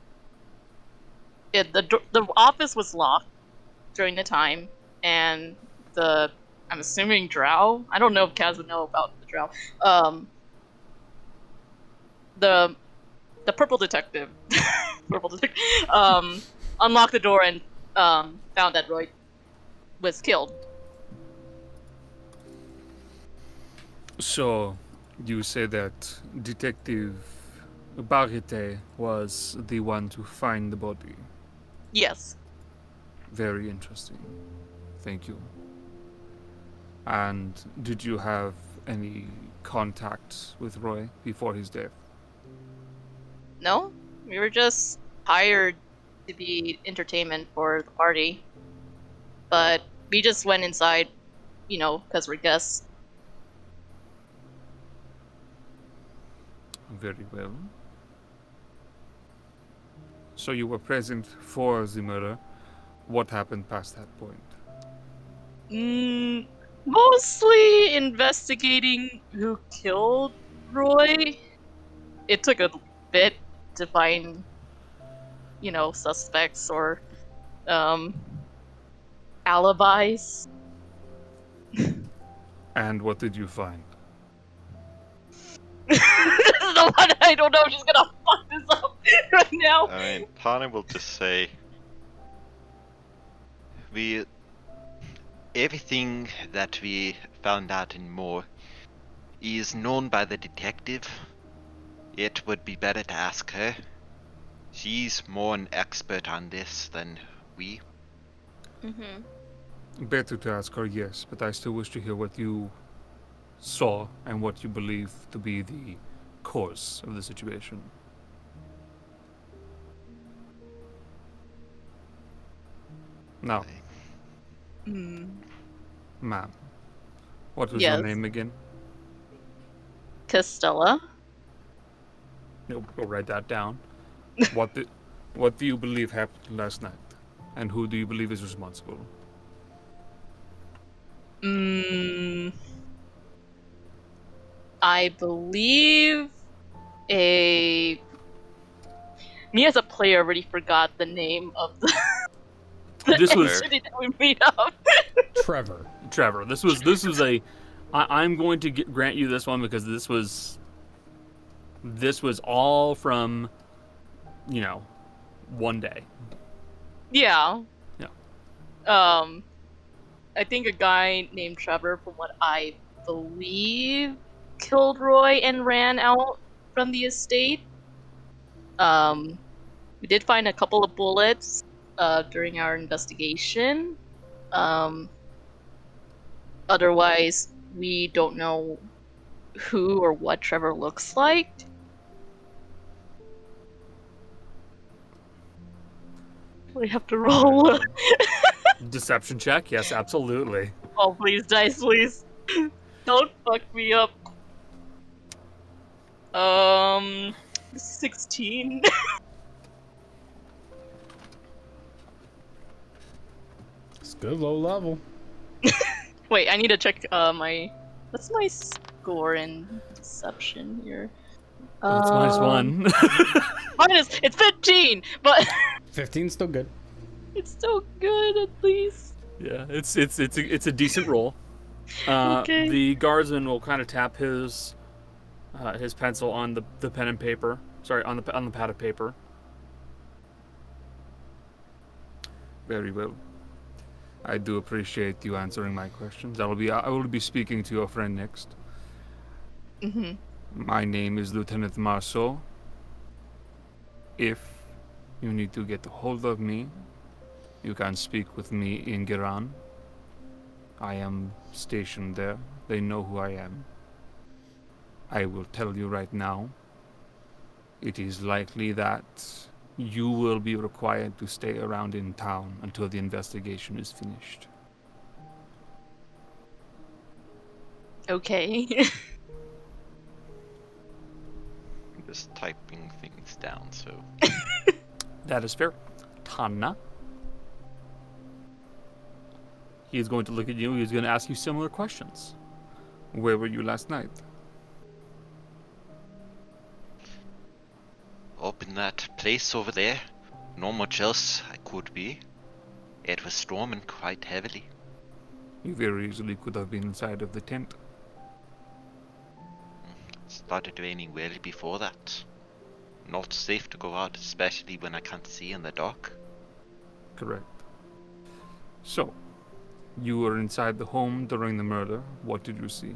office was locked during the time, and I'm assuming Drow? I don't know if Kaz would know about the Drow. The purple detective, unlocked the door and, found that Roy was killed. So, you say that Detective Barite was the one to find the body. Yes. Very interesting. Thank you. And did you have any contact with Roy before his death? No, we were just hired to be entertainment for the party. But we just went inside, because we're guests. Very well. So you were present for the murder. What happened past that point? Mostly investigating who killed Roy. It took a bit to find, suspects or, alibis. And what did you find? This is the one I don't know if she's gonna fuck this up right now. I mean, Tana will just say, we everything that we found out and more is known by the detective. It would be better to ask her. She's more an expert on this than we. Better to ask her, yes, but I still wish to hear what you saw and what you believe to be the course of the situation. Now, ma'am, what was your Yes. name again? Costella. We'll write that down. What do you believe happened last night? And who do you believe is responsible? I believe me as a player already forgot the name of the This was entity that we made up. Trevor. Trevor. This was a. I'm going to grant you this one because this was all from, one day. Yeah. Yeah. I think a guy named Trevor, from what I believe, killed Roy and ran out from the estate. We did find a couple of bullets during our investigation. Otherwise, we don't know who or what Trevor looks like. We have to roll. Deception check? Yes, absolutely. Oh, please, dice, please. Don't fuck me up. 16. It's good low level. Wait, I need to check what's my score in deception here? It's -1. It's 15, but 15's still good. it's still good at least. Yeah, it's a decent roll. Okay. The guardsman will kind of tap his pencil on the pen and paper. Sorry, on the pad of paper. Very well. I do appreciate you answering my questions. I will be speaking to your friend next. My name is Lieutenant Marceau. If you need to get a hold of me, you can speak with me in Girhan. I am stationed there. They know who I am. I will tell you right now, it is likely that you will be required to stay around in town until the investigation is finished. Okay. I'm just typing things down, so. That is fair. Tana. He is going to look at you. He's going to ask you similar questions. Where were you last night? Up in that place over there. Not much else I could be. It was storming quite heavily. You very easily could have been inside of the tent. Started raining well before that. Not safe to go out, especially when I can't see in the dark. Correct. So, you were inside the home during the murder. What did you see?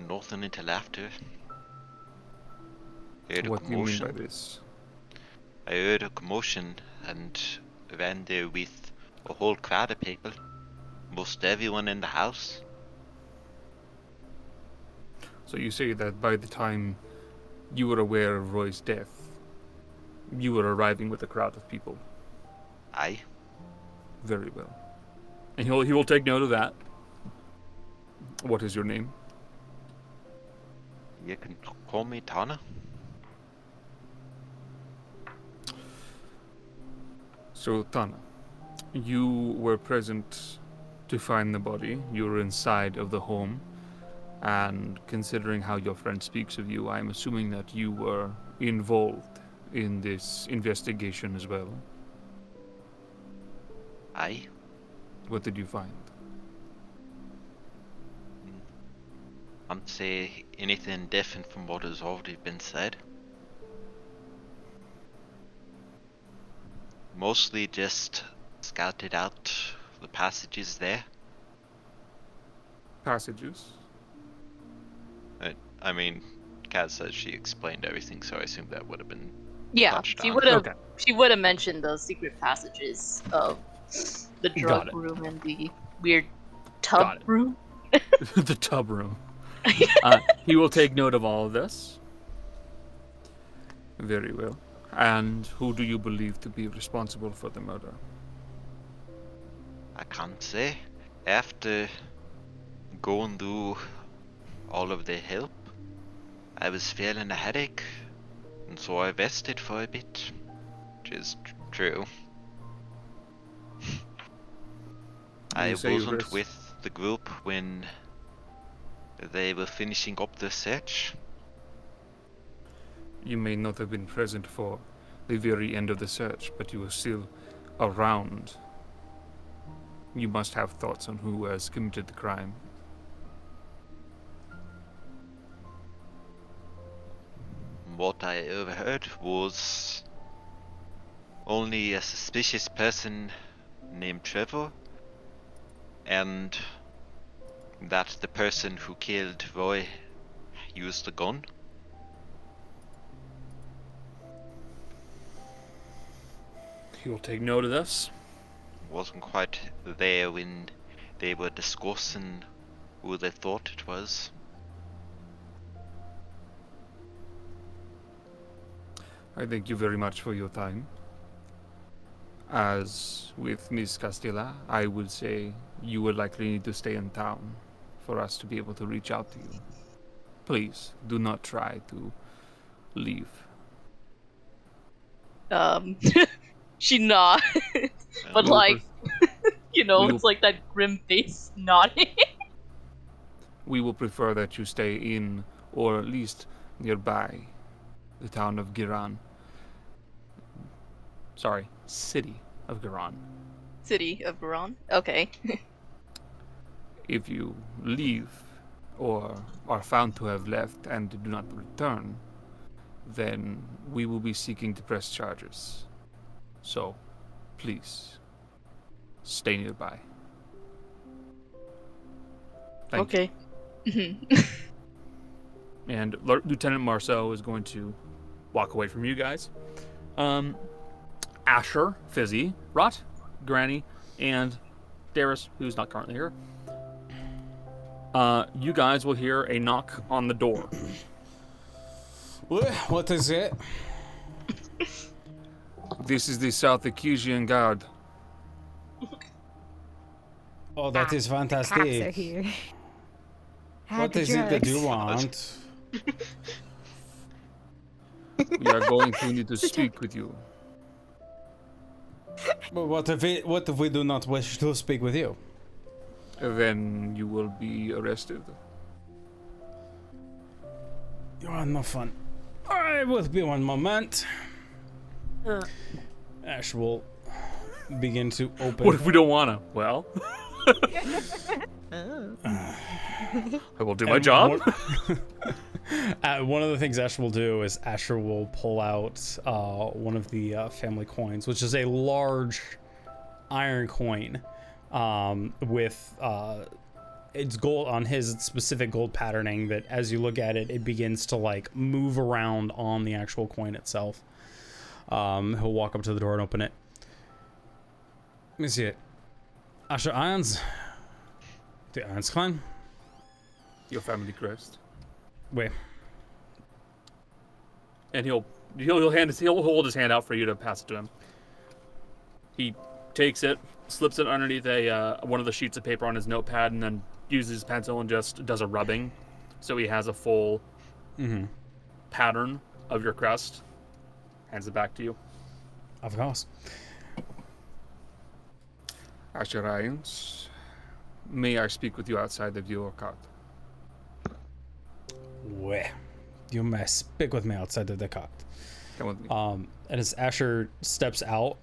Nothing until after. Heard a What do you mean commotion. by this? I heard a commotion and ran there with a whole crowd of people. Most everyone in the house. So you say that by the time you were aware of Roy's death, you were arriving with a crowd of people. Aye. Very well. And he will take note of that. What is your name? You can call me Tana. So, Tana, you were present to find the body. You were inside of the home. And considering how your friend speaks of you, I'm assuming that you were involved in this investigation as well. Aye. What did you find? Can't say anything different from what has already been said. Mostly just scouted out the passages there? Passages. I mean, Kat says she explained everything, so I assume that would have been Yeah, touched she on. would have. Okay. She would have mentioned the secret passages of the Got drug it. room and the weird Got tub it. room. The tub room. He will take note of all of this. Very well. And who do you believe to be responsible for the murder? I can't say. After going through all of the help, I was feeling a headache, and so I rested for a bit, which is true. I You say you wasn't rest- with the group when they were finishing up the search. You may not have been present for the very end of the search, but you were still around. You must have thoughts on who has committed the crime. What I overheard was only a suspicious person named Trevor, and that the person who killed Roy used a gun. He will take note of this. Wasn't quite there when they were discussing who they thought it was. I thank you very much for your time. As with Miss Castilla, I would say you would likely need to stay in town for us to be able to reach out to you. Please, do not try to leave. She nods, but We will like, you know, we will- it's like that grim face nodding. We will prefer that you stay in, or at least nearby, the town of Girhan. Sorry, city of Girhan. City of Girhan. Okay. If you leave, or are found to have left and do not return, then we will be seeking to press charges. So, please, stay nearby. Thank you. Okay. And Lieutenant Marceau is going to walk away from you guys. Asher, Fizzy, Rot, Granny, and Darius, who's not currently here. You guys will hear a knock on the door. What is it? This is the South Accusian Guard. Oh, that is Cops are fantastic. here. What is it that you want? We are going to need to speak with you. But what if we do not wish to speak with you? Then you will be arrested. You are no fun. I will be one moment. Ash will begin to open. What if we don't wanna? Well, I will do my job. One of the things Asher will do is Asher will pull out one of the family coins, which is a large iron coin with it's gold on his specific gold patterning that as you look at it, it begins to like move around on the actual coin itself. He'll walk up to the door and open it. Let me see it. Asher Irons. The Irons clan. Your family crest. Wait. And he'll hold his hand out for you to pass it to him. He takes it, slips it underneath one of the sheets of paper on his notepad, and then uses his pencil and just does a rubbing, so he has a full pattern of your crest. Hands it back to you. Of course. Asher Irons, may I speak with you outside of your cart? Well, you may speak with me outside of the cart. Come with me. And as Asher steps out,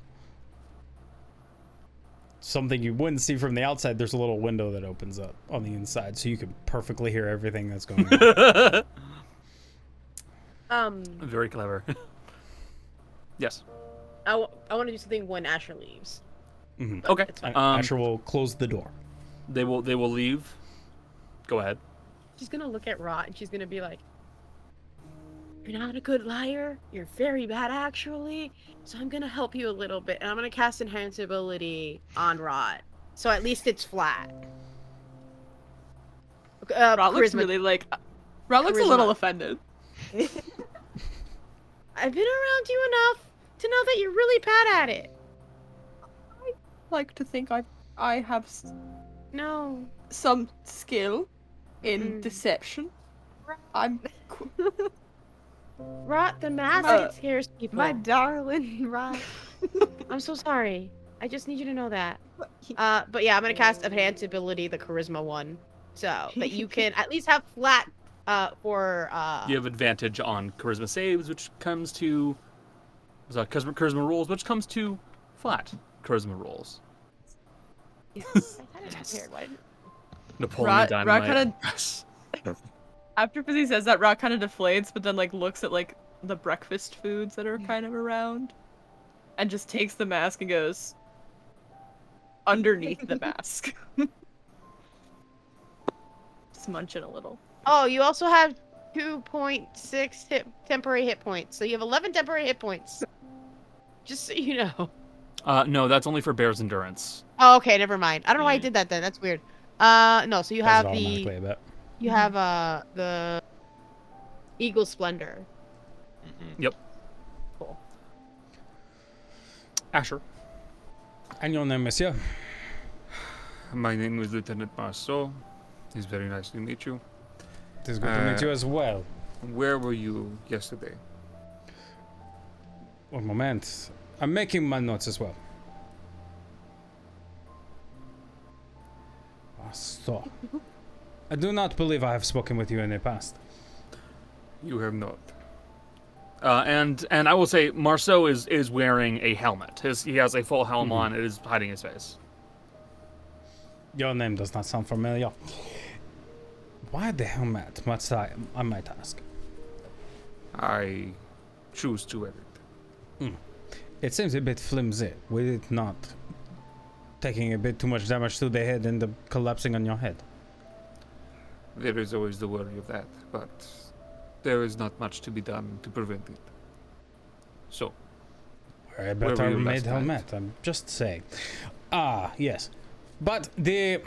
something you wouldn't see from the outside, there's a little window that opens up on the inside, so you can perfectly hear everything that's going on. Very clever. Yes. I want to do something when Asher leaves. Okay. Asher will close the door. They will leave. Go ahead. She's gonna look at Rot and she's gonna be like, "You're not a good liar. You're very bad, actually. So I'm gonna help you a little bit, and I'm gonna cast Enhance Ability on Rot, so at least it's flat." Rot looks Charisma. really like. Rot looks a Charisma. little offended. I've been around you enough to know that you're really bad at it. I like to think I have No. some skill in deception. I'm. Rot, the mask, it scares people. My darling, right? I'm so sorry. I just need you to know that. But yeah, I'm gonna cast Enhance Ability, the Charisma one, so that you can at least have flat for. You have advantage on charisma saves, which comes to charisma rolls, which comes to flat charisma rolls. Yes. I thought it was weird. Why didn't- Napoleon Rot Dynamite. After Fizzy says that, Rot kind of deflates, but then like looks at like the breakfast foods that are kind of around, and just takes the mask and goes underneath the mask. Just munching a little. Oh, you also have 2.6 temporary hit points, so you have 11 temporary hit points. Just so you know. No, that's only for Bear's Endurance. Oh, okay, never mind. I don't know why I did that then. That's weird. No, so you Does have it the automatically, I bet. you have the Eagle Splendor. Yep. Cool. Asher. And your name, monsieur? My name is Lieutenant Marceau. It's very nice to meet you. It is good to meet you as well. Where were you yesterday? One moment. I'm making my notes as well. So, I do not believe I have spoken with you in the past. You have not. And I will say, Marceau is wearing a helmet. He has a full helm on. It is hiding his face. Your name does not sound familiar. Why the helmet? I might ask. I choose to wear it. It seems a bit flimsy. With it not taking a bit too much damage to the head and the collapsing on your head. There is always the worry of that, but there is not much to be done to prevent it. So, A were better you made last night? helmet, I'm just saying. Ah, yes. But the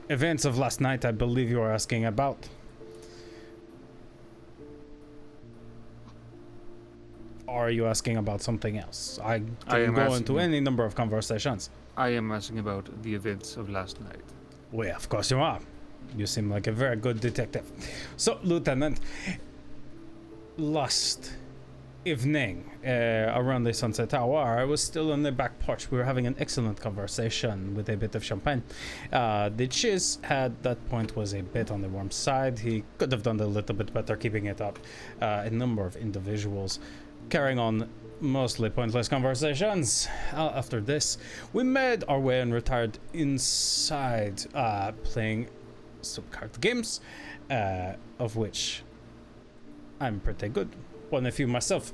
events of last night, I believe you are asking about. Or are you asking about something else? I I can am go asking- into any number of conversations. I am asking about the events of last night. Well, of course you are. You seem like a very good detective. So, Lieutenant, last evening around the Sunset Tower, I was still on the back porch. We were having an excellent conversation with a bit of champagne. The cheese at that point was a bit on the warm side. He could have done a little bit better keeping it up. A number of individuals carrying on mostly pointless conversations. After this, we made our way and retired inside, playing some card games, of which I'm pretty good. Won a few myself.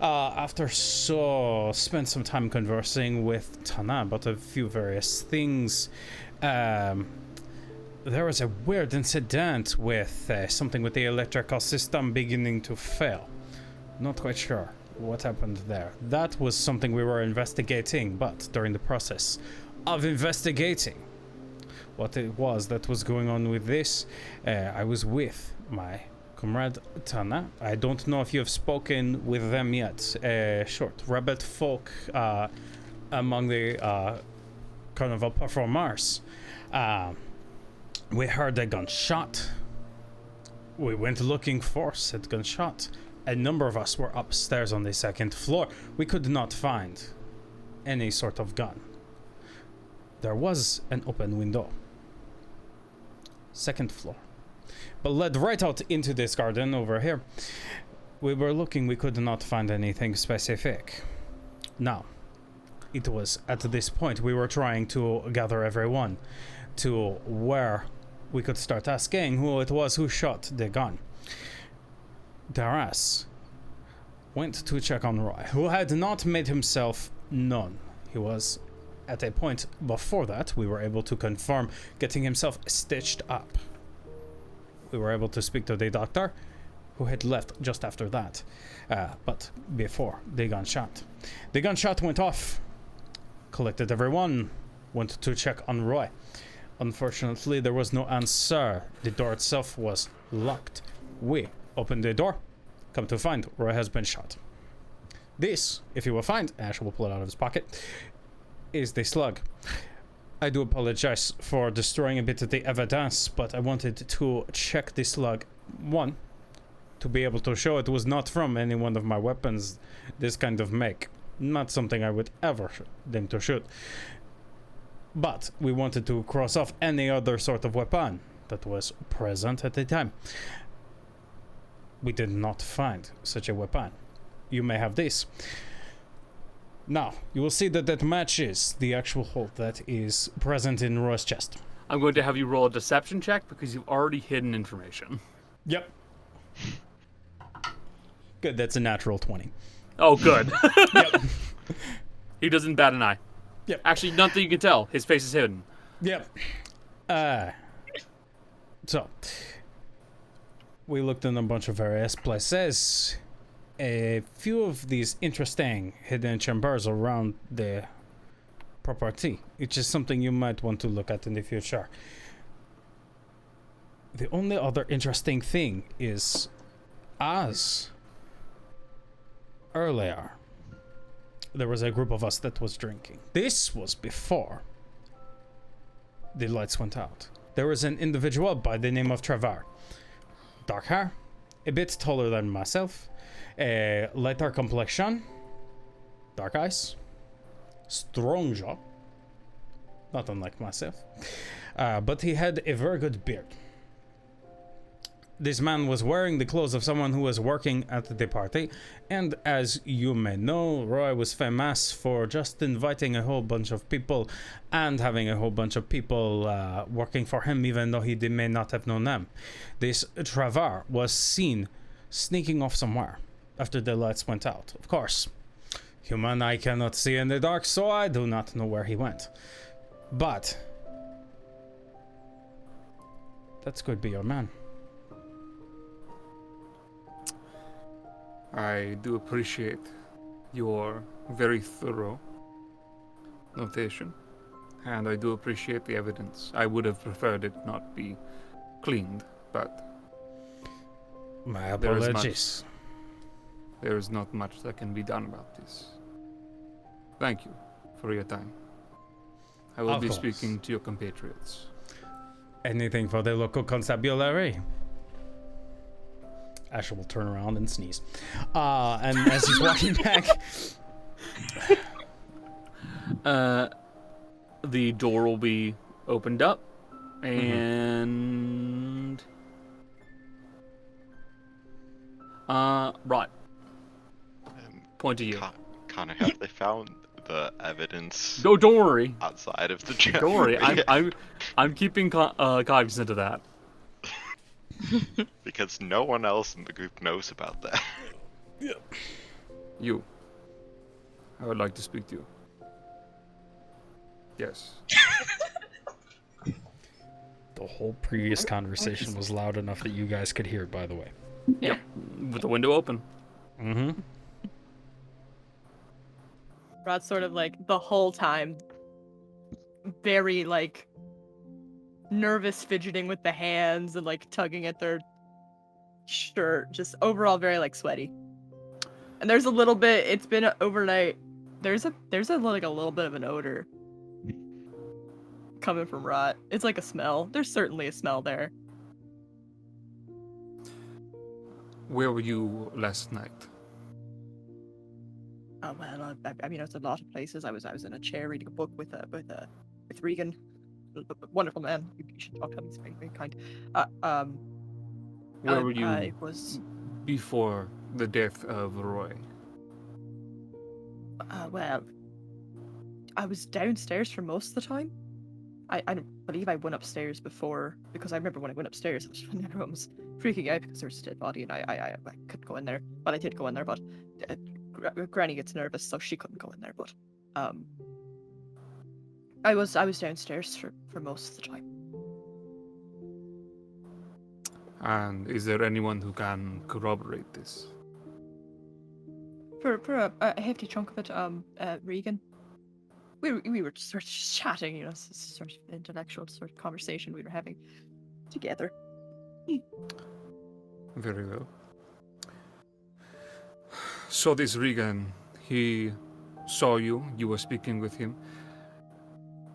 After spent some time conversing with Tana about a few various things. There was a weird incident with something with the electrical system beginning to fail. Not quite sure what happened there. That was something we were investigating, but during the process of investigating what it was that was going on with this, I was with my comrade Tana. I don't know if you have spoken with them yet. Short rabbit folk among the carnival performers. We heard a gunshot. We went looking for said gunshot. A number of us were upstairs on the second floor. We could not find any sort of gun. There was an open window. Second floor. But led right out into this garden over here. We were looking, we could not find anything specific. Now, it was at this point we were trying to gather everyone to where we could start asking who it was who shot the gun. Daras went to check on Roy, who had not made himself None. He was at a point before that we were able to confirm getting himself stitched up. We were able to speak to the doctor, who had left just after that. But before the gunshot. The gunshot went off. Collected everyone. Went to check on Roy. Unfortunately, there was no answer. The door itself was locked. We opened the door. Come to find, Roy has been shot. This, if you will find, Ash will pull it out of his pocket, is the slug. I do apologize for destroying a bit of the evidence, but I wanted to check the slug. One, to be able to show it was not from any one of my weapons this kind of make. Not something I would ever them to shoot. But we wanted to cross off any other sort of weapon that was present at the time. We did not find such a weapon. You may have this. Now, you will see that that matches the actual hole that is present in Roy's chest. I'm going to have you roll a deception check because you've already hidden information. Yep. Good, that's a natural 20. Oh, good. Yep. He doesn't bat an eye. Yep. Actually, nothing you can tell. His face is hidden. Yep. So, we looked in a bunch of various places. A few of these interesting hidden chambers around the property, which is something you might want to look at in the future. The only other interesting thing is, as earlier, there was a group of us that was drinking. This was before the lights went out. There was an individual by the name of Trevor. Dark hair, a bit taller than myself, a lighter complexion, dark eyes, strong jaw, not unlike myself, but he had a very good beard. This man was wearing the clothes of someone who was working at the party, and as you may know, Roy was famous for just inviting a whole bunch of people and having a whole bunch of people working for him, even though he may not have known them. This Trevor was seen sneaking off somewhere after the lights went out. Of course, human eye cannot see in the dark, so I do not know where he went. But that could be your man. I do appreciate your very thorough notation, and I do appreciate the evidence. I would have preferred it not be cleaned, but My apologies. there is not much that can be done about this. Thank you for your time. I will Of be course. speaking to your compatriots. Anything for the local constabulary? Asher will turn around and sneeze. And as he's walking back, The door will be opened up, and right. Point to you. Connor, have they found the evidence No, don't worry. outside of the gym? Don't worry. I'm keeping cognizant of that. Because no one else in the group knows about that. You. I would like to speak to you. Yes. The whole previous conversation was loud enough that you guys could hear it, by the way. Yep. With the window open. mm-hmm. Rod's sort of like the whole time very like nervous, fidgeting with the hands and like tugging at their shirt, just overall very like sweaty. And there's a little bit, it's been overnight, there's a like a little bit of an odor coming from Rot. It's like a smell. There's certainly a smell there. Where were you last night? Oh well, I mean, it's a lot of places. I was in a chair reading a book with Regan, wonderful man. You should talk to him. He's very, very kind. Where were you I was before the death of Roy? well, I was downstairs for most of the time. I don't believe I went upstairs before, because I remember when I went upstairs, it was when everyone was freaking out because there was a dead body, and I couldn't go in there. Well, I did go in there, but Granny gets nervous, so she couldn't go in there. But I was downstairs for most of the time. And is there anyone who can corroborate this? For a hefty chunk of it, Regan. We were sort of just chatting, sort of intellectual sort of conversation we were having together. Very well. So this Regan, he saw you were speaking with him.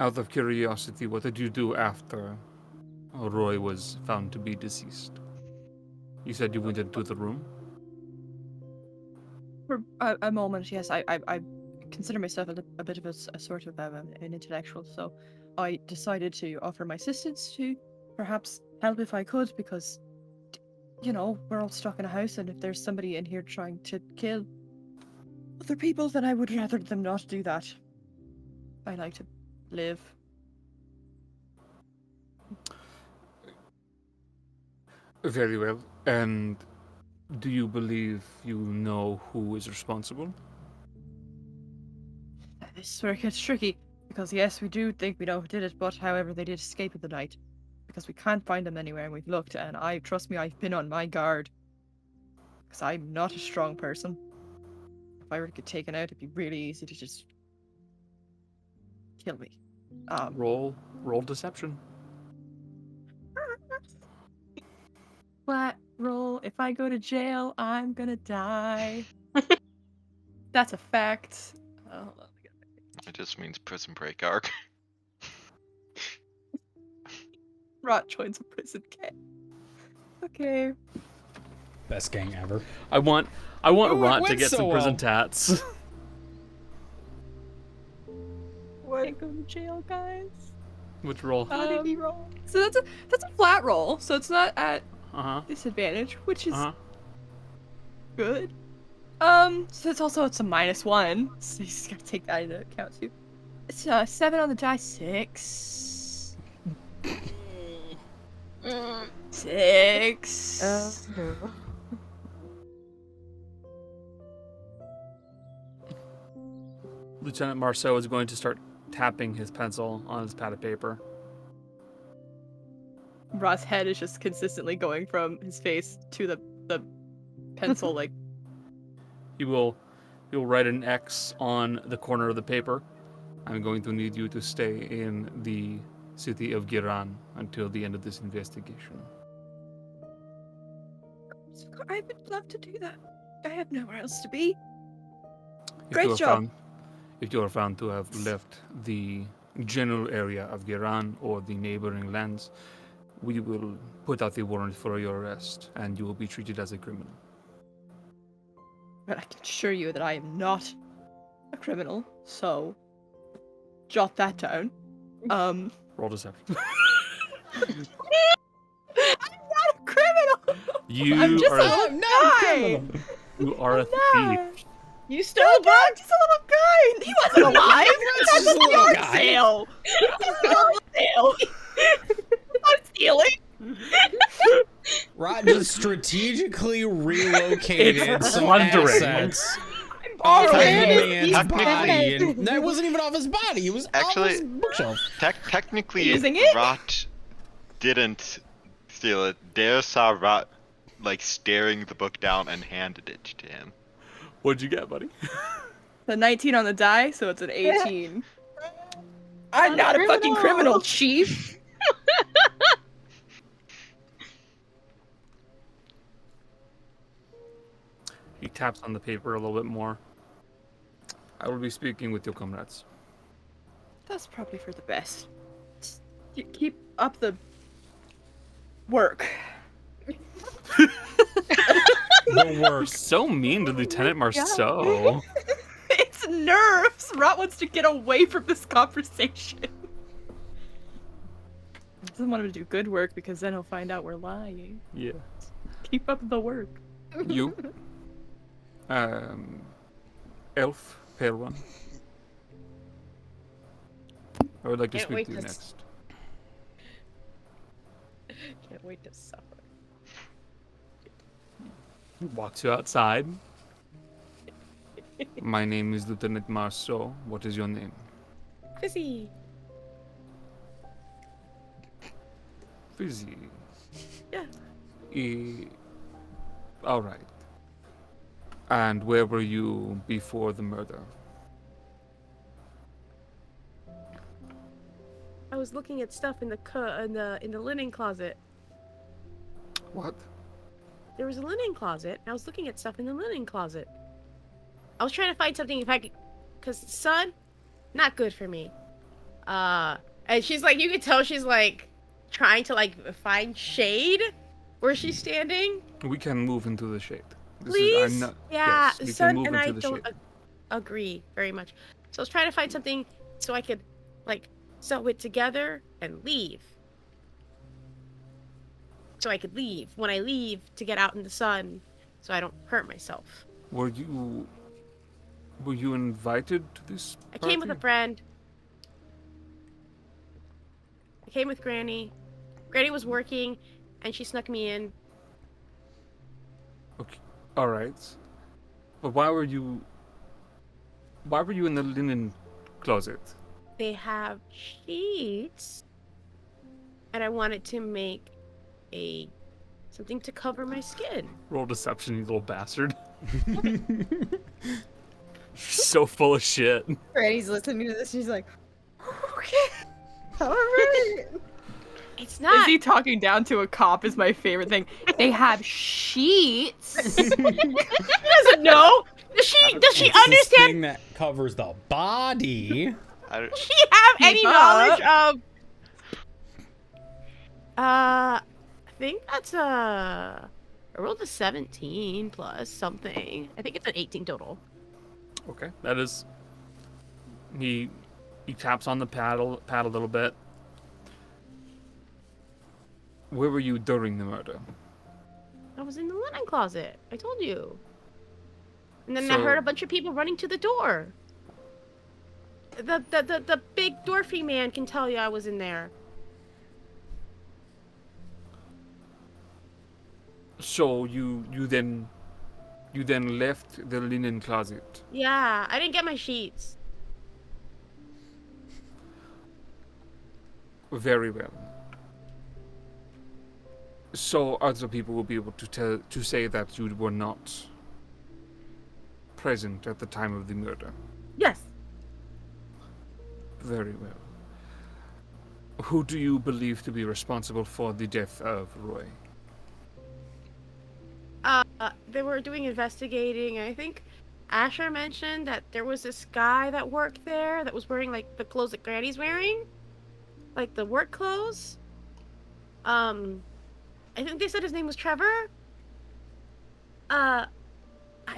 Out of curiosity, what did you do after Roy was found to be deceased? You said you went into the room? For a moment, yes, I consider myself a bit of a sort of an intellectual, so I decided to offer my assistance to perhaps help if I could, because, we're all stuck in a house, and if there's somebody in here trying to kill other people, then I would rather them not do that. I like to live. Very well. And do you believe you know who is responsible? This is where it gets tricky, because yes, we do think we know who did it, but however, they did escape in the night, because we can't find them anywhere, and we've looked, and trust me, I've been on my guard, because I'm not a strong person. If I were to get taken out, it'd be really easy to just kill me. Roll deception. Flat roll. If I go to jail, I'm gonna die. That's a fact. Hold on. It just means prison break arc. Rot joins a prison gang. Okay. Best gang ever. I want Ooh, it Rot to went get so some prison well. tats. Can't go to jail, guys. Which roll? How did he roll? So that's a flat roll. So it's not at disadvantage, which is good. So it's a -1. So you just gotta take that into account too. It's 7 on the die, 6. 6. Lieutenant Marceau is going to start tapping his pencil on his pad of paper. Rod's head is just consistently going from his face to the pencil, like. He will write an X on the corner of the paper. I'm going to need you to stay in the city of Girhan until the end of this investigation. I would love to do that. I have nowhere else to be. If Great you are job. If you are found to have left the general area of Girhan or the neighboring lands, we will put out the warrant for your arrest, and you will be treated as a criminal. But I can assure you that I am not a criminal, so jot that down. Roll deception. I'm not a criminal! You I'm just are a little guy! you are a I'm not. thief. You stole a book? I'm just a little guy! He wasn't alive! Just That's a a little yard guy. sale! I'm stealing! Rot just strategically relocated It's some plundering. assets off of the man's Technically- body. And that wasn't even off his body. It was off Actually- his bookshelf. Technically, Using it? Rot didn't steal it. Dare saw Rot staring the book down and handed it to him. What'd you get, buddy? The 19 on the die, so it's an 18. I'm not a fucking criminal, chief! He taps on the paper a little bit more. I will be speaking with your comrades. That's probably for the best. Just keep up the work. The work. So mean to Lieutenant Marceau. It's nerves! Rot wants to get away from this conversation. He doesn't want him to do good work because then he'll find out we're lying. Yeah. Keep up the work. You. Elf, pale one. I would like to Can't speak wait to you to next. Can't wait to suffer. Walks you outside. My name is Lieutenant Marceau. What is your name? Fizzy. Fizzy. Yeah. All right. And where were you before the murder? I was looking at stuff in the linen closet. What? There was a linen closet. And I was looking at stuff in the linen closet. I was trying to find something if I could, cause sun, not good for me. And she's like, you could tell she's like trying to like find shade where she's standing. We can move into the shade. Please? Yeah, Yes, we sun can move and into I the don't shade. agree very much. So I was trying to find something so I could like sew it together and leave. So I could leave when I leave to get out in the sun, so I don't hurt myself. Were you invited to this I party? came with a friend. I came with Granny. Granny was working, and she snuck me in. Okay. All right. But why were you in the linen closet? They have sheets, and I wanted to make something to cover my skin. Roll deception, you little bastard. So full of shit. Granny's listening to this. She's like, okay, all right. It's not. Is he talking down to a cop is my favorite thing. They have sheets. She doesn't know. Does she It's this understand? thing that covers the body. Does she have any Keep knowledge of? I think that's I rolled a 17 plus something. I think it's an 18 total. Okay, that is. He taps on the pad a little bit. Where were you during the murder? I was in the linen closet. I told you. And then I So- heard a bunch of people running to the door. The big dwarfy man can tell you I was in there. So you then left the linen closet. Yeah, I didn't get my sheets. Very well. So other people will be able to say that you were not present at the time of the murder. Yes. Very well. Who do you believe to be responsible for the death of Roy? They were doing investigating. I think Asher mentioned that there was this guy that worked there that was wearing like the clothes that Granny's wearing, like the work clothes. I think they said his name was Trevor. I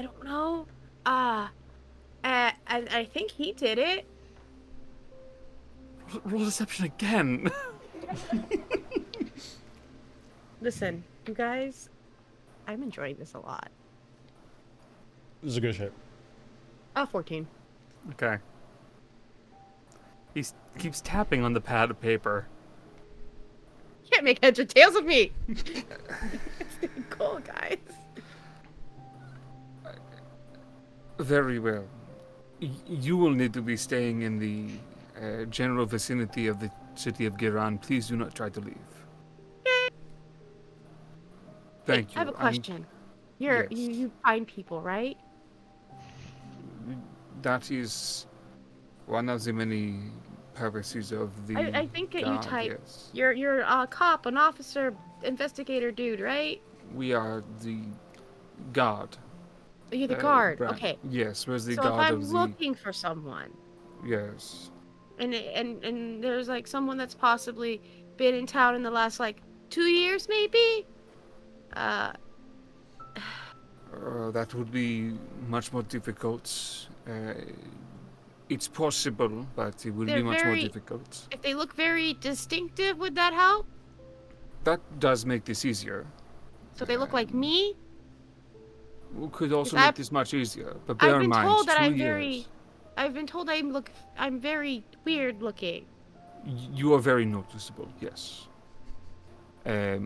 don't know. And I think he did it. Roll deception again. Listen, you guys, I'm enjoying this a lot. This is a good shit. 14. Okay. He keeps tapping on the pad of paper. You can't make heads or tails of me. It's cool, guys. Very well. You will need to be staying in the general vicinity of the city of Girhan. Please do not try to leave. Thank you. I have a I'm- question. You Yes. find people, right? That is one of the many purposes of the. I think that you guard, type. Yes. You're a cop, an officer, investigator, dude, right? We are the guard. You're the guard. brand. Okay. Yes, we're the So if guard I'm of the. looking for someone, Yes. and there's like someone that's possibly been in town in the last like 2 years, maybe. That would be much more difficult. It's possible, but it will be They're much more very- difficult. If they look very distinctive, would that help? That does make this easier. So they look like me. We could also I've- make this much easier. But bear I've been in mind, told that 2 I'm years. very. I've been told I'm very weird looking. You are very noticeable. Yes. Yeah,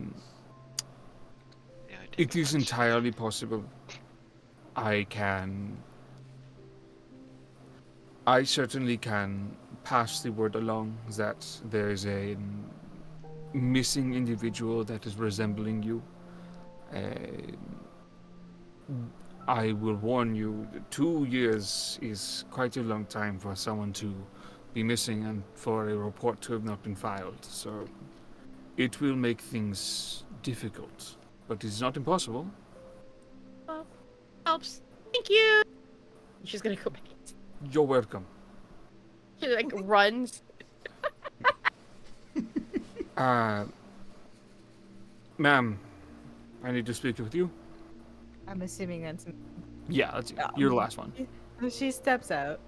I take It is offense. entirely possible. I can I certainly can pass the word along that there is a missing individual that is resembling you. I will warn you, 2 years is quite a long time for someone to be missing and for a report to have not been filed. So it will make things difficult, but it's not impossible. Well, helps. Thank you. She's gonna go back. You're welcome. She like runs. Ma'am, I need to speak with you. I'm assuming that's. Yeah, that's you. You're the last one. She steps out.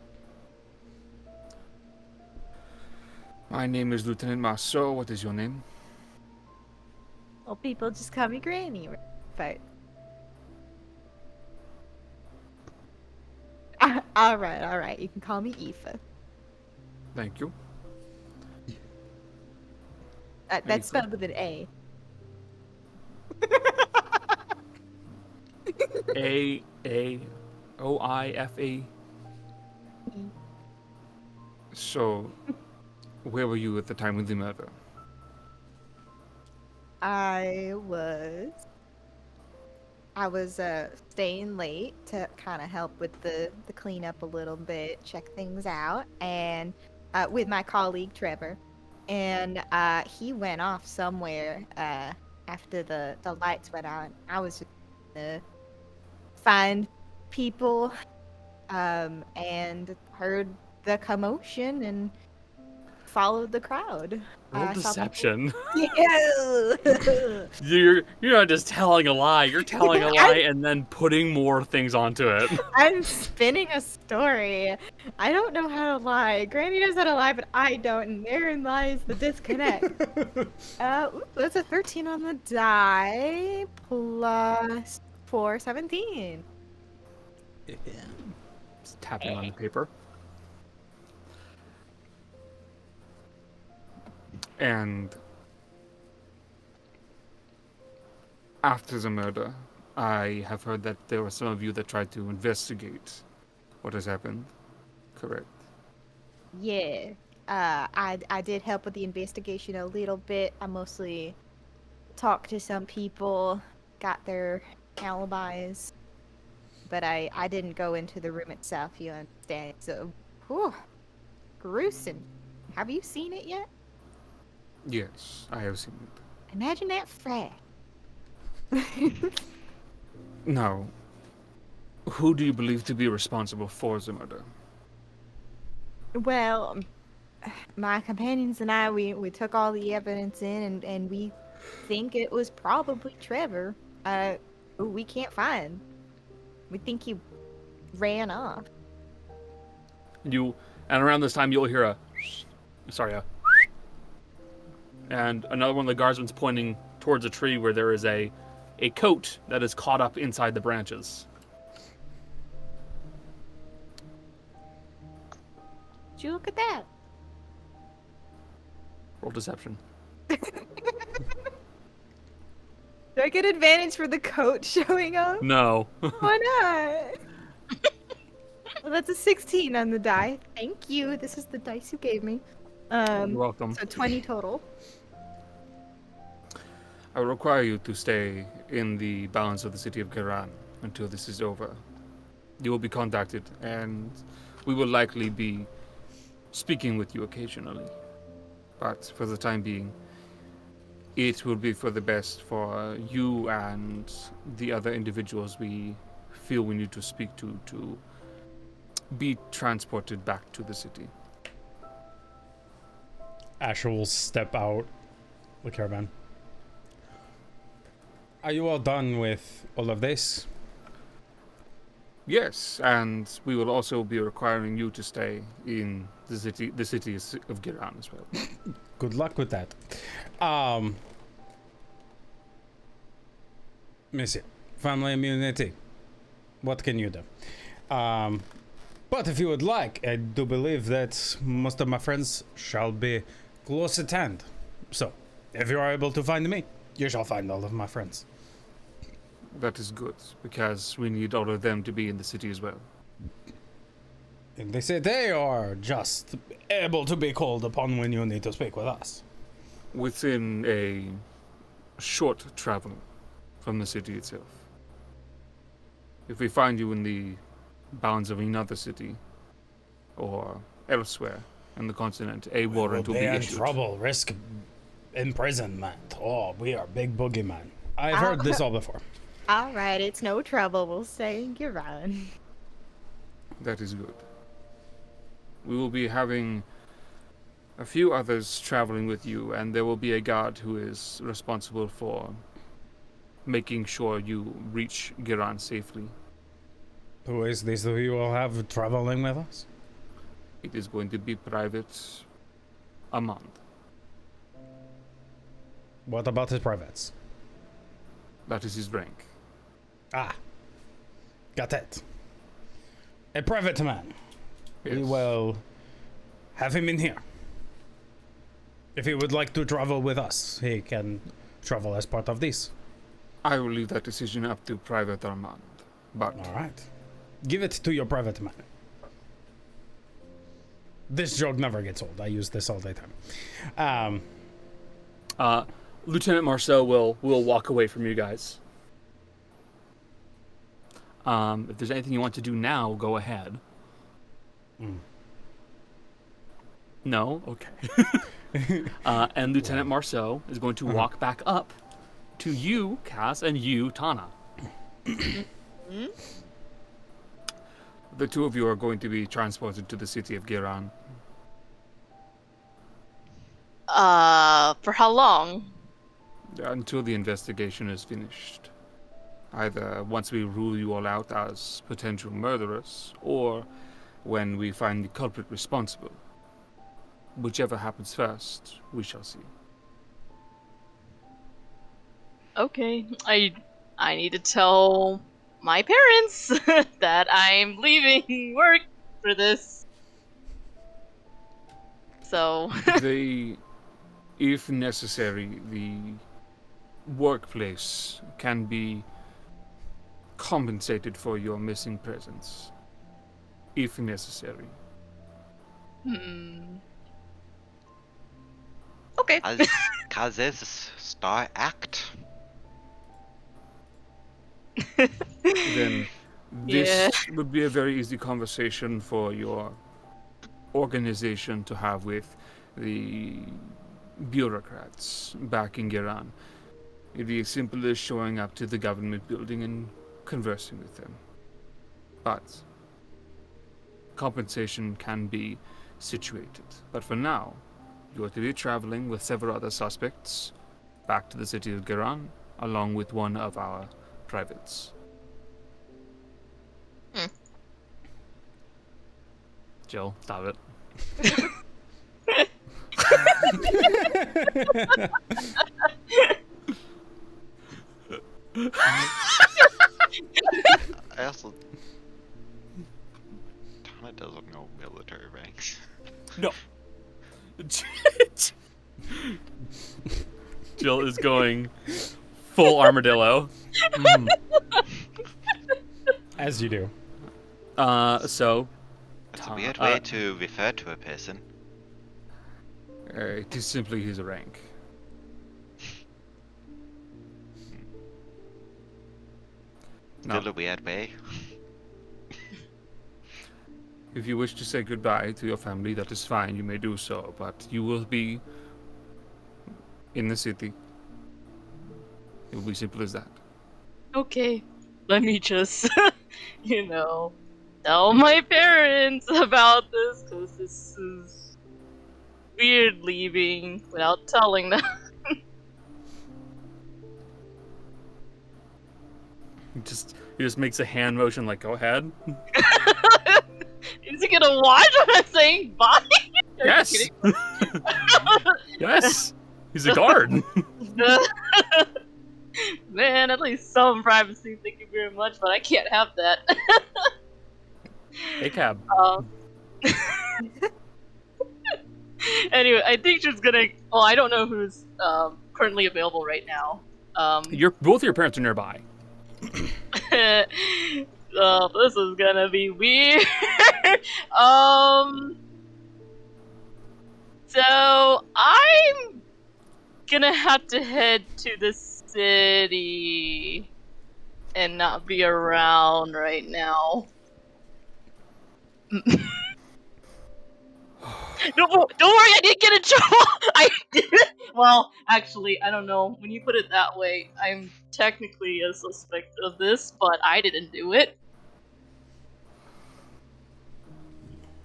My name is Lieutenant Maso. What is your name? Well, people just call me Granny. But. All right. You can call me Aoife. Thank you. That's spelled with an A. Aoife. So, where were you at the time of the murder? I was staying late to kind of help with the cleanup a little bit, check things out, and with my colleague Trevor, and he went off somewhere after the lights went out. I was just gonna find people and heard the commotion and followed the crowd. Roll deception. Yeah. You're not just telling a lie. You're telling a lie and then putting more things onto it. I'm spinning a story. I don't know how to lie. Granny knows how to lie, but I don't. And therein lies the disconnect. That's a 13 on the die plus 4, 17. Just tapping on the paper. And after the murder, I have heard that there were some of you that tried to investigate what has happened. Correct? Yeah. I did help with the investigation a little bit. I mostly talked to some people, got their alibis, but I didn't go into the room itself, you understand. So, whew, gruesome. Have you seen it yet? Yes, I have seen it. Imagine that frat. Now, who do you believe to be responsible for the murder? Well, my companions and I, we took all the evidence in, and we think it was probably Trevor. Who we can't find. We think he ran off. And around this time you'll hear a and another one of the guardsmen's pointing towards a tree where there is a coat that is caught up inside the branches. Did you look at that? Roll deception. Do I get advantage for the coat showing up? No. Why not? Well, that's a 16 on the die. Thank you. This is the dice you gave me. You're welcome. So 20 total. I will require you to stay in the balance of the city of Girhan until this is over. You will be contacted, and we will likely be speaking with you occasionally. But for the time being, it will be for the best for you and the other individuals we feel we need to speak to be transported back to the city. Asher will step out the caravan. Are you all done with all of this? Yes, and we will also be requiring you to stay in the city of Girhan as well. Good luck with that. Missy, family immunity. What can you do? But if you would like, I do believe that most of my friends shall be close at hand. So, if you are able to find me, you shall find all of my friends. That is good, because we need all of them to be in the city as well. in the city, or just able to be called upon when you need to speak with us? Within a short travel from the city itself. If we find you in the bounds of another city or elsewhere in the continent, a warrant will be in issued. trouble, risk imprisonment. Oh, we are big boogeyman. I've heard this all before. All right, it's no trouble. We'll stay in Girhan. That is good. We will be having a few others traveling with you, and there will be a guard who is responsible for making sure you reach Girhan safely. Who is this who you will have traveling with us? It is going to be private a month. What about his privates? That is his rank. Ah, got it. A private man. Yes. We will have him in here. If he would like to travel with us, he can travel as part of this. I will leave that decision up to Private Armand. But All right. Give it to your private man. This joke never gets old. I use this all the time. Lieutenant Marceau will walk away from you guys. If there's anything you want to do now, go ahead. No? Okay. And Lieutenant Marceau is going to walk back up to you, Cass, and you, Tana. The two of you are going to be transported to the city of Girhan. For how long? Until the investigation is finished. Either once we rule you all out as potential murderers, or when we find the culprit responsible. Whichever happens first, we shall see. Okay, I need to tell my parents that I'm leaving work for this. So if necessary, the workplace can be compensated for your missing presence. If necessary. Okay. Cause there's a star act. Then this would be a very easy conversation for your organization to have with the bureaucrats back in Girhan. It'd be as simple as showing up to the government building and conversing with them. But compensation can be situated. But for now, you are to be traveling with several other suspects back to the city of Girhan, along with one of our privates. Jill, stop it. I also... Tana doesn't know military ranks. No. Jill is going full armadillo. As you do. So That's a weird way to refer to a person. it is simply his rank. Still a weird way. If you wish to say goodbye to your family, that is fine, you may do so, but you will be in the city. It will be simple as that. Okay, let me just, tell my parents about this, because this is weird leaving without telling them. He just makes a hand motion like, go ahead. Is he gonna watch when I'm saying bye? Yes! Yes! He's a guard! Man, at least some privacy, thank you very much, but I can't have that. Hey, cab. Anyway, I think she's gonna... Well, I don't know who's currently available right now. Both of your parents are nearby. Oh, this is gonna be weird. So I'm gonna have to head to the city and not be around right now. Don't worry, I didn't get in trouble. I did. Well, actually, I don't know. When you put it that way, I'm technically a suspect of this, but I didn't do it.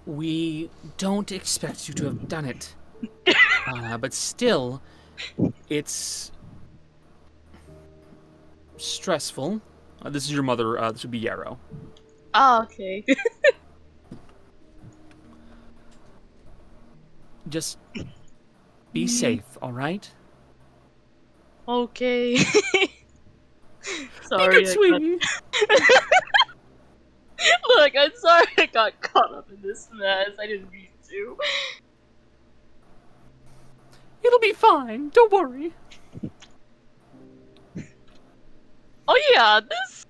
We don't expect you to have done it. But still, it's stressful. This is your mother. This would be Yarrow. Oh, okay. Just be safe, all right? Okay. Be Sorry. good, sweetie. Look, I'm sorry I got caught up in this mess. I didn't mean to. It'll be fine. Don't worry. Oh yeah, this.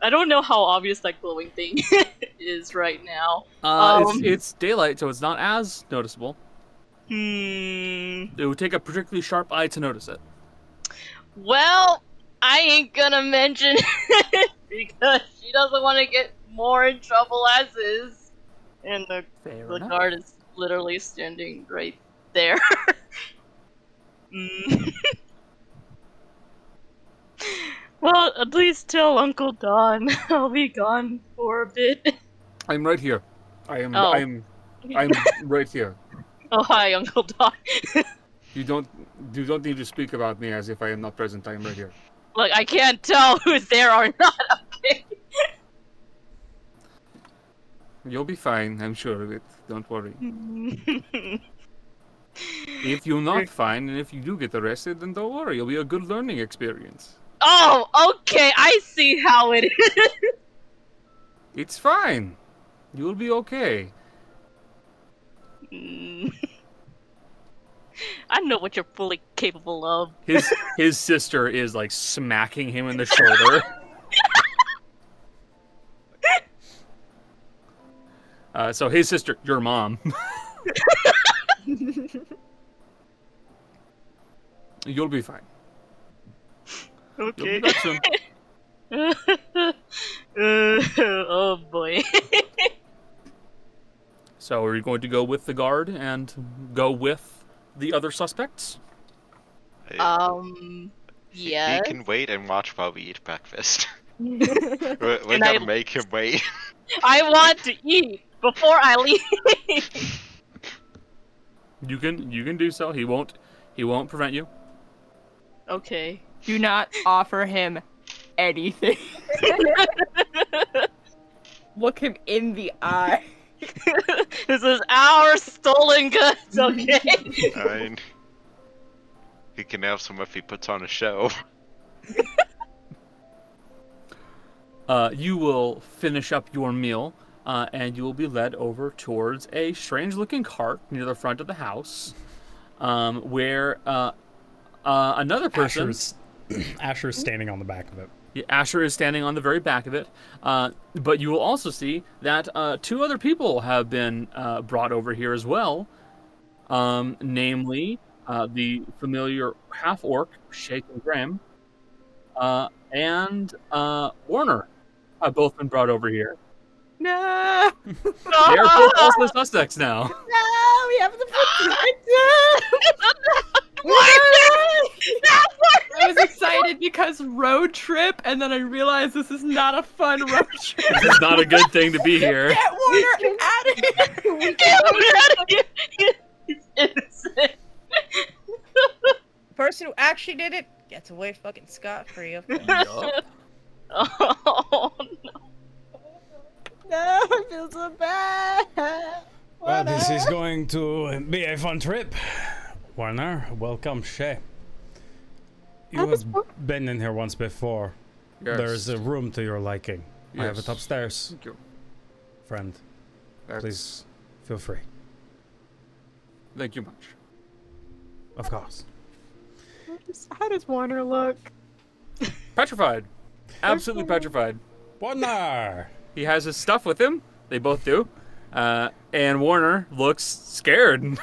I don't know how obvious that glowing thing is right now. It's daylight, so it's not as noticeable. Hmm. It would take a particularly sharp eye to notice it. Well, I ain't gonna mention it because she doesn't want to get more in trouble as is. And the Fair the enough. guard is literally standing right there. Well, at least tell Uncle Don I'll be gone for a bit. I'm right here. I am. Oh. I'm right here. Oh, hi, Uncle Don. You don't need to speak about me as if I am not present. I am right here. Look, I can't tell who's there or not, okay? You'll be fine. I'm sure of it. Don't worry. If you're not fine, and if you do get arrested, then don't worry. It'll be a good learning experience. Oh, okay, I see how it is. It's fine. You'll be okay. I know what you're fully capable of. His sister is like smacking him in the shoulder. So his sister, your mom. You'll be fine. Okay. You'll be back soon. Oh boy. So are you going to go with the guard and go with the other suspects? Yes. He can wait and watch while we eat breakfast. We're And gonna make him wait. I want to eat before I leave. You can do so. He won't prevent you. Okay. Do not offer him anything. Look him in the eye. This is our stolen goods, okay? I mean, he can have some if he puts on a show. You will finish up your meal, and you will be led over towards a strange-looking cart near the front of the house, where another person... Asher's standing on the back of it. Yeah, Asher is standing on the very back of it, but you will also see that two other people have been brought over here as well, namely the familiar half-orc, Shake and Graham, and Warner have both been brought over here. No. They are both also suspects now. No, we have to put I was excited because road trip, and then I realized this is not a fun road trip. This is not a good thing to be here. Get Warner out of here! Get him out of here! He's innocent. The person who actually did it gets away fucking scot-free. Of course. Oh no. No, I feel so bad. Well, this is going to be a fun trip. Warner, welcome, Shay. You have been in here once before. Yes. There's a room to your liking. I have it Yes. upstairs. Thank you. Friend, please feel free. Thank you much. Of course. How does Warner look? Petrified. Absolutely petrified. Warner! He has his stuff with him. They both do. And Warner looks scared.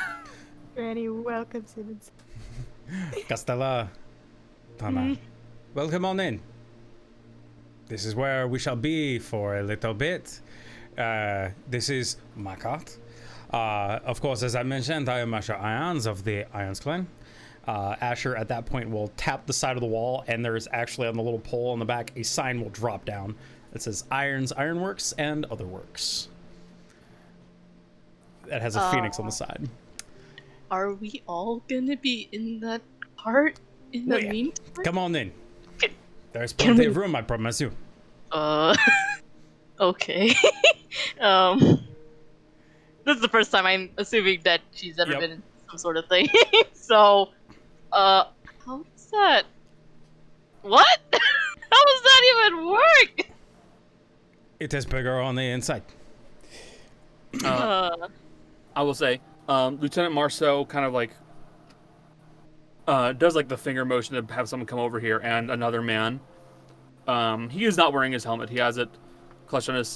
Granny welcomes him. Castella. Tana. Welcome on in. This is where we shall be for a little bit. This is my cart. Of course, as I mentioned, I am Asher Ions of the Ions clan. Asher at that point will tap the side of the wall, and there's actually on the little pole on the back, a sign will drop down that says Irons, Ironworks, and Other Works. That has a phoenix on the side. Are we all gonna be in that part in the Yeah. meantime? Come on in. There's plenty of room, I promise you. Okay. This is the first time I'm assuming that she's ever been in some sort of thing. So, how does that... What? How does that even work? It is bigger on the inside. I will say, Lieutenant Marceau kind of like does like the finger motion to have someone come over here, and another man. He is not wearing his helmet. He has it clutched on his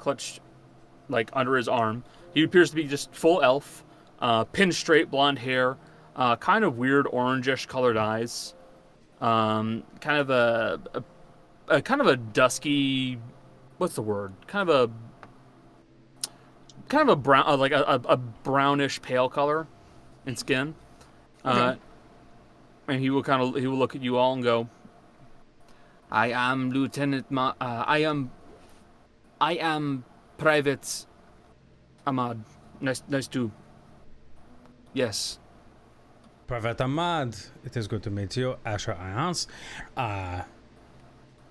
clutched like under his arm. He appears to be just full elf, pin straight blonde hair, kind of weird orangish colored eyes, kind of a dusky. What's the word? Kind of a brown, like a brownish pale color in skin. And he will look at you all and go, "I am Lieutenant I am Private Ahmad. Nice to. Yes. Private Ahmad, it is good to meet you. Asher Ions.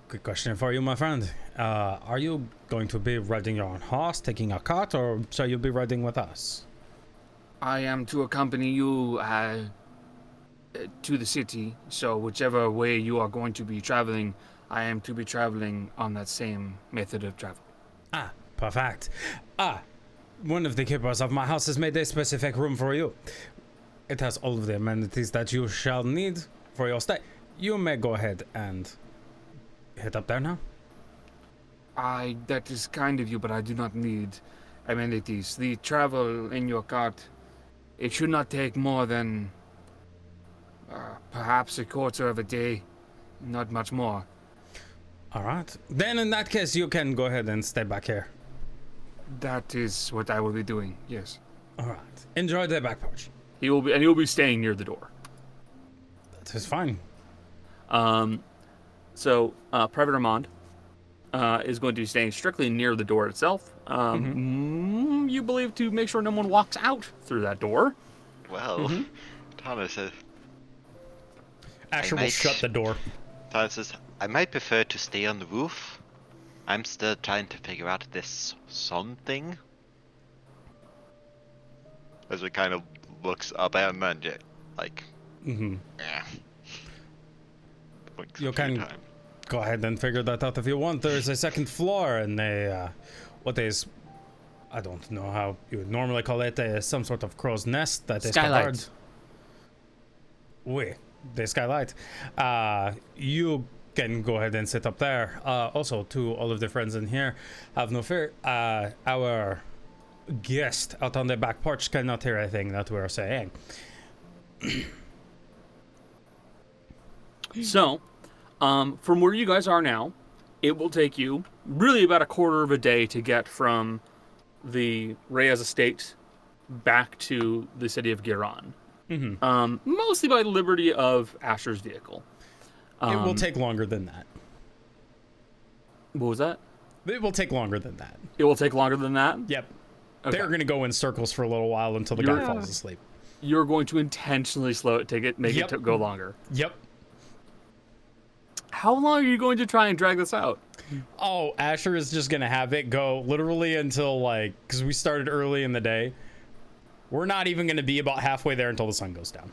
Quick question for you, my friend. Are you going to be riding your own horse, taking a cart, or shall you be riding with us? I am to accompany you to the city, so whichever way you are going to be traveling, I am to be traveling on that same method of travel. Ah, perfect. One of the keepers of my house has made a specific room for you. It has all of the amenities that you shall need for your stay. You may go ahead and head up there now. That is kind of you, but I do not need amenities. The travel in your cart, it should not take more than perhaps a quarter of a day, not much more. All right. Then in that case, you can go ahead and stay back here. That is what I will be doing, yes. All right. Enjoy the back porch. He will be staying near the door. That is fine. So Private Armand is going to be staying strictly near the door itself. You believe to make sure no one walks out through that door. Well, Tana says... Asher will shut the door. Tana says, I might prefer to stay on the roof. I'm still trying to figure out this sun thing. As it kind of looks up at Manje, like, yeah. You can go ahead and figure that out if you want. There's a second floor and what is, I don't know how you would normally call it, some sort of crow's nest that is covered. The skylight. You can go ahead and sit up there. Also, to all of the friends in here, have no fear. Our guest out on the back porch cannot hear anything that we're saying. So, from where you guys are now, it will take you really about a quarter of a day to get from the Reyes estate back to the city of Girhan. Mostly by liberty of Asher's vehicle. It will take longer than that. What was that? It will take longer than that. It will take longer than that? Yep. Okay. They're going to go in circles for a little while until the guy falls asleep. You're going to intentionally slow it, make it go longer. Yep. How long are you going to try and drag this out? Oh, Asher is just going to have it go literally until, like, because we started early in the day. We're not even going to be about halfway there until the sun goes down.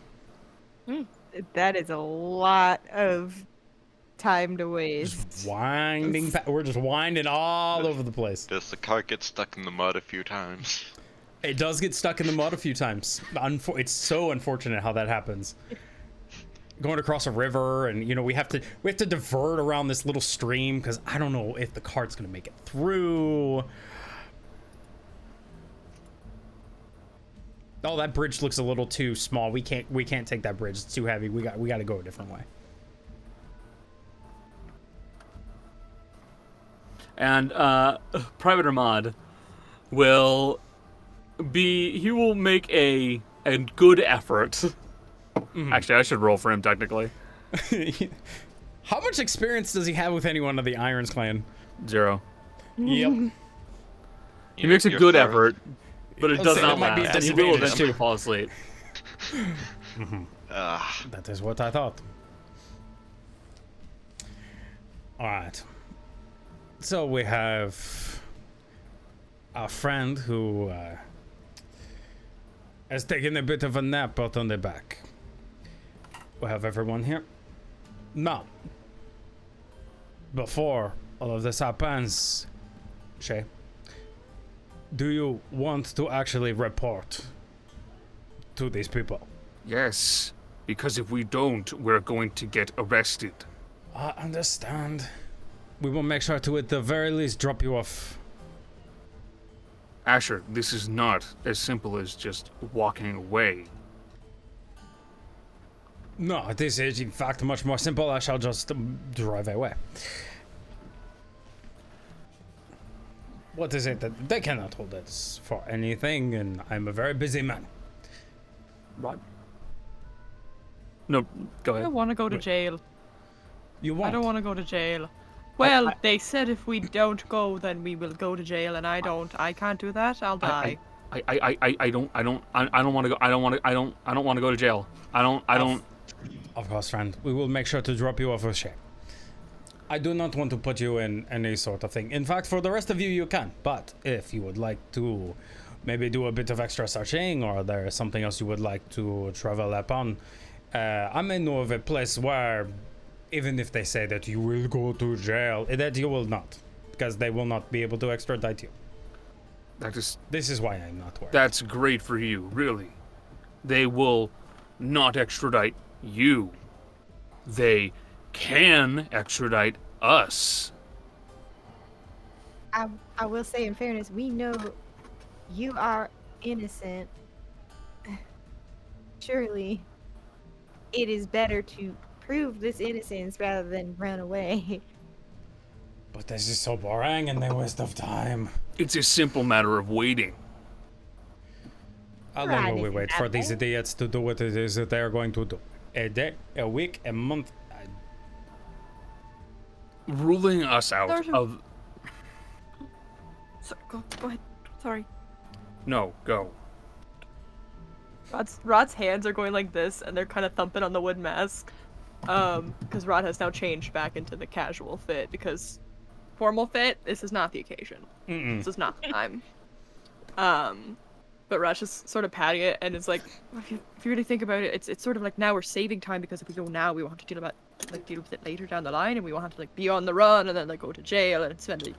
That is a lot of time to waste. Just winding. We're just winding all over the place. Does the cart get stuck in the mud a few times? It does get stuck in the mud a few times. It's so unfortunate how that happens. going across a river, and you know we have to divert around this little stream because I don't know if the cart's gonna make it through. Oh, that bridge looks a little too small. We can't take that bridge. It's too heavy. We got to go a different way. And Private Ahmad will make a good effort. Actually, I should roll for him technically. How much experience does he have with anyone of the Irons clan? 0. Yep. He makes a good effort, but it does say not that might be last. And he will disadvantage, eventually too. fall asleep. That is what I thought. All right. So we have a friend who has taken a bit of a nap out on the back. We have everyone here. Now, before all of this happens, Shay, do you want to actually report to these people? Yes, because if we don't, we're going to get arrested. I understand. We will make sure to, at the very least, drop you off. Asher, this is not as simple as just walking away. No, this is in fact much more simple. I shall just drive away. What is it that they cannot hold us for anything, and I'm a very busy man. What? No, go I ahead. want to go to jail. You want? I don't want to go to jail. Well, they said if we don't go, then we will go to jail, and I don't. I can't do that. I'll die. I don't want to go. I don't want to go to jail. I don't. Of course, friend. We will make sure to drop you off with Shay. I do not want to put you in any sort of thing. In fact, for the rest of you, you can. But if you would like to maybe do a bit of extra searching, or there is something else you would like to travel upon, I may know of a place where, even if they say that you will go to jail, that you will not. Because they will not be able to extradite you. This is why I'm not worried. That's great for you, really. They will not extradite you. They can extradite us. I will say, in fairness, we know you are innocent. Surely, it is better to prove this innocence rather than run away. But this is so boring and a waste of time. It's a simple matter of waiting. How long will we wait for these idiots to do what it is that they are going to do? A day, a week, a month? Ruling us out of... Go ahead. Sorry. No, go. Rod's hands are going like this, and they're kind of thumping on the wood mask. Because Rod has now changed back into the casual fit, because formal fit, this is not the occasion. This is not the time. But Rod's just sort of patting it, and it's like, if you really think about it, it's sort of like now we're saving time, because if we go now, we won't have to deal with it later down the line, and we won't have to be on the run and then go to jail and spend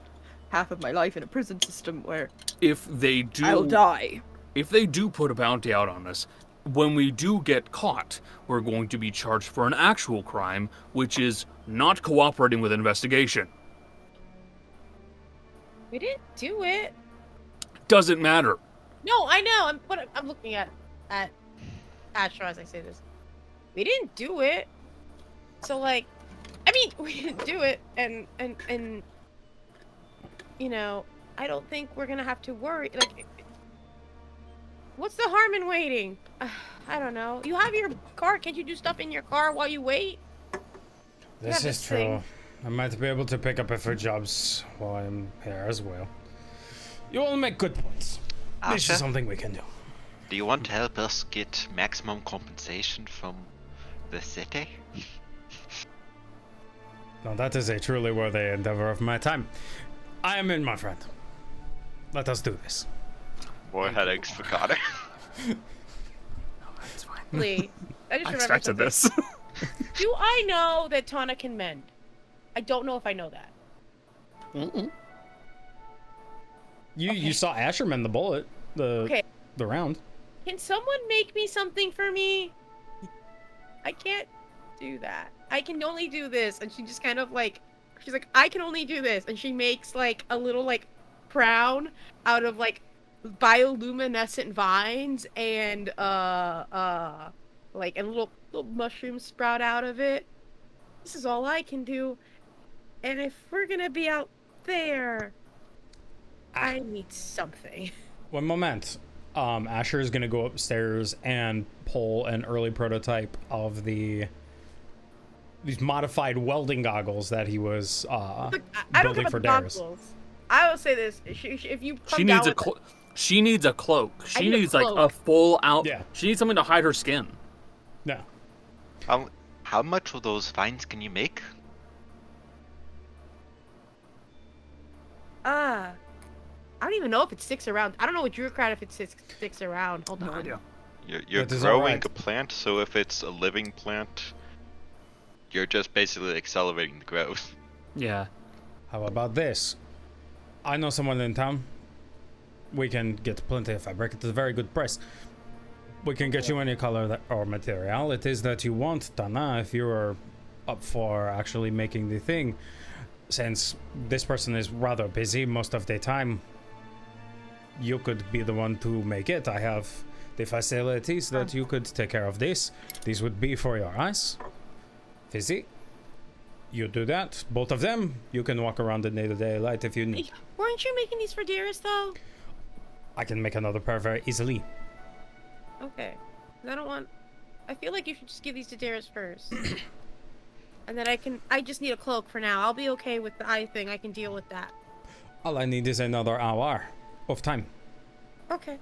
half of my life in a prison system where if they do, I'll die. If they do put a bounty out on us, when we do get caught, we're going to be charged for an actual crime, which is not cooperating with an investigation. We didn't do it. Doesn't matter. No, I know. I'm looking at Asher as I say this. We didn't do it. So we didn't do it, and you know, I don't think we're gonna have to worry. What's the harm in waiting? I don't know. You have your car. Can't you do stuff in your car while you wait? This is true. I might be able to pick up a few jobs while I'm here as well. You all make good points. This is something we can do. Do you want to help us get maximum compensation from the city? Now that is a truly worthy endeavor of my time. I am in, my friend. Let us do this. More headaches for Connor. It's fine. Lee, I just I remembered expected something. this. Do I know that Tana can mend? I don't know if I know that. You saw Asher mend the bullet, the round. Can someone make me something for me? I can't do that. I can only do this. And she just kind of like, she's like, I can only do this. And she makes like a little like crown out of like bioluminescent vines and like a little mushroom sprout out of it. This is all I can do. And if we're gonna be out there, I need something. One moment. Asher is gonna go upstairs and pull an early prototype of these modified welding goggles that he was Look, I don't building care for about the Darius. goggles. I will say this: if you come She needs down a with she needs a cloak. I She need a needs like a cloak. full out. Yeah. She needs something to hide her skin. No. How much of those vines can you make? I don't even know if it sticks around. I don't know what bureaucrat if it sticks around. Hold on. idea. You're That is growing alright. a plant, so if it's a living plant, you're just basically accelerating the growth. Yeah. How about this? I know someone in town. We can get plenty of fabric at a very good price. We can get you any color or material it is that you want, Tana, if you are up for actually making the thing. Since this person is rather busy most of the time, you could be the one to make it. I have the facilities that you could take care of this. These would be for your eyes. Fizzy. You do that, both of them. You can walk around in day-to-day light if you need. Weren't you making these for Darius though? I can make another pair very easily. Okay. 'Cause I don't want. I feel like you should just give these to Darius first. And then I just need a cloak for now. I'll be okay with the eye thing. I can deal with that. All I need is another hour of time. Okay.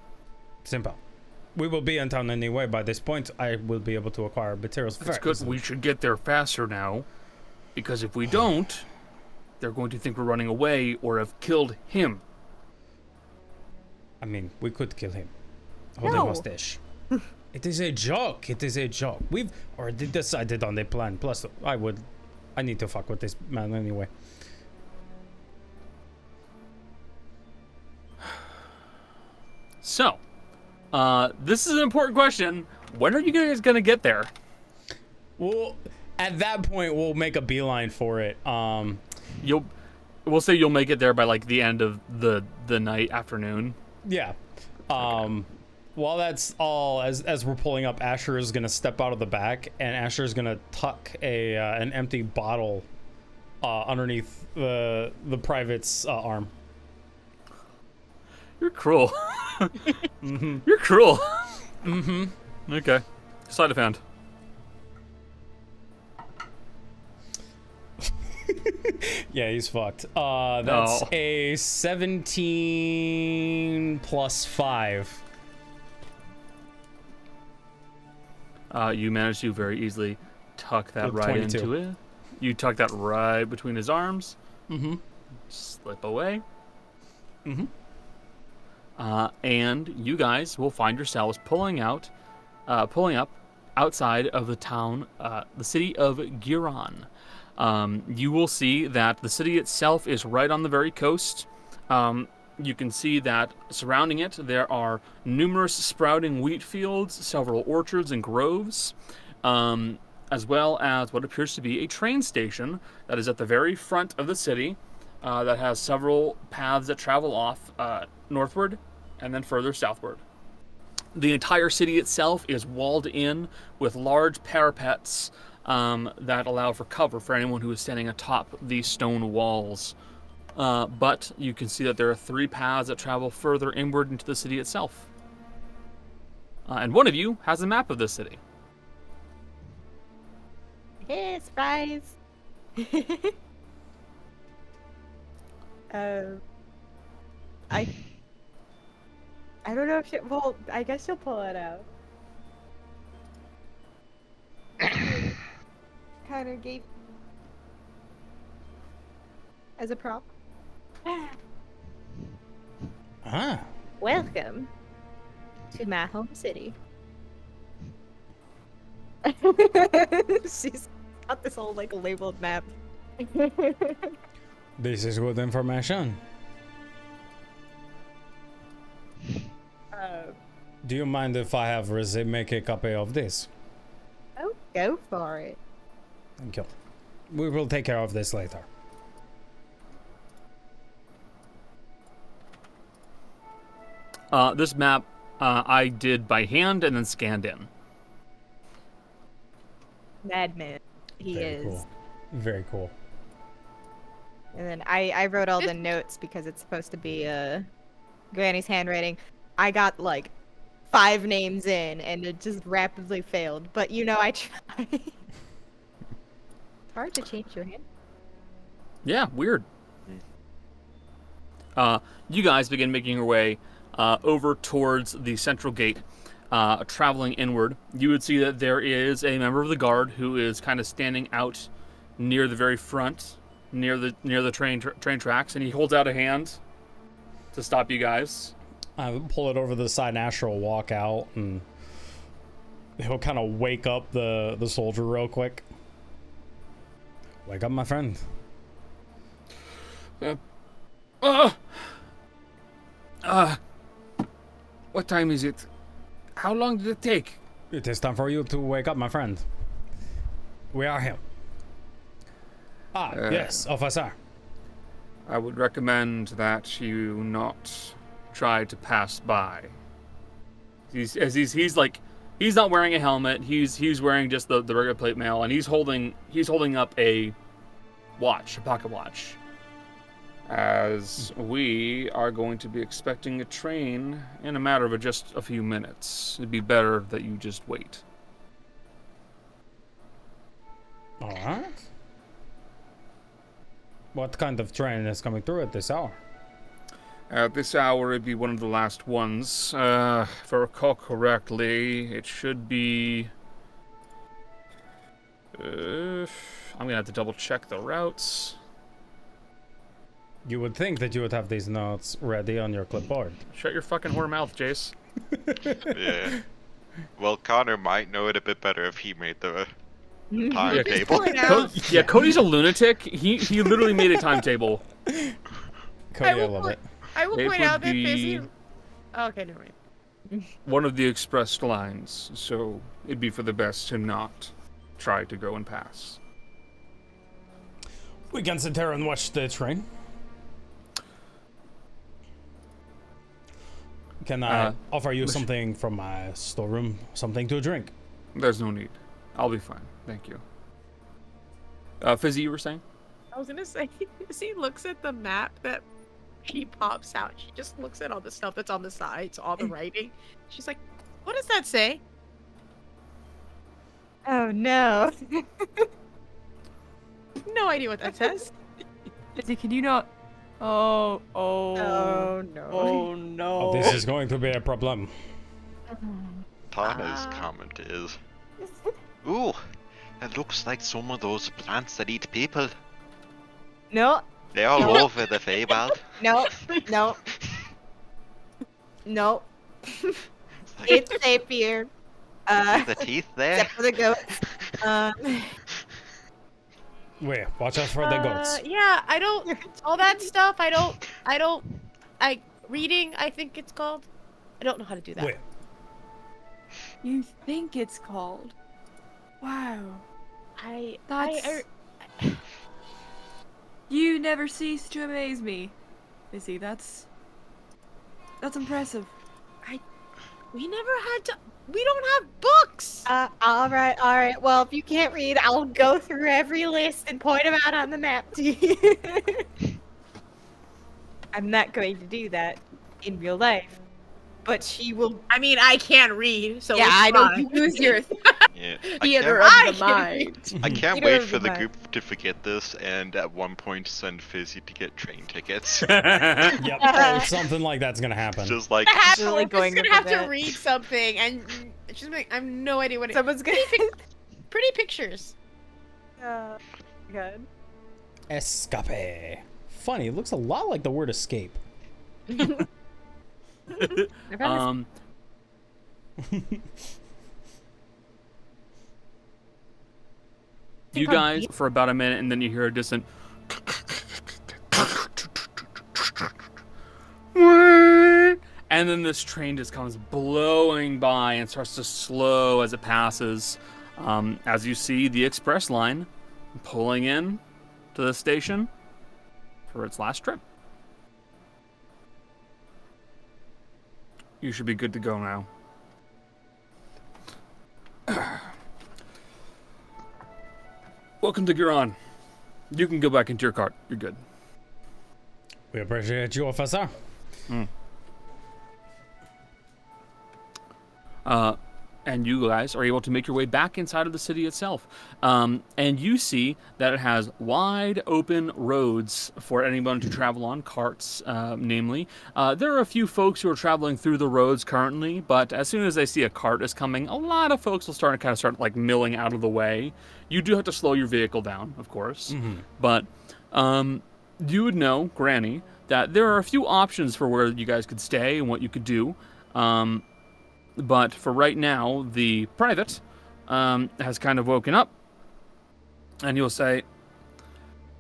Simple. We will be in town anyway. By this point, I will be able to acquire materials That's very good. easily. We should get there faster now, because if we don't, they're going to think we're running away or have killed him. I mean, we could kill him. Hold No. a mustache. It is a joke. It is a joke. We've already decided on the plan. Plus, I need to fuck with this man anyway. So, this is an important question. When are you guys gonna get there? Well, at that point, we'll make a beeline for it. We'll say you'll make it there by like the end of the night, afternoon. Yeah. While that's all, as we're pulling up, Asher is gonna step out of the back, and Asher is gonna tuck an empty bottle underneath the private's arm. You're cruel. Mm-hmm. You're cruel. Mm-hmm. Okay. Sleight of hand. Yeah, he's fucked. That's No. a 17 plus 5. You managed to very easily tuck that With right 22. into it. You tuck that right between his arms. Mm-hmm. Slip away. Mm-hmm. And you guys will find yourselves pulling up outside of the town, the city of Girhan. You will see that the city itself is right on the very coast. You can see that surrounding it there are numerous sprouting wheat fields, several orchards and groves, as well as what appears to be a train station that is at the very front of the city that has several paths that travel off northward and then further southward. The entire city itself is walled in with large parapets that allow for cover for anyone who is standing atop these stone walls. But you can see that there are 3 paths that travel further inward into the city itself. And one of you has a map of this city. Hey, surprise! I don't know if she. Well, I guess she'll pull it out. Kind of gave as a prop. Ah. Welcome to my home city. She's got this whole like labeled map. This is good information. Do you mind if I have Rizzy make a copy of this? Oh, go for it. Thank you. We will take care of this later. This map I did by hand and then scanned in. Madman. He Very is. cool. Very cool. And then I wrote all the notes because it's supposed to be Granny's handwriting. I got like 5 names in and it just rapidly failed. But you know I tried. It's hard to change your hand. Yeah, weird. You guys begin making your way over towards the central gate, traveling inward. You would see that there is a member of the guard who is kind of standing out near the very front, near the train tracks, and he holds out a hand to stop you guys. I pull it over the side, and Asher will walk out, and he'll kind of wake up the soldier real quick. Wake up, my friend. What time is it? How long did it take? It is time for you to wake up, my friend. We are here. Yes, officer. I would recommend that you not try to pass by. He's not wearing a helmet. He's wearing just the regular plate mail, and he's holding up a watch, a pocket watch. As we are going to be expecting a train in a matter of just a few minutes. It'd be better that you just wait. All right. What kind of train is coming through at this hour? At this hour, it'd be one of the last ones. If I recall correctly, it should be... I'm gonna have to double check the routes. You would think that you would have these notes ready on your clipboard. Shut your fucking whore mouth, Jace. Yeah. Well, Connor might know it a bit better if he made the timetable. Cody's a lunatic. He literally made a timetable. Cody, I love it. I will It point would out that be- Fizzy. Okay, never mind. One of the express lines, so it'd be for the best to not try to go and pass. We can sit here and watch the train. Can I offer you something from my storeroom? Something to drink? There's no need. I'll be fine. Thank you. Fizzy, you were saying? I was gonna say, Fizzy looks at the map that she pops out. She just looks at all the stuff that's on the sides, all the writing. She's like, "What does that say?" Oh no. No idea what that says. Izzy, can you not? Oh Oh no. oh no. Oh, this is going to be a problem. Tana's comment is, "Ooh, that looks like some of those plants that eat people. No. They're all No. over the Feywild." No. No. No. It's like, It's safe here. see the teeth there? Except for the goats. Wait, watch out for the goats. Yeah, I don't. All that stuff. I don't. Reading. I think it's called. I don't know how to do that. Wait, You think it's called? Wow. I You never cease to amaze me. Izzy, that's impressive. we never had to. We don't have books. All right. Well, if you can't read, I'll go through every list and point them out on the map to you. I'm not going to do that in real life, but she will. I mean, I can't read, so Yeah, it's I know fine. you use your Yeah, Theater I of the mind. can't Theater wait of for the the mind. group to forget this and at one point send Fizzy to get train tickets. yep, oh, something like that's gonna happen. Just like, Really going gonna over have to that. read something, and she's like, I have no idea what it. Someone's gonna. Pretty pictures. Good. Escape. Funny, it looks a lot like the word escape. You guys for about a minute, and then you hear a distant. And then this train just comes blowing by and starts to slow as it passes. As you see the express line pulling in to the station for its last trip. You should be good to go now. Welcome to Girhan. You can go back into your cart. You're good. We appreciate you, officer. And you guys are able to make your way back inside of the city itself. And you see that it has wide open roads for anyone to travel on, carts namely. There are a few folks who are traveling through the roads currently, but as soon as they see a cart is coming, a lot of folks will start like milling out of the way. You do have to slow your vehicle down, of course. But you would know, Granny, that there are a few options for where you guys could stay and what you could do. But for right now, the private has kind of woken up, and he'll say,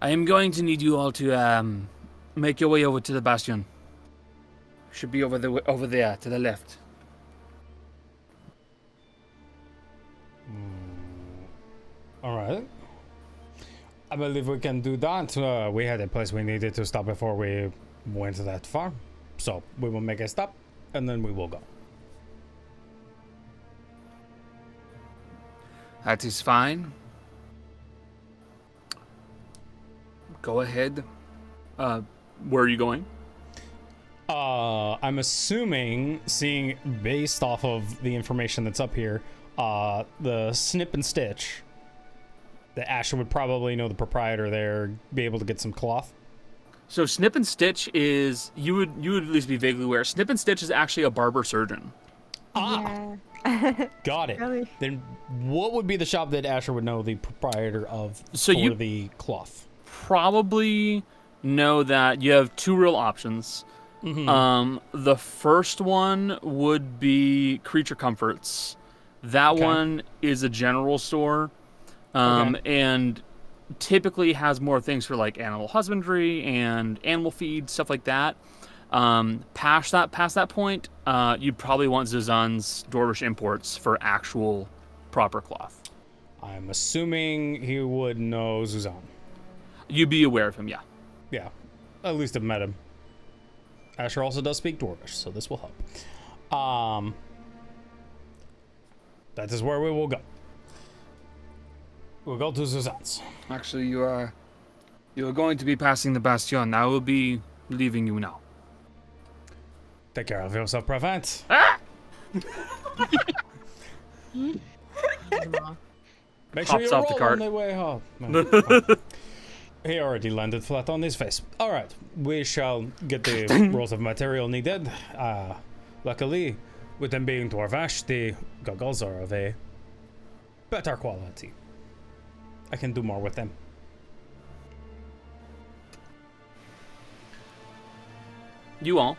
I am going to need you all to make your way over to the bastion. Should be over there to the left. All right. I believe we can do that. We had a place we needed to stop before we went that far. So we will make a stop, and then we will go. That is fine. Go ahead. Where are you going? I'm assuming, seeing based off of the information that's up here, the snip and stitch, that Asher would probably know the proprietor there, be able to get some cloth. So Snip and Stitch is, you would at least be vaguely aware, Snip and Stitch is actually a barber surgeon. Ah! Yeah. Got it. Really? Then what would be the shop that Asher would know the proprietor of So for the cloth? Probably know that you have two real options. The first one would be Creature Comforts. That one is a general store, and typically has more things for like animal husbandry and animal feed, stuff like that. Past that point, you'd probably want Zuzan's Dwarvish Imports for actual proper cloth. I'm assuming he would know Zuzan. You'd be aware of him, yeah. Yeah, at least I've met him. Asher also does speak Dwarvish, so this will help. That is where we will go. We'll go to Zuzan's. Actually, you are going to be passing the bastion. I will be leaving you now. Take care of yourself, Prevent. Make sure you Hops off the roll cart. on the way home. He already landed flat on his face. All right, we shall get the rolls of material needed. Luckily, with them being Dwarvish, the goggles are of a better quality. I can do more with them. You all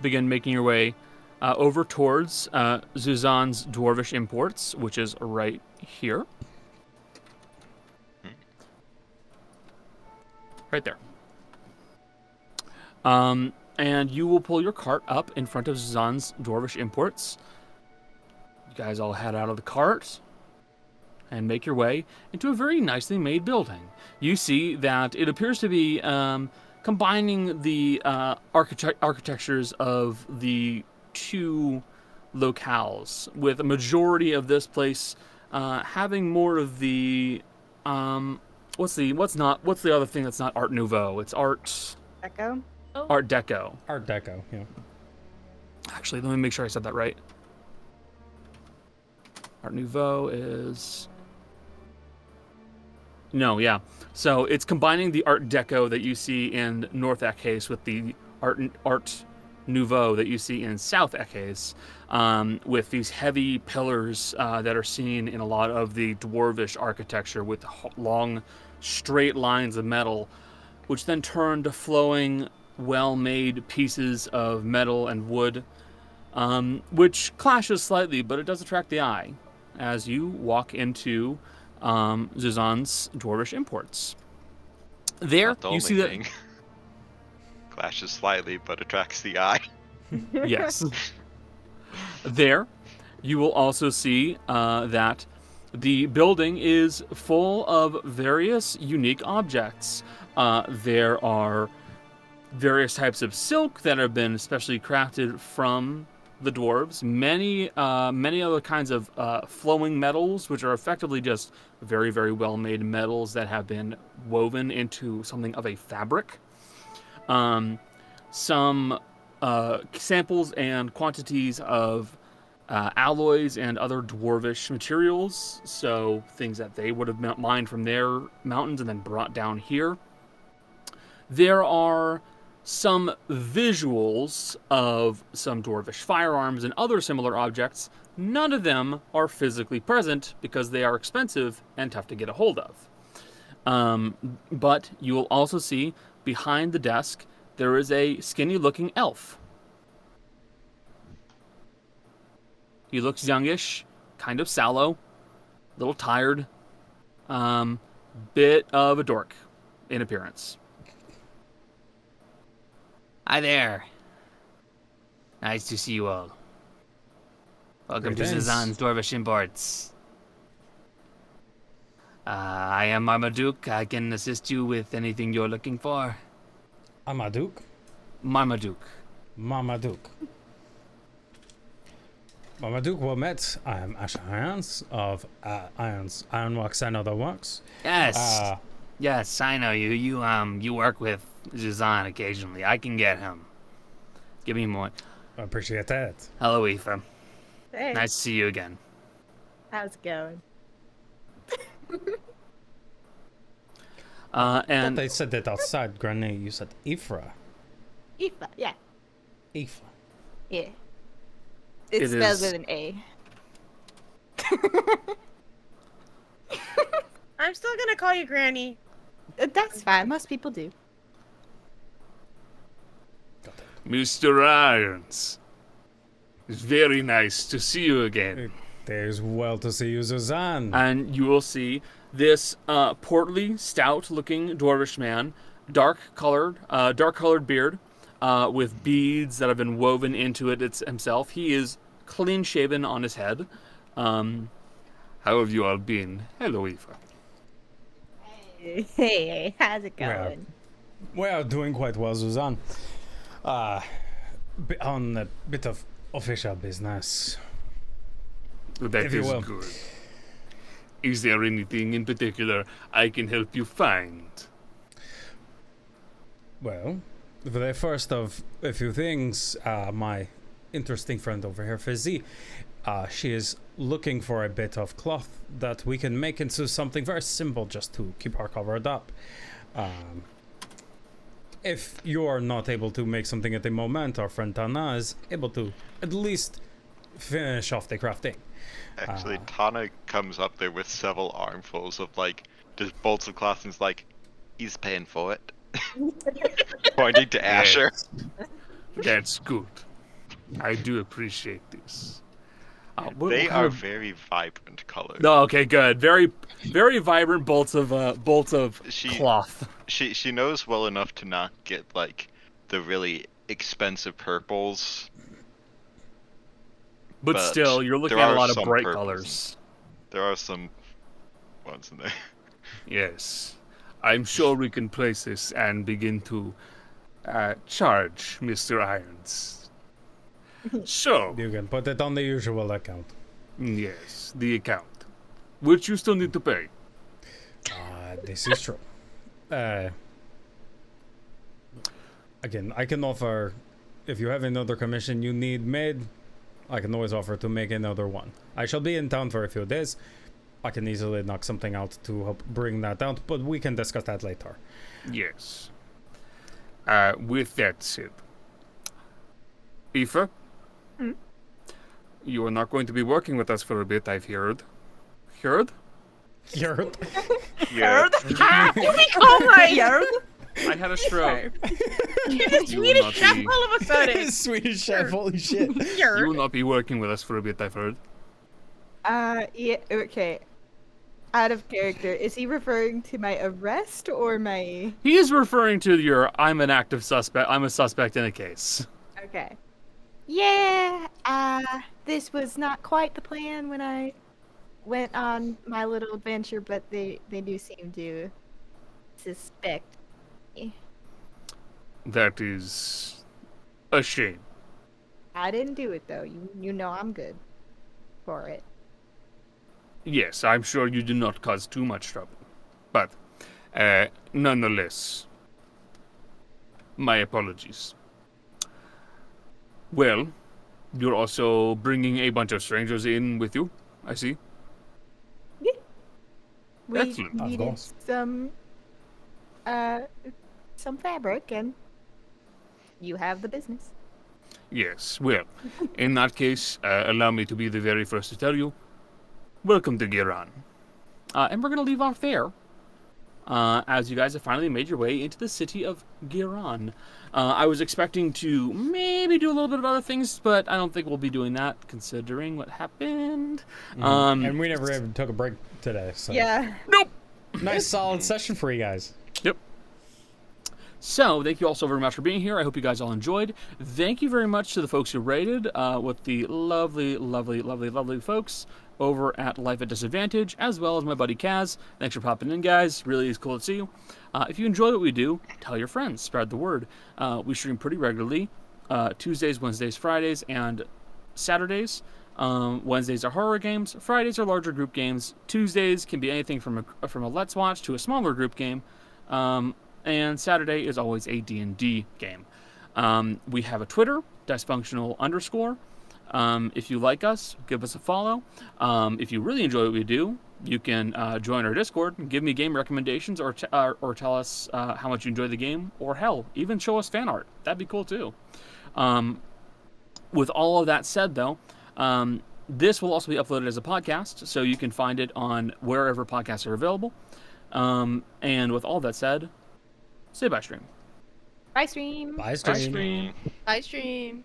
begin making your way over towards Zuzan's Dwarvish Imports, which is right here. Right there. And you will pull your cart up in front of Zuzan's Dwarvish Imports. You guys all head out of the cart and make your way into a very nicely made building. You see that it appears to be combining the architectures of the two locales, with a majority of this place having more of the what's the other thing that's not Art Nouveau? It's Art Deco? Art Deco. Art Deco, yeah. Actually, let me make sure I said that right. Art Nouveau is... No, yeah. So it's combining the Art Deco that you see in North Ekhace with the Art Nouveau that you see in South Ekhace, with these heavy pillars that are seen in a lot of the Dwarvish architecture with long, straight lines of metal, which then turn to flowing, well-made pieces of metal and wood, which clashes slightly, but it does attract the eye as you walk into Zuzan's Dwarvish Imports. There, Not the you see only thing. Clashes slightly, but attracts the eye. Yes. There, you will also see that The building is full of various unique objects. There are various types of silk that have been specially crafted from the dwarves. Many other kinds of flowing metals, which are effectively just very, very well-made metals that have been woven into something of a fabric. Some samples and quantities of alloys and other dwarvish materials, so things that they would have mined from their mountains and then brought down here. There are some visuals of some dwarvish firearms and other similar objects. None of them are physically present because they are expensive and tough to get a hold of. But you will also see behind the desk there is a skinny-looking elf. He looks youngish, kind of sallow, a little tired, bit of a dork in appearance. Hi there. Nice to see you all. Welcome to Zazan's Dwarvish Imports. I am Marmaduke. I can assist you with anything you're looking for. Marmaduke? Marmaduke. Marmaduke. Marmaduke, well met. I am Asher Irons of Ironworks and Other Works. Yes. Yes, I know you. You work with Zazan occasionally. I can get him. Give me more. I appreciate that. Hello, Aoife. Hey, Nice to see you again. how's it going? And they said that outside, Granny. You said Ifra. Aoife, yeah. Ifra. Yeah. It It spells is- with an A. I'm still gonna call you Granny. That's fine. Most people do. Mr. Irons. It's very nice to see you again. It is well to see you, Zazan. And you will see this portly, stout-looking dwarvish man, dark-colored beard, with beads that have been woven into it himself. He is clean-shaven on his head. How have you all been? Hello, Aoife. Hey, how's it going? We are doing quite well, Zuzan. On a bit of official business. That If you is will. good. Is there anything in particular I can help you find? Well, the first of a few things, my interesting friend over here, Fizzy, she is looking for a bit of cloth that we can make into something very simple just to keep her covered up. If you are not able to make something at the moment, our friend Tana is able to at least finish off the crafting. Actually, Tana comes up there with several armfuls of just bolts of cloth and is like, he's paying for it. Pointing to Asher. That's good. I do appreciate this. What They kind are of- very vibrant colors. No, okay, good. Very, very vibrant bolts of She- cloth. She knows well enough to not get the really expensive purples. But still, you're looking there at a are lot of some bright purples. colors. There are some ones in there. Yes, I'm sure we can place this and begin to charge Mr. Irons. So, You can put it on the usual account. yes, the account, which you still need to pay. This is true. Again, I can offer, if you have another commission you need made, I can always offer to make another one. I shall be in town for a few days. I can easily knock something out to help bring that out, but we can discuss that later. Yes. With that said, Aoife, you are not going to be working with us for a bit, I've heard. Heard? You're Yeah. You become my I had a stroke. You're the You will not Swedish chef be- all of a sudden. Swedish chef, holy shit. You will not be working with us for a bit, I've heard. Yeah, okay. Out of character, is he referring to my arrest or my... He is referring to your I'm an active suspect. I'm a suspect in a case. Okay. Yeah, this was not quite the plan when I went on my little adventure, but they do seem to suspect me. That is a shame. I didn't do it though. You know I'm good for it. Yes, I'm sure you did not cause too much trouble. But, nonetheless, my apologies. Well, you're also bringing a bunch of strangers in with you, I see. Yeah. We Excellent. Of needed course. some fabric, and you have the business. Yes, well, in that case, allow me to be the very first to tell you, welcome to Girhan. And we're going to leave off there, as you guys have finally made your way into the city of Girhan. I was expecting to maybe do a little bit of other things, but I don't think we'll be doing that, considering what happened. And we never even took a break today, so. Yeah. Nope! Nice solid session for you guys. Yep. So, thank you all so very much for being here. I hope you guys all enjoyed. Thank you very much to the folks who rated, with the lovely, lovely, lovely, lovely folks over at Life at Disadvantage, as well as my buddy Kaz. Thanks for popping in, guys. Really is cool to see you. If you enjoy what we do, tell your friends. Spread the word. We stream pretty regularly, Tuesdays, Wednesdays, Fridays, and Saturdays. Wednesdays are horror games. Fridays are larger group games. Tuesdays can be anything from a Let's Watch to a smaller group game. And Saturday is always a D&D game. We have a Twitter, Dicefunctional_. If you like us, give us a follow. If you really enjoy what we do, you can join our Discord and give me game recommendations, or tell us how much you enjoy the game, or hell, even show us fan art. That'd be cool too. With all of that said, though, this will also be uploaded as a podcast, so you can find it on wherever podcasts are available. And with all that said, say bye, stream. Bye, stream. Bye, stream. Bye, stream. Bye, stream.